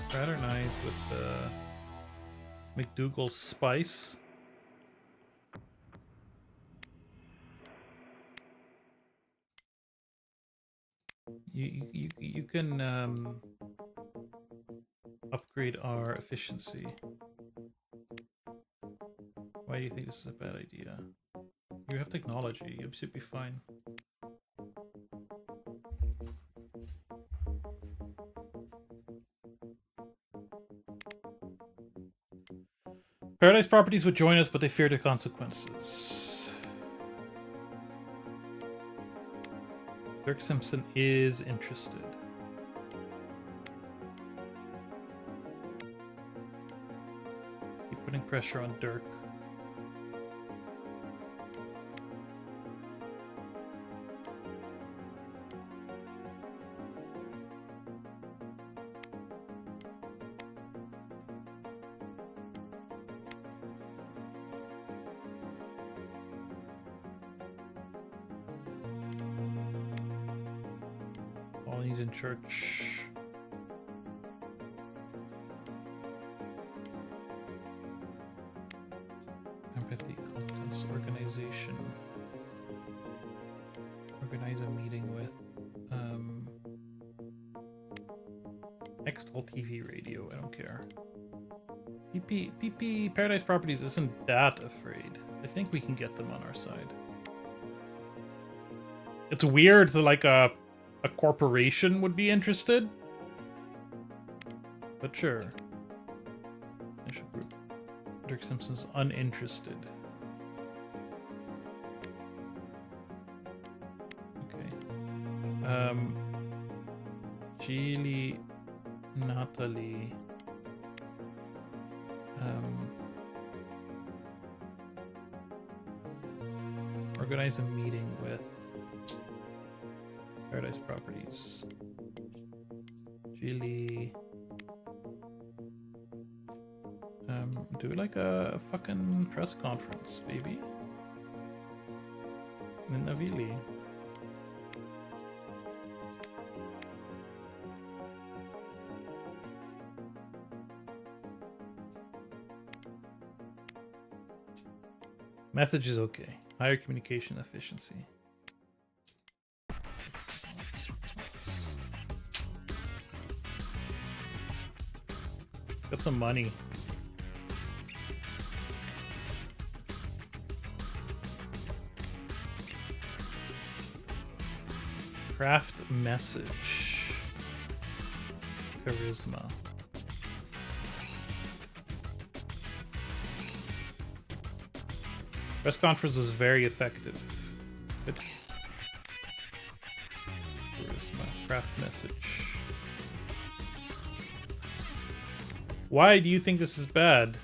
Fraternize with McDougal Spice. You can upgrade our efficiency. Why do you think this is a bad idea? You have technology. You should be fine. Paradise Properties would join us, but they fear the consequences. Dirk Simpson is interested. Keep putting pressure on Dirk. Colonies in church. Empathy, competence, organization. Organize a meeting with Nextdoor TV radio, I don't care. PP Paradise Properties isn't that afraid. I think we can get them on our side. It's weird that like a corporation would be interested. But sure. Initial group. Dirk Simpson's uninterested. Okay. Geely, Natalie. Organize a meeting with Paradise Properties. Geely. Do like a fucking press conference, baby. In Navili. Message is okay. Higher communication efficiency. Got some money. Craft message. Charisma. Press conference was very effective. Good. Charisma. Craft message. Why do you think this is bad?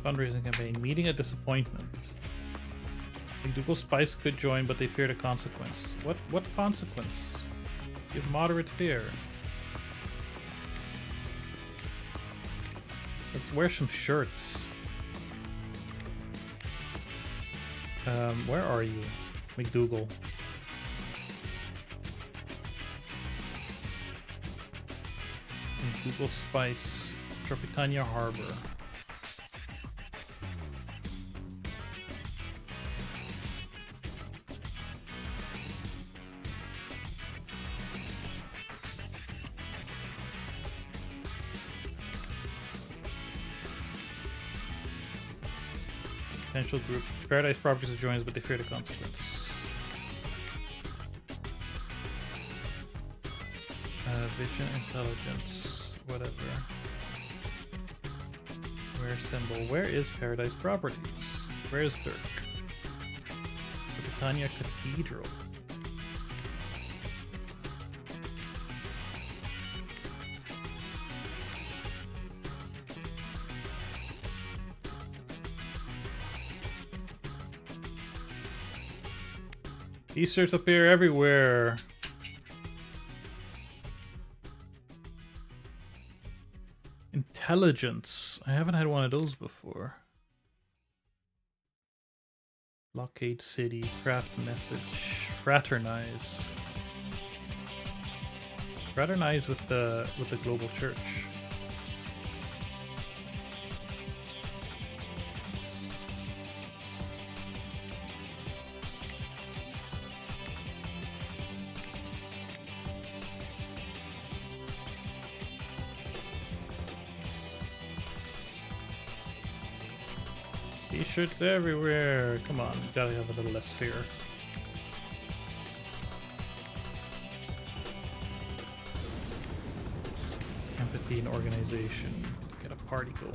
Fundraising campaign. Meeting a disappointment. Google Spice could join, but they fear the consequence. What consequence? Give moderate fear. Let's wear some shirts. Where are you? McDougal. Google Spice. Tropicana Harbor. Potential group. Paradise Properties will join us, but they fear the consequence. Vision, intelligence, whatever. Where symbol? Where is Paradise Properties? Where's Dirk? The Britannia Cathedral. T-shirts appear everywhere. Intelligence. I haven't had one of those before. Blockade City, craft message, fraternize. Fraternize with the global church. T-shirts everywhere. Come on, gotta have a little less fear. Empathy and organization. Get a party going.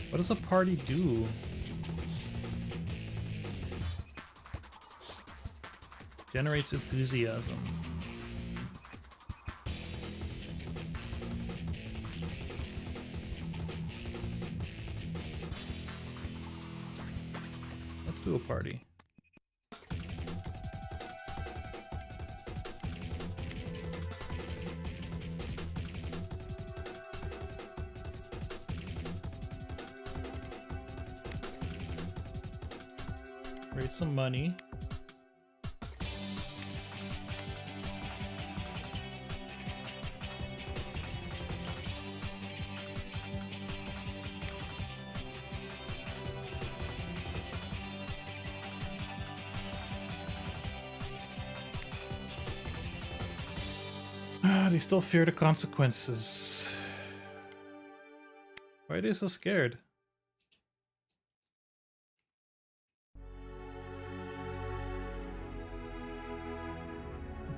What does a party do? Generates enthusiasm. Let's do a party. Raise some money. They still fear the consequences. Why are they so scared?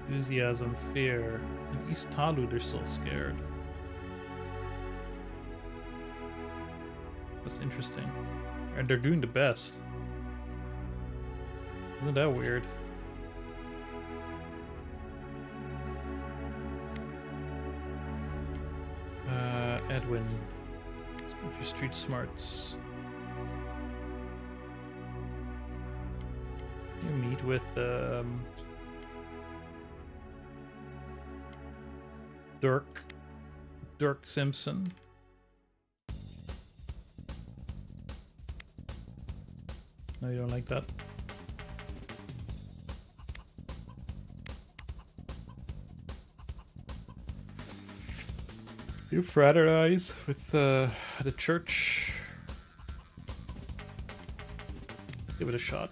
Enthusiasm, fear. In East Talu, they're still scared. That's interesting. And they're doing the best. Isn't that weird? Edwin. Your street smarts. You meet with Dirk Simpson. No, you don't like that? You fraternize with the church. Give it a shot.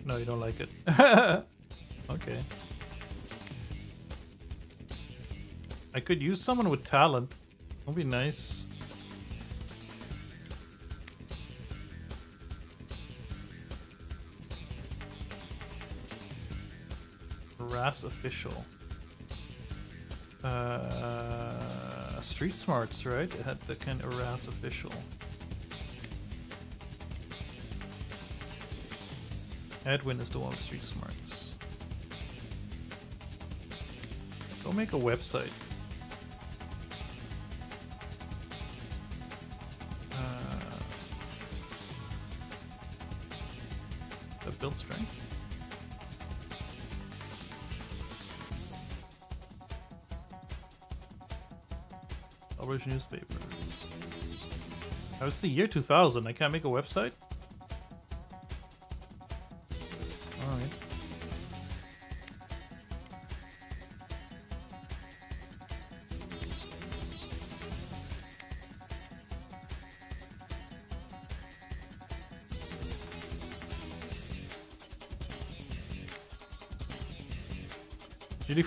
No, you don't like it. Okay. I could use someone with talent. That'd be nice. Harass official. Street smarts, right? It had the kind of harass official. Edwin is the one with street smarts. Go make a website. That build strength. Publish newspapers. That was the year 2000. I can't make a website? Alright. You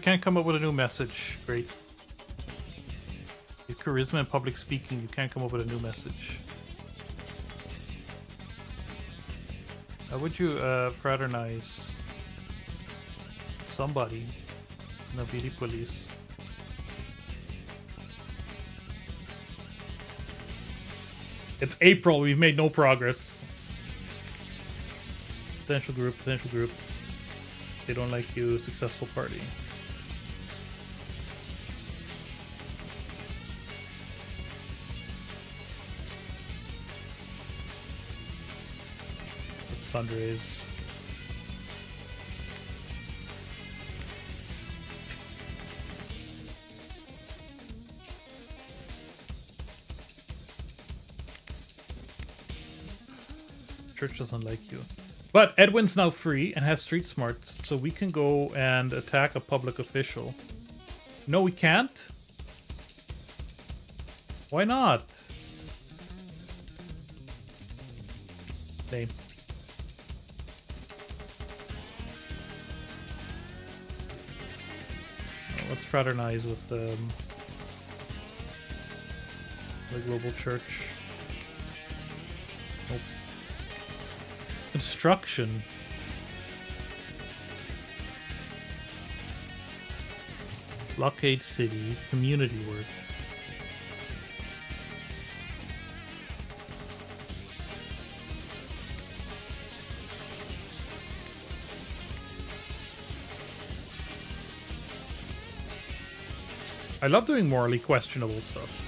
can't come up with a new message. Great. Your charisma and public speaking, you can't come up with a new message. How would you fraternize somebody in the beauty police? It's April, we've made no progress. Potential group, potential group. They don't like you, successful party. Let's fundraise. Church doesn't like you. But Edwin's now free and has street smarts, so we can go and attack a public official. No, we can't? Why not? Lame. Let's fraternize with the global church. Nope. Construction. Blockade City. Community work. I love doing morally questionable stuff.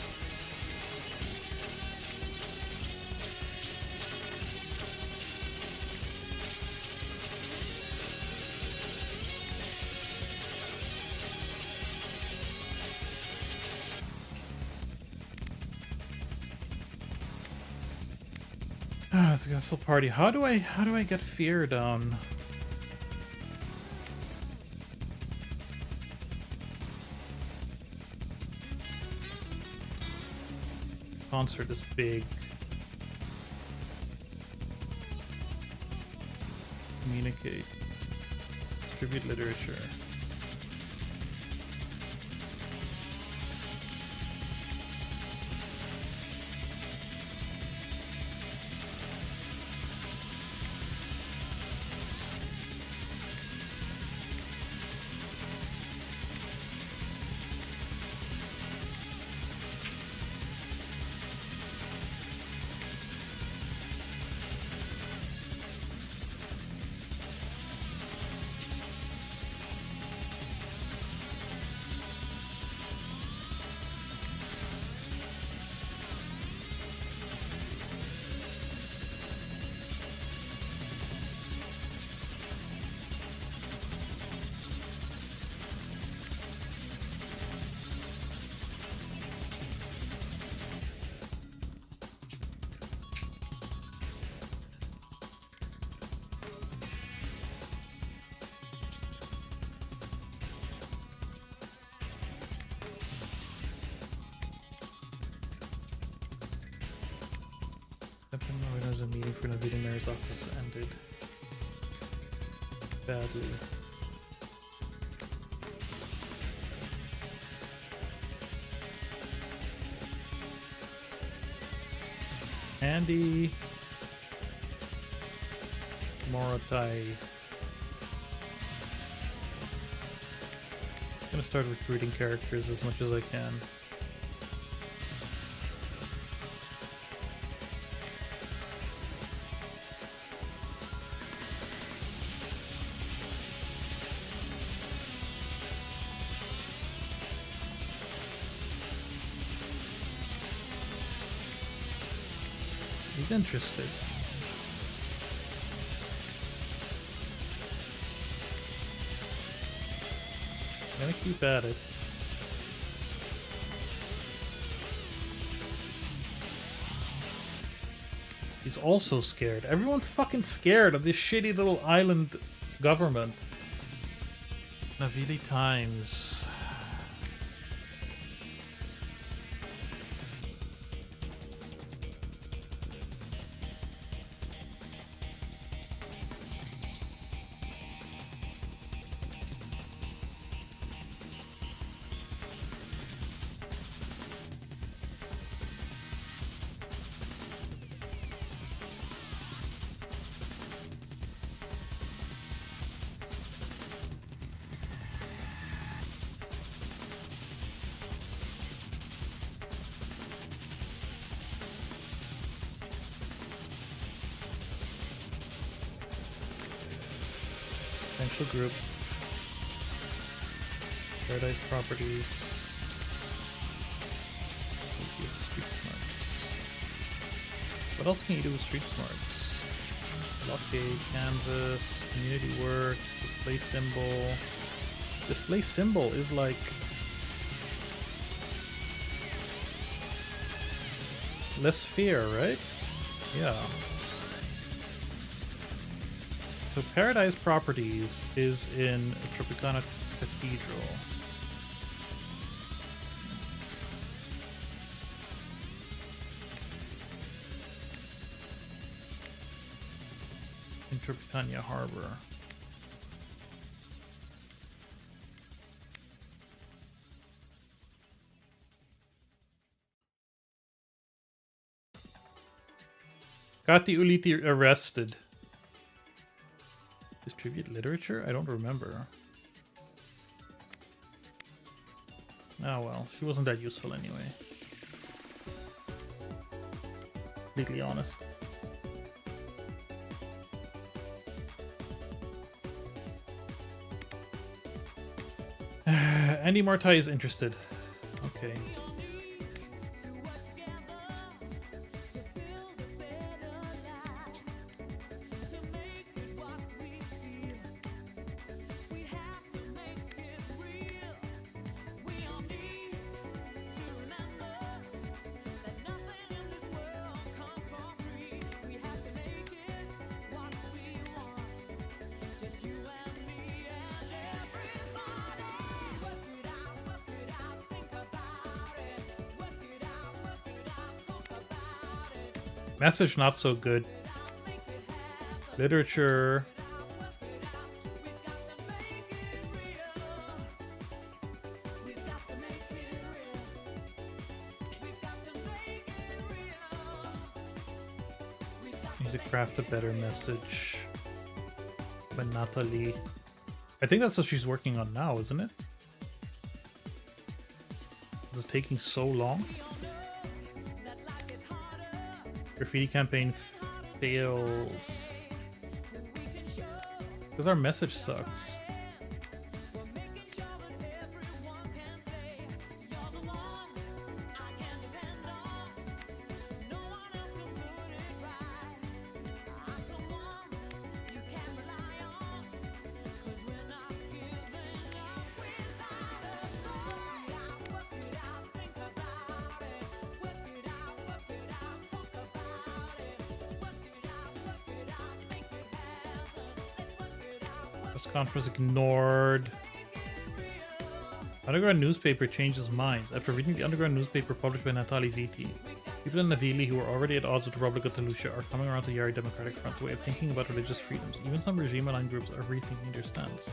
It's a castle party. How do I get fear down? Concert is big. Communicate. Distribute literature. A meeting for the mayor's office ended badly. Andy Morotai. I'm gonna start recruiting characters as much as I can. He's interested. I'm gonna keep at it. He's also scared. Everyone's fucking scared of this shitty little island government. Navili Times. Potential group. Paradise Properties. Street Smarts. What else can you do with Street Smarts? Blockade, Canvas, Community Work, Display Symbol. Display Symbol is like... less fear, right? Yeah. So Paradise Properties is in Tropicana Cathedral. In Tropicana Harbor. Got the Uliti arrested. Distribute literature? I don't remember. Oh well, she wasn't that useful anyway. Completely honest. Andy Martai is interested. Okay. Message not so good. Literature. Need to craft a better message. But Natalie. I think that's what she's working on now, isn't it? This is taking so long. Graffiti campaign fails. Because our message sucks. Conference ignored. Underground newspaper changes minds. After reading the underground newspaper published by Natalie Viti, people in Navili who are already at odds with the Republic of Talusha are coming around to Yari Democratic Front's way of thinking about religious freedoms. Even some regime-aligned groups are rethinking their stance.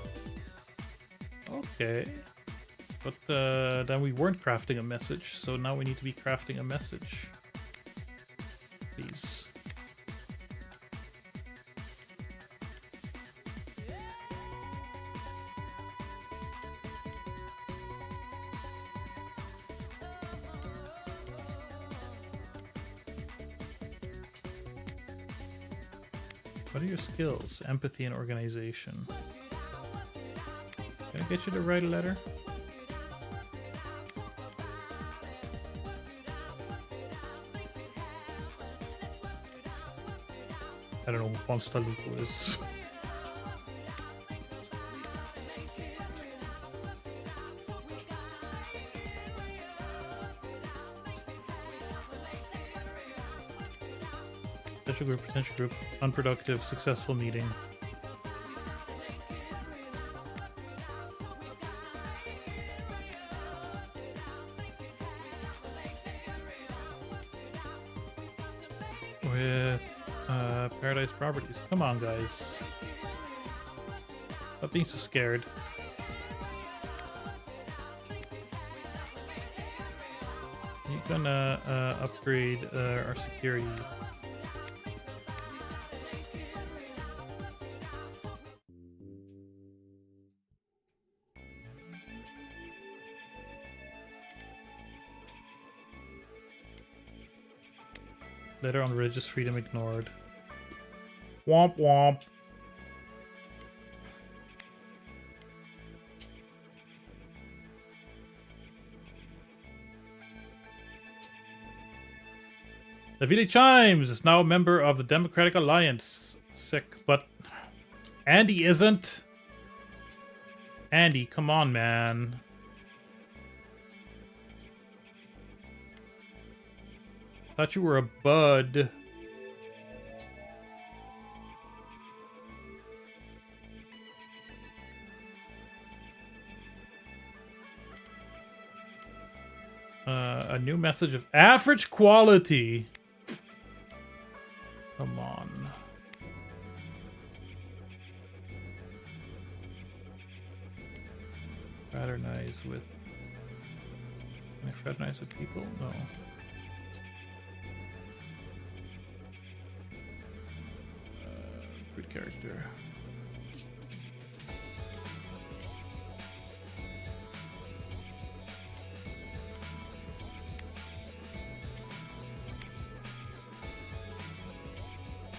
Okay. But then we weren't crafting a message, so now we need to be crafting a message. Please. What are your skills? Empathy and organization. Can I get you to write a letter? I don't know who Ponstalupo is. Potential group, unproductive, successful meeting. With Paradise Properties. Come on, guys. Stop being so scared. You're gonna upgrade our security. Letter on religious freedom ignored. Womp womp. The Village Chimes is now a member of the Democratic Alliance. Sick, but Andy isn't. Andy, come on, man. Thought you were a bud. A new message of average quality. Come on. Fraternize with... Can I fraternize with people? No. Good character.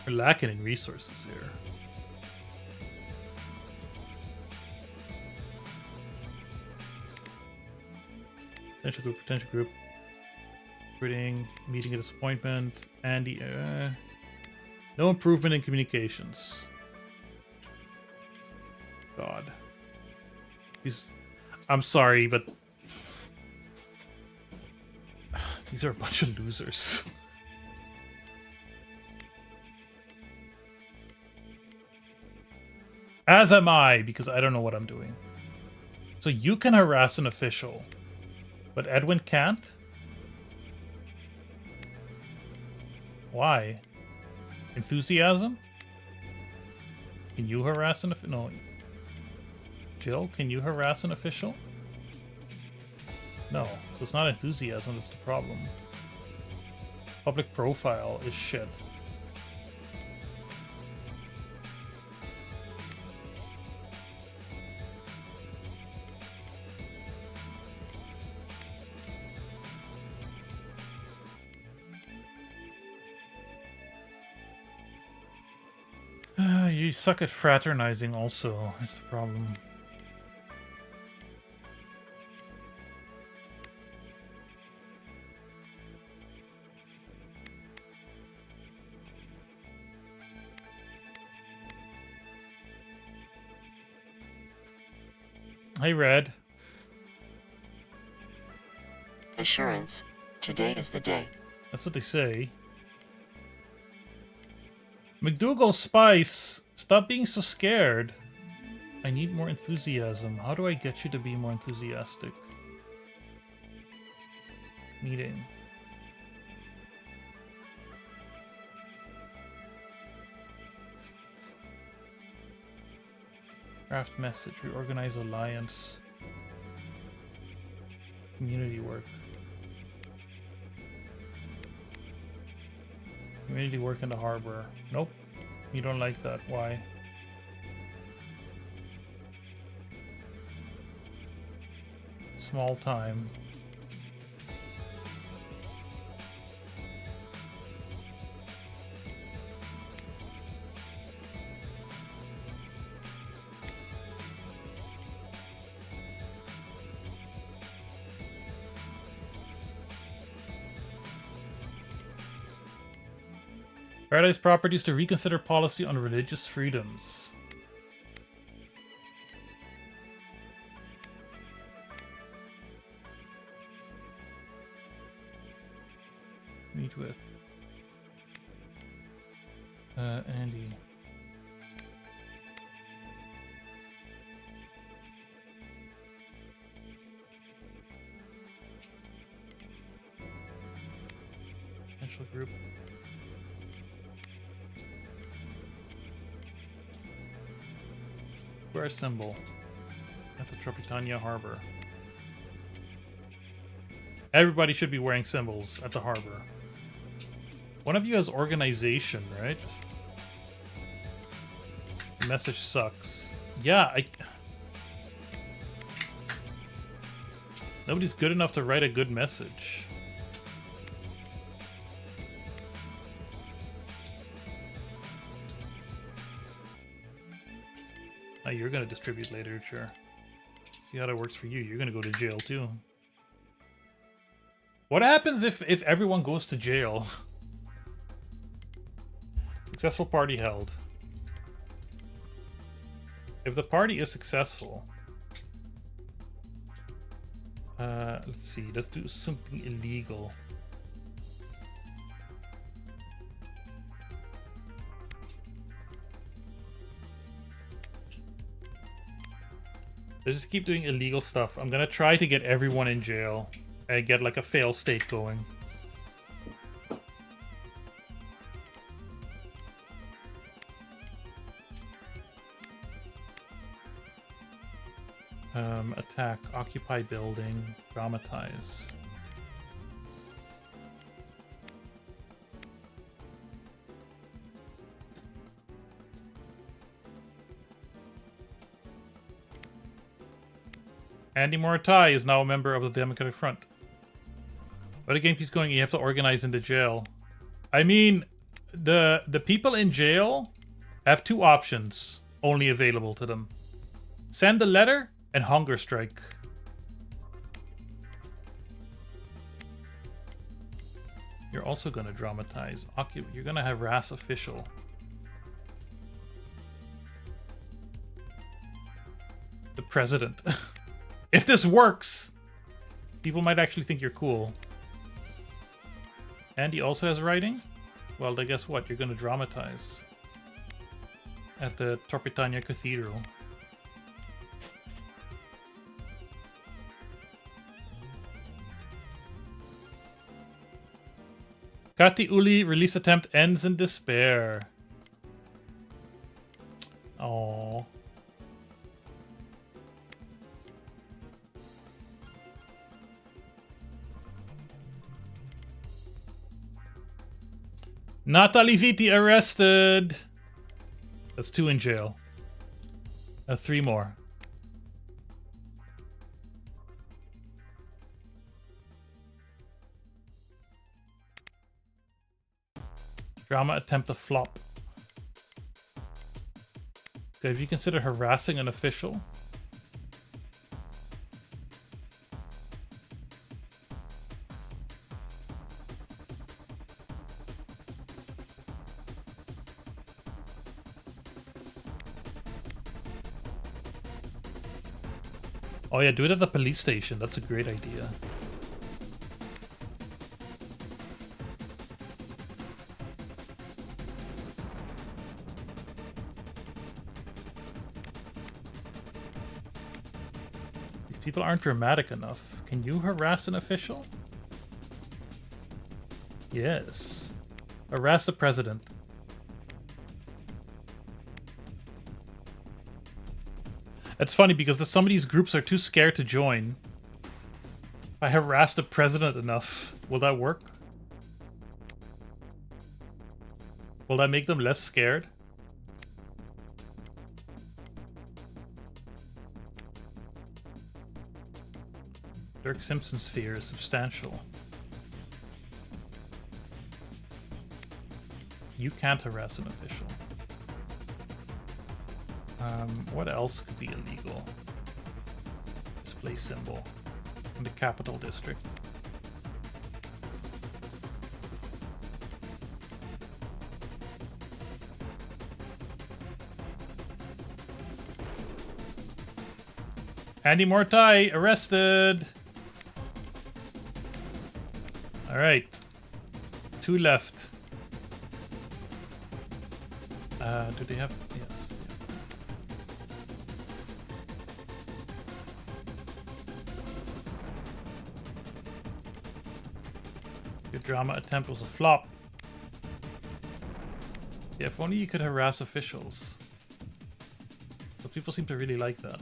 We're lacking in resources here. Potential group. Quitting, meeting a disappointment, Andy. No improvement in communications. God. I'm sorry, but these are a bunch of losers. As am I, because I don't know what I'm doing. So you can harass an official, but Edwin can't? Why? Enthusiasm? Can you harass an official? No. Jill, can you harass an official? No. So it's not enthusiasm, that's the problem. Public profile is shit. You suck at fraternizing also, that's the problem. Hey, Red. Assurance. Today is the day. That's what they say. McDougal Spice, stop being so scared. I need more enthusiasm. How do I get you to be more enthusiastic? Meeting. Craft message. Reorganize alliance. Community work. Community work in the harbor. Nope. You don't like that. Why? Small time. Paradise Properties to reconsider policy on religious freedoms. Meet with Andy. Potential group. Wear a symbol at the Tropicana Harbor. Everybody should be wearing symbols at the harbor. One of you has organization, right? The message sucks. Yeah, nobody's good enough to write a good message. Oh, you're gonna distribute later, sure. See how that works for you. You're gonna go to jail too. What happens if everyone goes to jail? Successful party held. If the party is successful, let's see. Let's do something illegal. Let's just keep doing illegal stuff. I'm gonna try to get everyone in jail. and get like a fail state going. Attack, occupy building, dramatize. Andy Moritai is now a member of the Democratic Front. But the game keeps going, you have to organize into jail. I mean, the people in jail have two options only available to them. Send a letter and hunger strike. You're also going to dramatize. You're going to harass official. The president. If this works, people might actually think you're cool. And he also has writing? Well, then guess what? You're going to dramatize. At the Torpitania Cathedral. Kati Uli release attempt ends in despair. Oh. Natalie Vitti arrested. That's 2 in jail. 3 more. Drama attempt to flop. Okay, have you considered harassing an official? Oh yeah, do it at the police station. That's a great idea. These people aren't dramatic enough. Can you harass an official? Yes. Harass the president. It's funny because if some of these groups are too scared to join, if I harass the president enough, will that work? Will that make them less scared? Dirk Simpson's fear is substantial. You can't harass an official. What else could be illegal? Display symbol in the capital district. Andy Mortai arrested. All right, 2 left. Do they have? Yes. Your drama attempt was a flop. Yeah, if only you could harass officials. But people seem to really like that.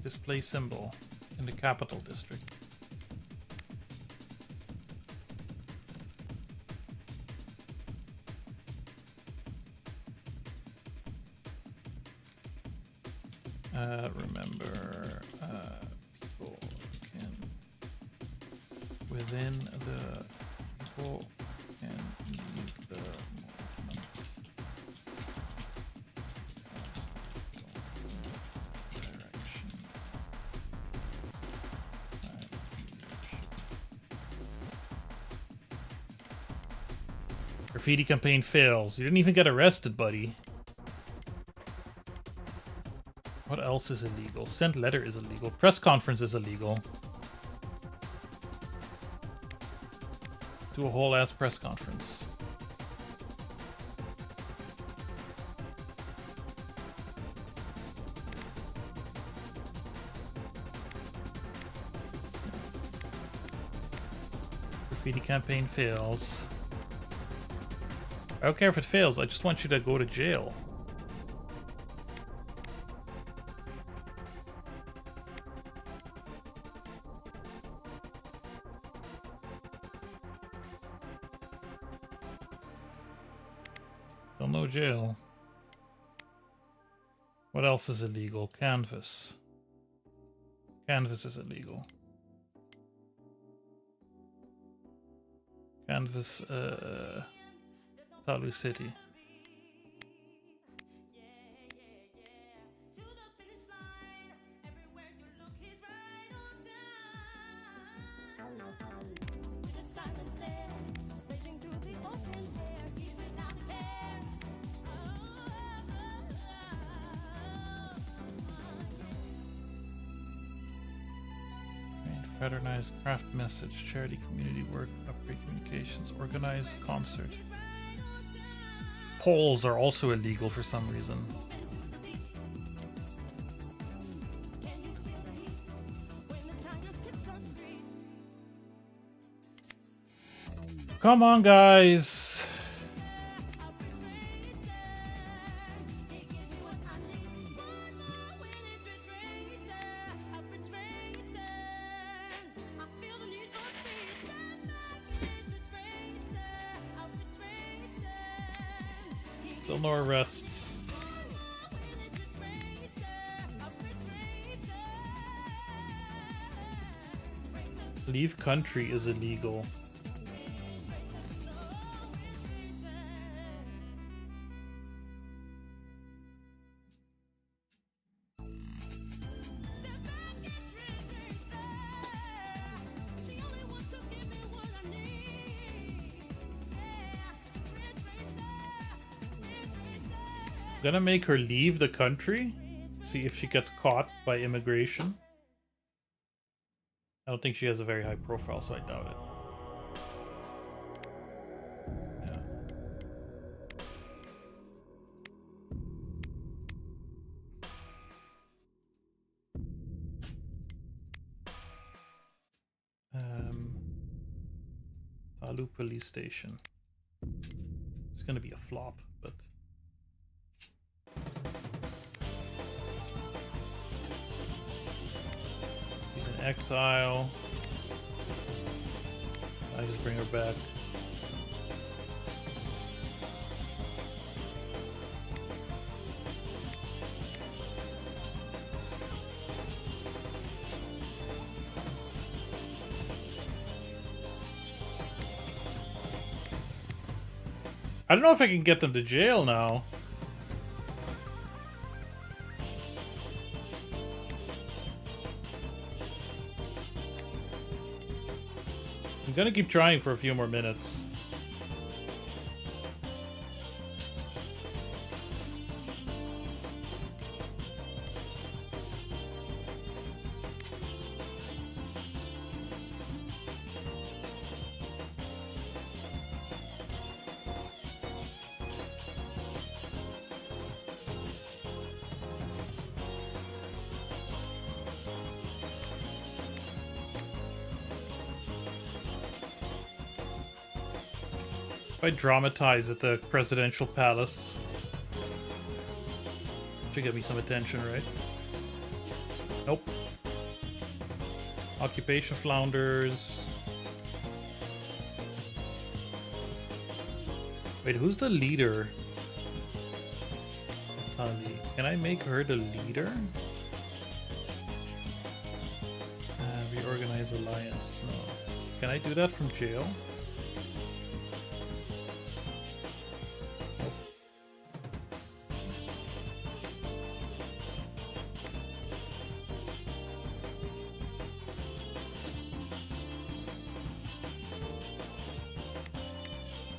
Display symbol in the capital district. Remember, people can within the people can leave the movement. Direction. Graffiti campaign fails. You didn't even get arrested, buddy. What else is illegal? Sent letter is illegal. Press conference is illegal. Let's do a whole ass press conference. Graffiti campaign fails. I don't care if it fails, I just want you to go to jail. Still no jail. What else is illegal? Canvas. Canvas is illegal. Canvas, Talu City. Fraternize, craft message, charity, community work, upgrade communications, organize concert. Polls are also illegal for some reason. Come on, guys! Still no arrests. Leave country is illegal. Gonna make her leave the country. See if she gets caught by immigration. I don't think she has a very high profile, so I doubt it. Yeah. Talu police station. It's gonna be a flop, but. Exile. I just bring her back. I don't know if I can get them to jail now. I'm gonna keep trying for a few more minutes. If I dramatize at the presidential palace, should get me some attention, right? Nope. Occupation flounders. Wait, who's the leader? Can I make her the leader? Reorganize alliance. No. Can I do that from jail?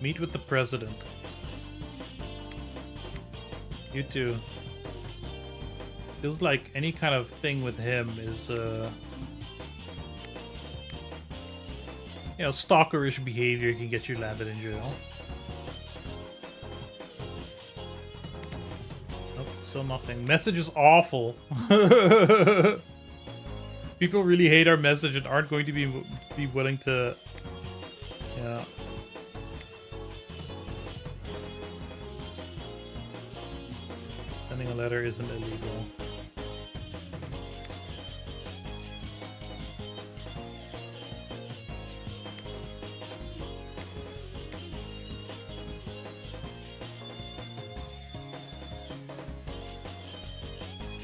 Meet with the president. You too. Feels like any kind of thing with him is, you know, stalkerish behavior can get you landed in jail. Nope, still nothing. Message is awful. People really hate our message and aren't going to be willing to Yeah. Sending a letter isn't illegal.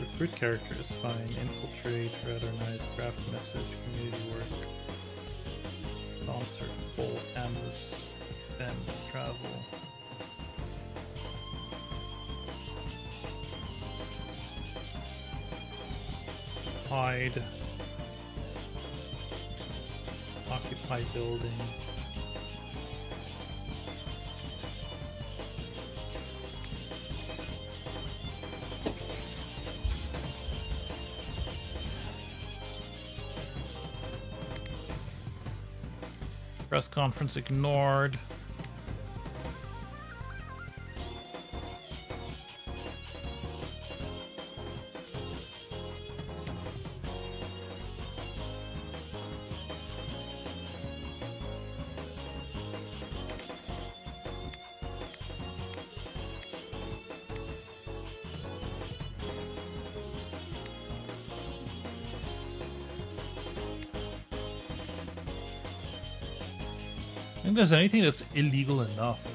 Recruit character is fine. Infiltrate, fraternize, craft message, community work, concert, bowl, canvas, defend, travel. Hide. Occupy building. Press conference ignored. I think there's anything that's illegal enough.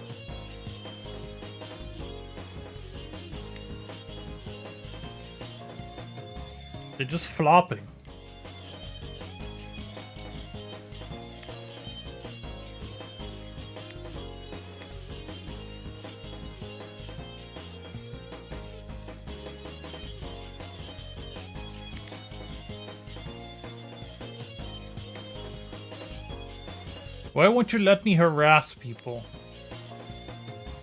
They're just flopping. Why won't you let me harass people?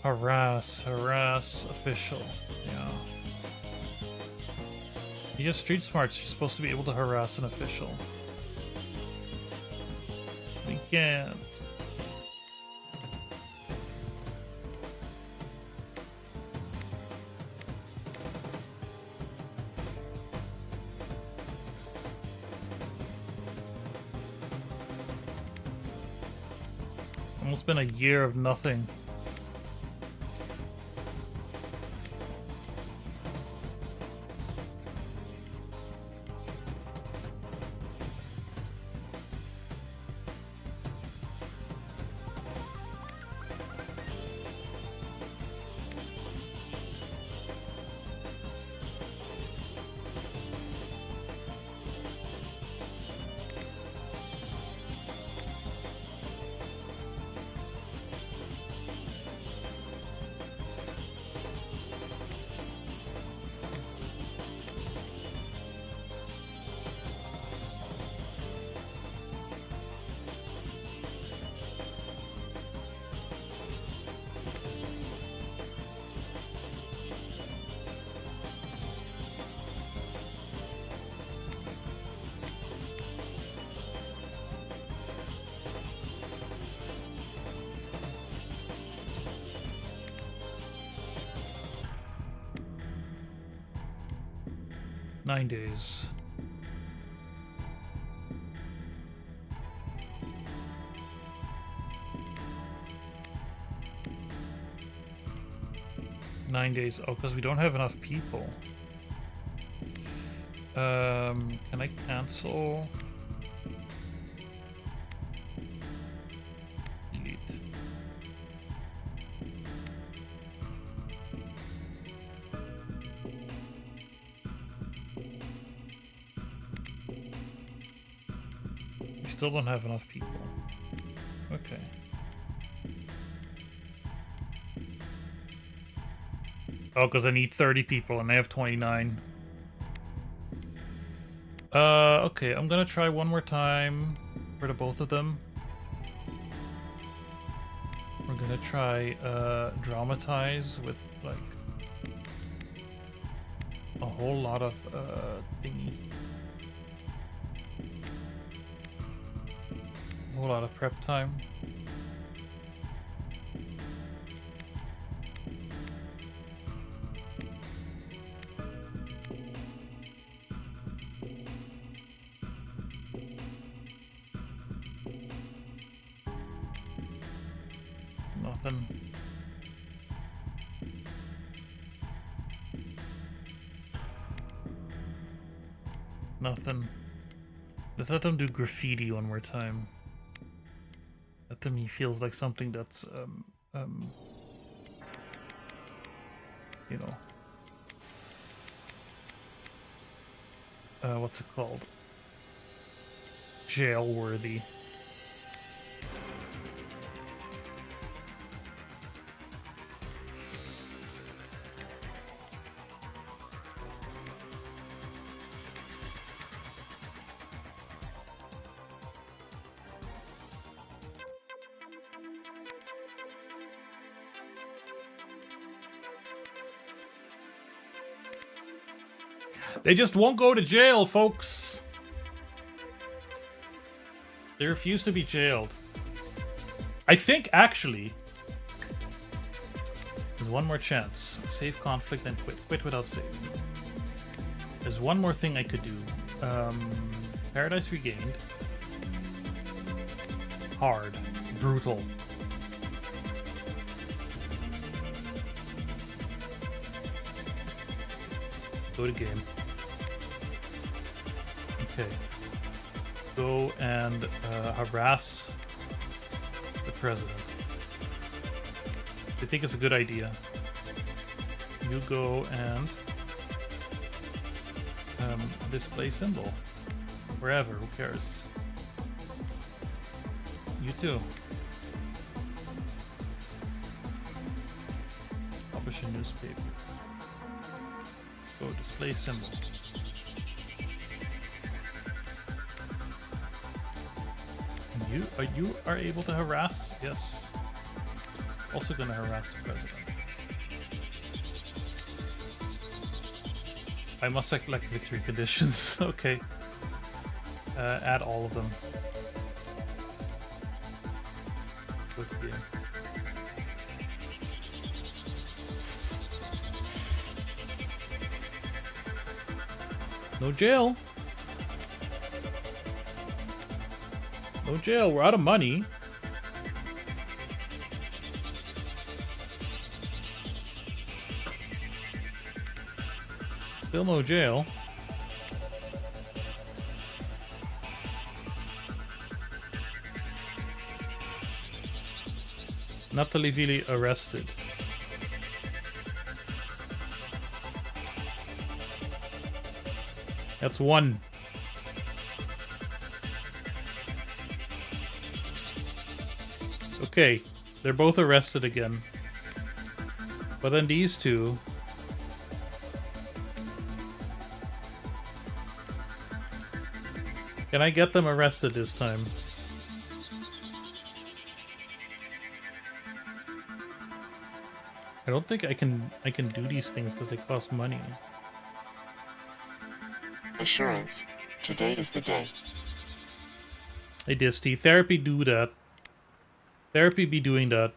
Harass official. Yeah. You have street smarts, you're supposed to be able to harass an official. We can't. Almost been a year of nothing. Nine days. Oh, because we don't have enough people. Can I cancel? Delete. We still don't have enough people. Okay. Oh, because I need 30 people and I have 29. Okay, I'm gonna try one more time for the both of them. We're gonna try, dramatize with, like, a whole lot of, thingy. A whole lot of prep time. Nothing. Nothing. Let's let them do graffiti one more time. That to me feels like something that's, you know, what's it called? Jail worthy. They just won't go to jail, folks. They refuse to be jailed. I think, actually, there's one more chance. Save conflict and quit. Quit without saving. There's one more thing I could do. Paradise Regained. Hard. Brutal. Go to game. Okay. Go and harass the president. I think it's a good idea. You go and display symbol. Wherever, who cares? You too. Publish a newspaper. Go display symbol. And you are able to harass? Yes. Also gonna harass the president. I must select victory conditions. Okay. Add all of them. Go to game. No jail. No jail. We're out of money. Still no jail. Natalivili arrested. That's one. Okay, they're both arrested again. But then these two... Can I get them arrested this time? I don't think I can do these things because they cost money. Assurance. Today is the day. Hey Disty, therapy do that. Therapy be doing that.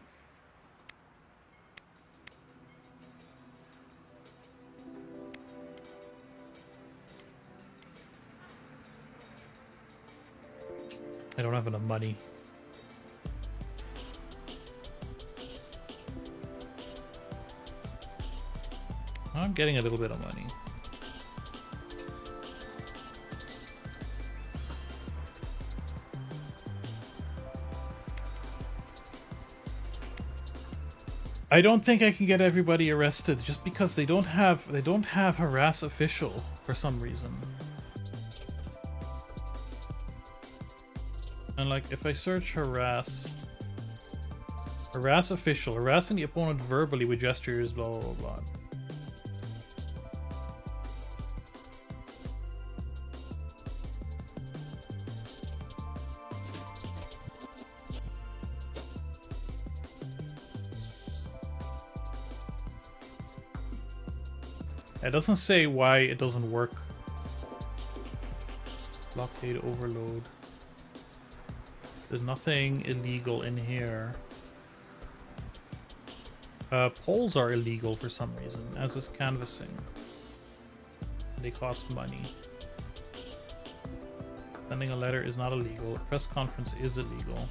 I don't have enough money. I'm getting a little bit of money. I don't think I can get everybody arrested just because they don't have harass official for some reason. And like if I search harass official, harassing the opponent verbally with gestures, blah blah blah blah. It doesn't say why it doesn't work. Blockade overload. There's nothing illegal in here. Polls are illegal for some reason, as is canvassing. They cost money. Sending a letter is not illegal. A press conference is illegal.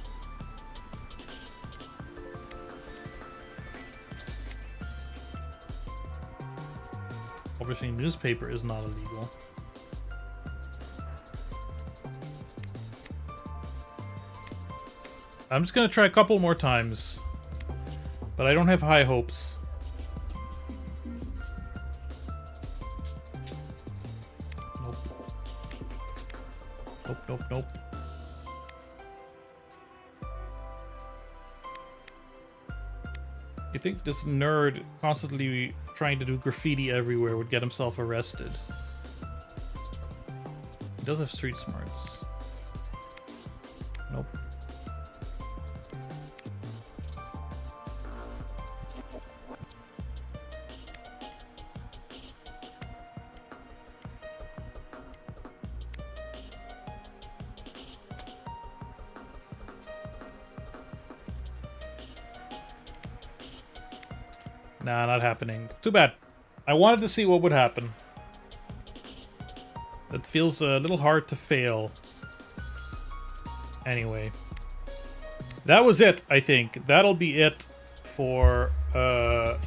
Publishing a newspaper is not illegal. I'm just gonna try a couple more times, but I don't have high hopes. Nope. Nope, nope, nope. You think this nerd constantly trying to do graffiti everywhere would get himself arrested? He does have street smarts. Nope. Nah, not happening. Too bad. I wanted to see what would happen. It feels a little hard to fail. Anyway. That was it, I think. That'll be it for... Quit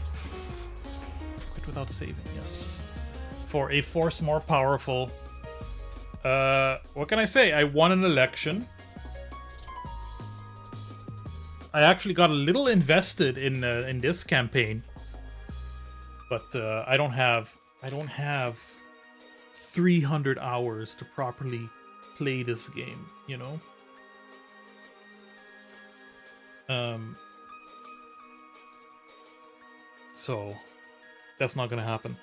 without saving, yes. For a force more powerful. What can I say? I won an election. I actually got a little invested in this campaign. But I don't have 300 hours to properly play this game, you know? So that's not gonna happen.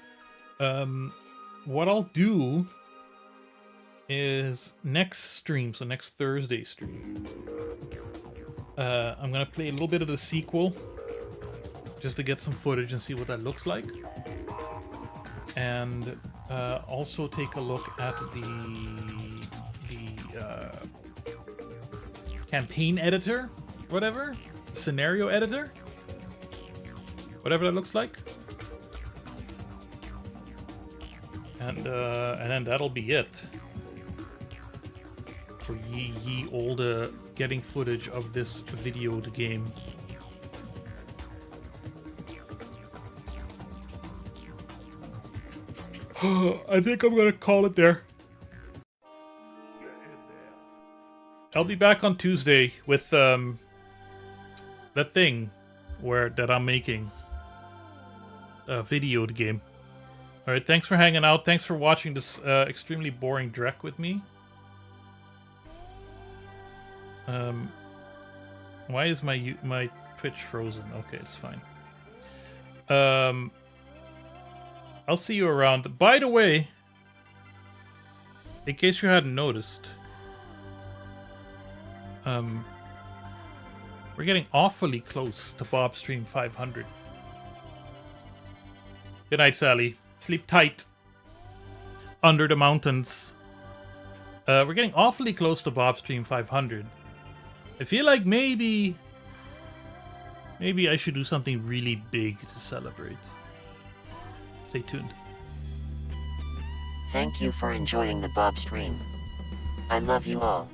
What I'll do is next stream, so next Thursday stream, I'm gonna play a little bit of the sequel just to get some footage and see what that looks like, and also take a look at the campaign editor, whatever, scenario editor, whatever that looks like, and then that'll be it for ye olde getting footage of this videoed game. I think I'm gonna call it there. I'll be back on Tuesday with that thing that I'm making, a videoed game. All right, thanks for hanging out. Thanks for watching this extremely boring Drek with me. Why is my Twitch frozen? Okay, it's fine. I'll see you around. By the way, in case you hadn't noticed, we're getting awfully close to BOBSTREAM 500. Good night, Sally. Sleep tight. Under the mountains. We're getting awfully close to BOBSTREAM 500. I feel like maybe I should do something really big to celebrate. Stay tuned. Thank you for enjoying the BOBSTREAM. I love you all.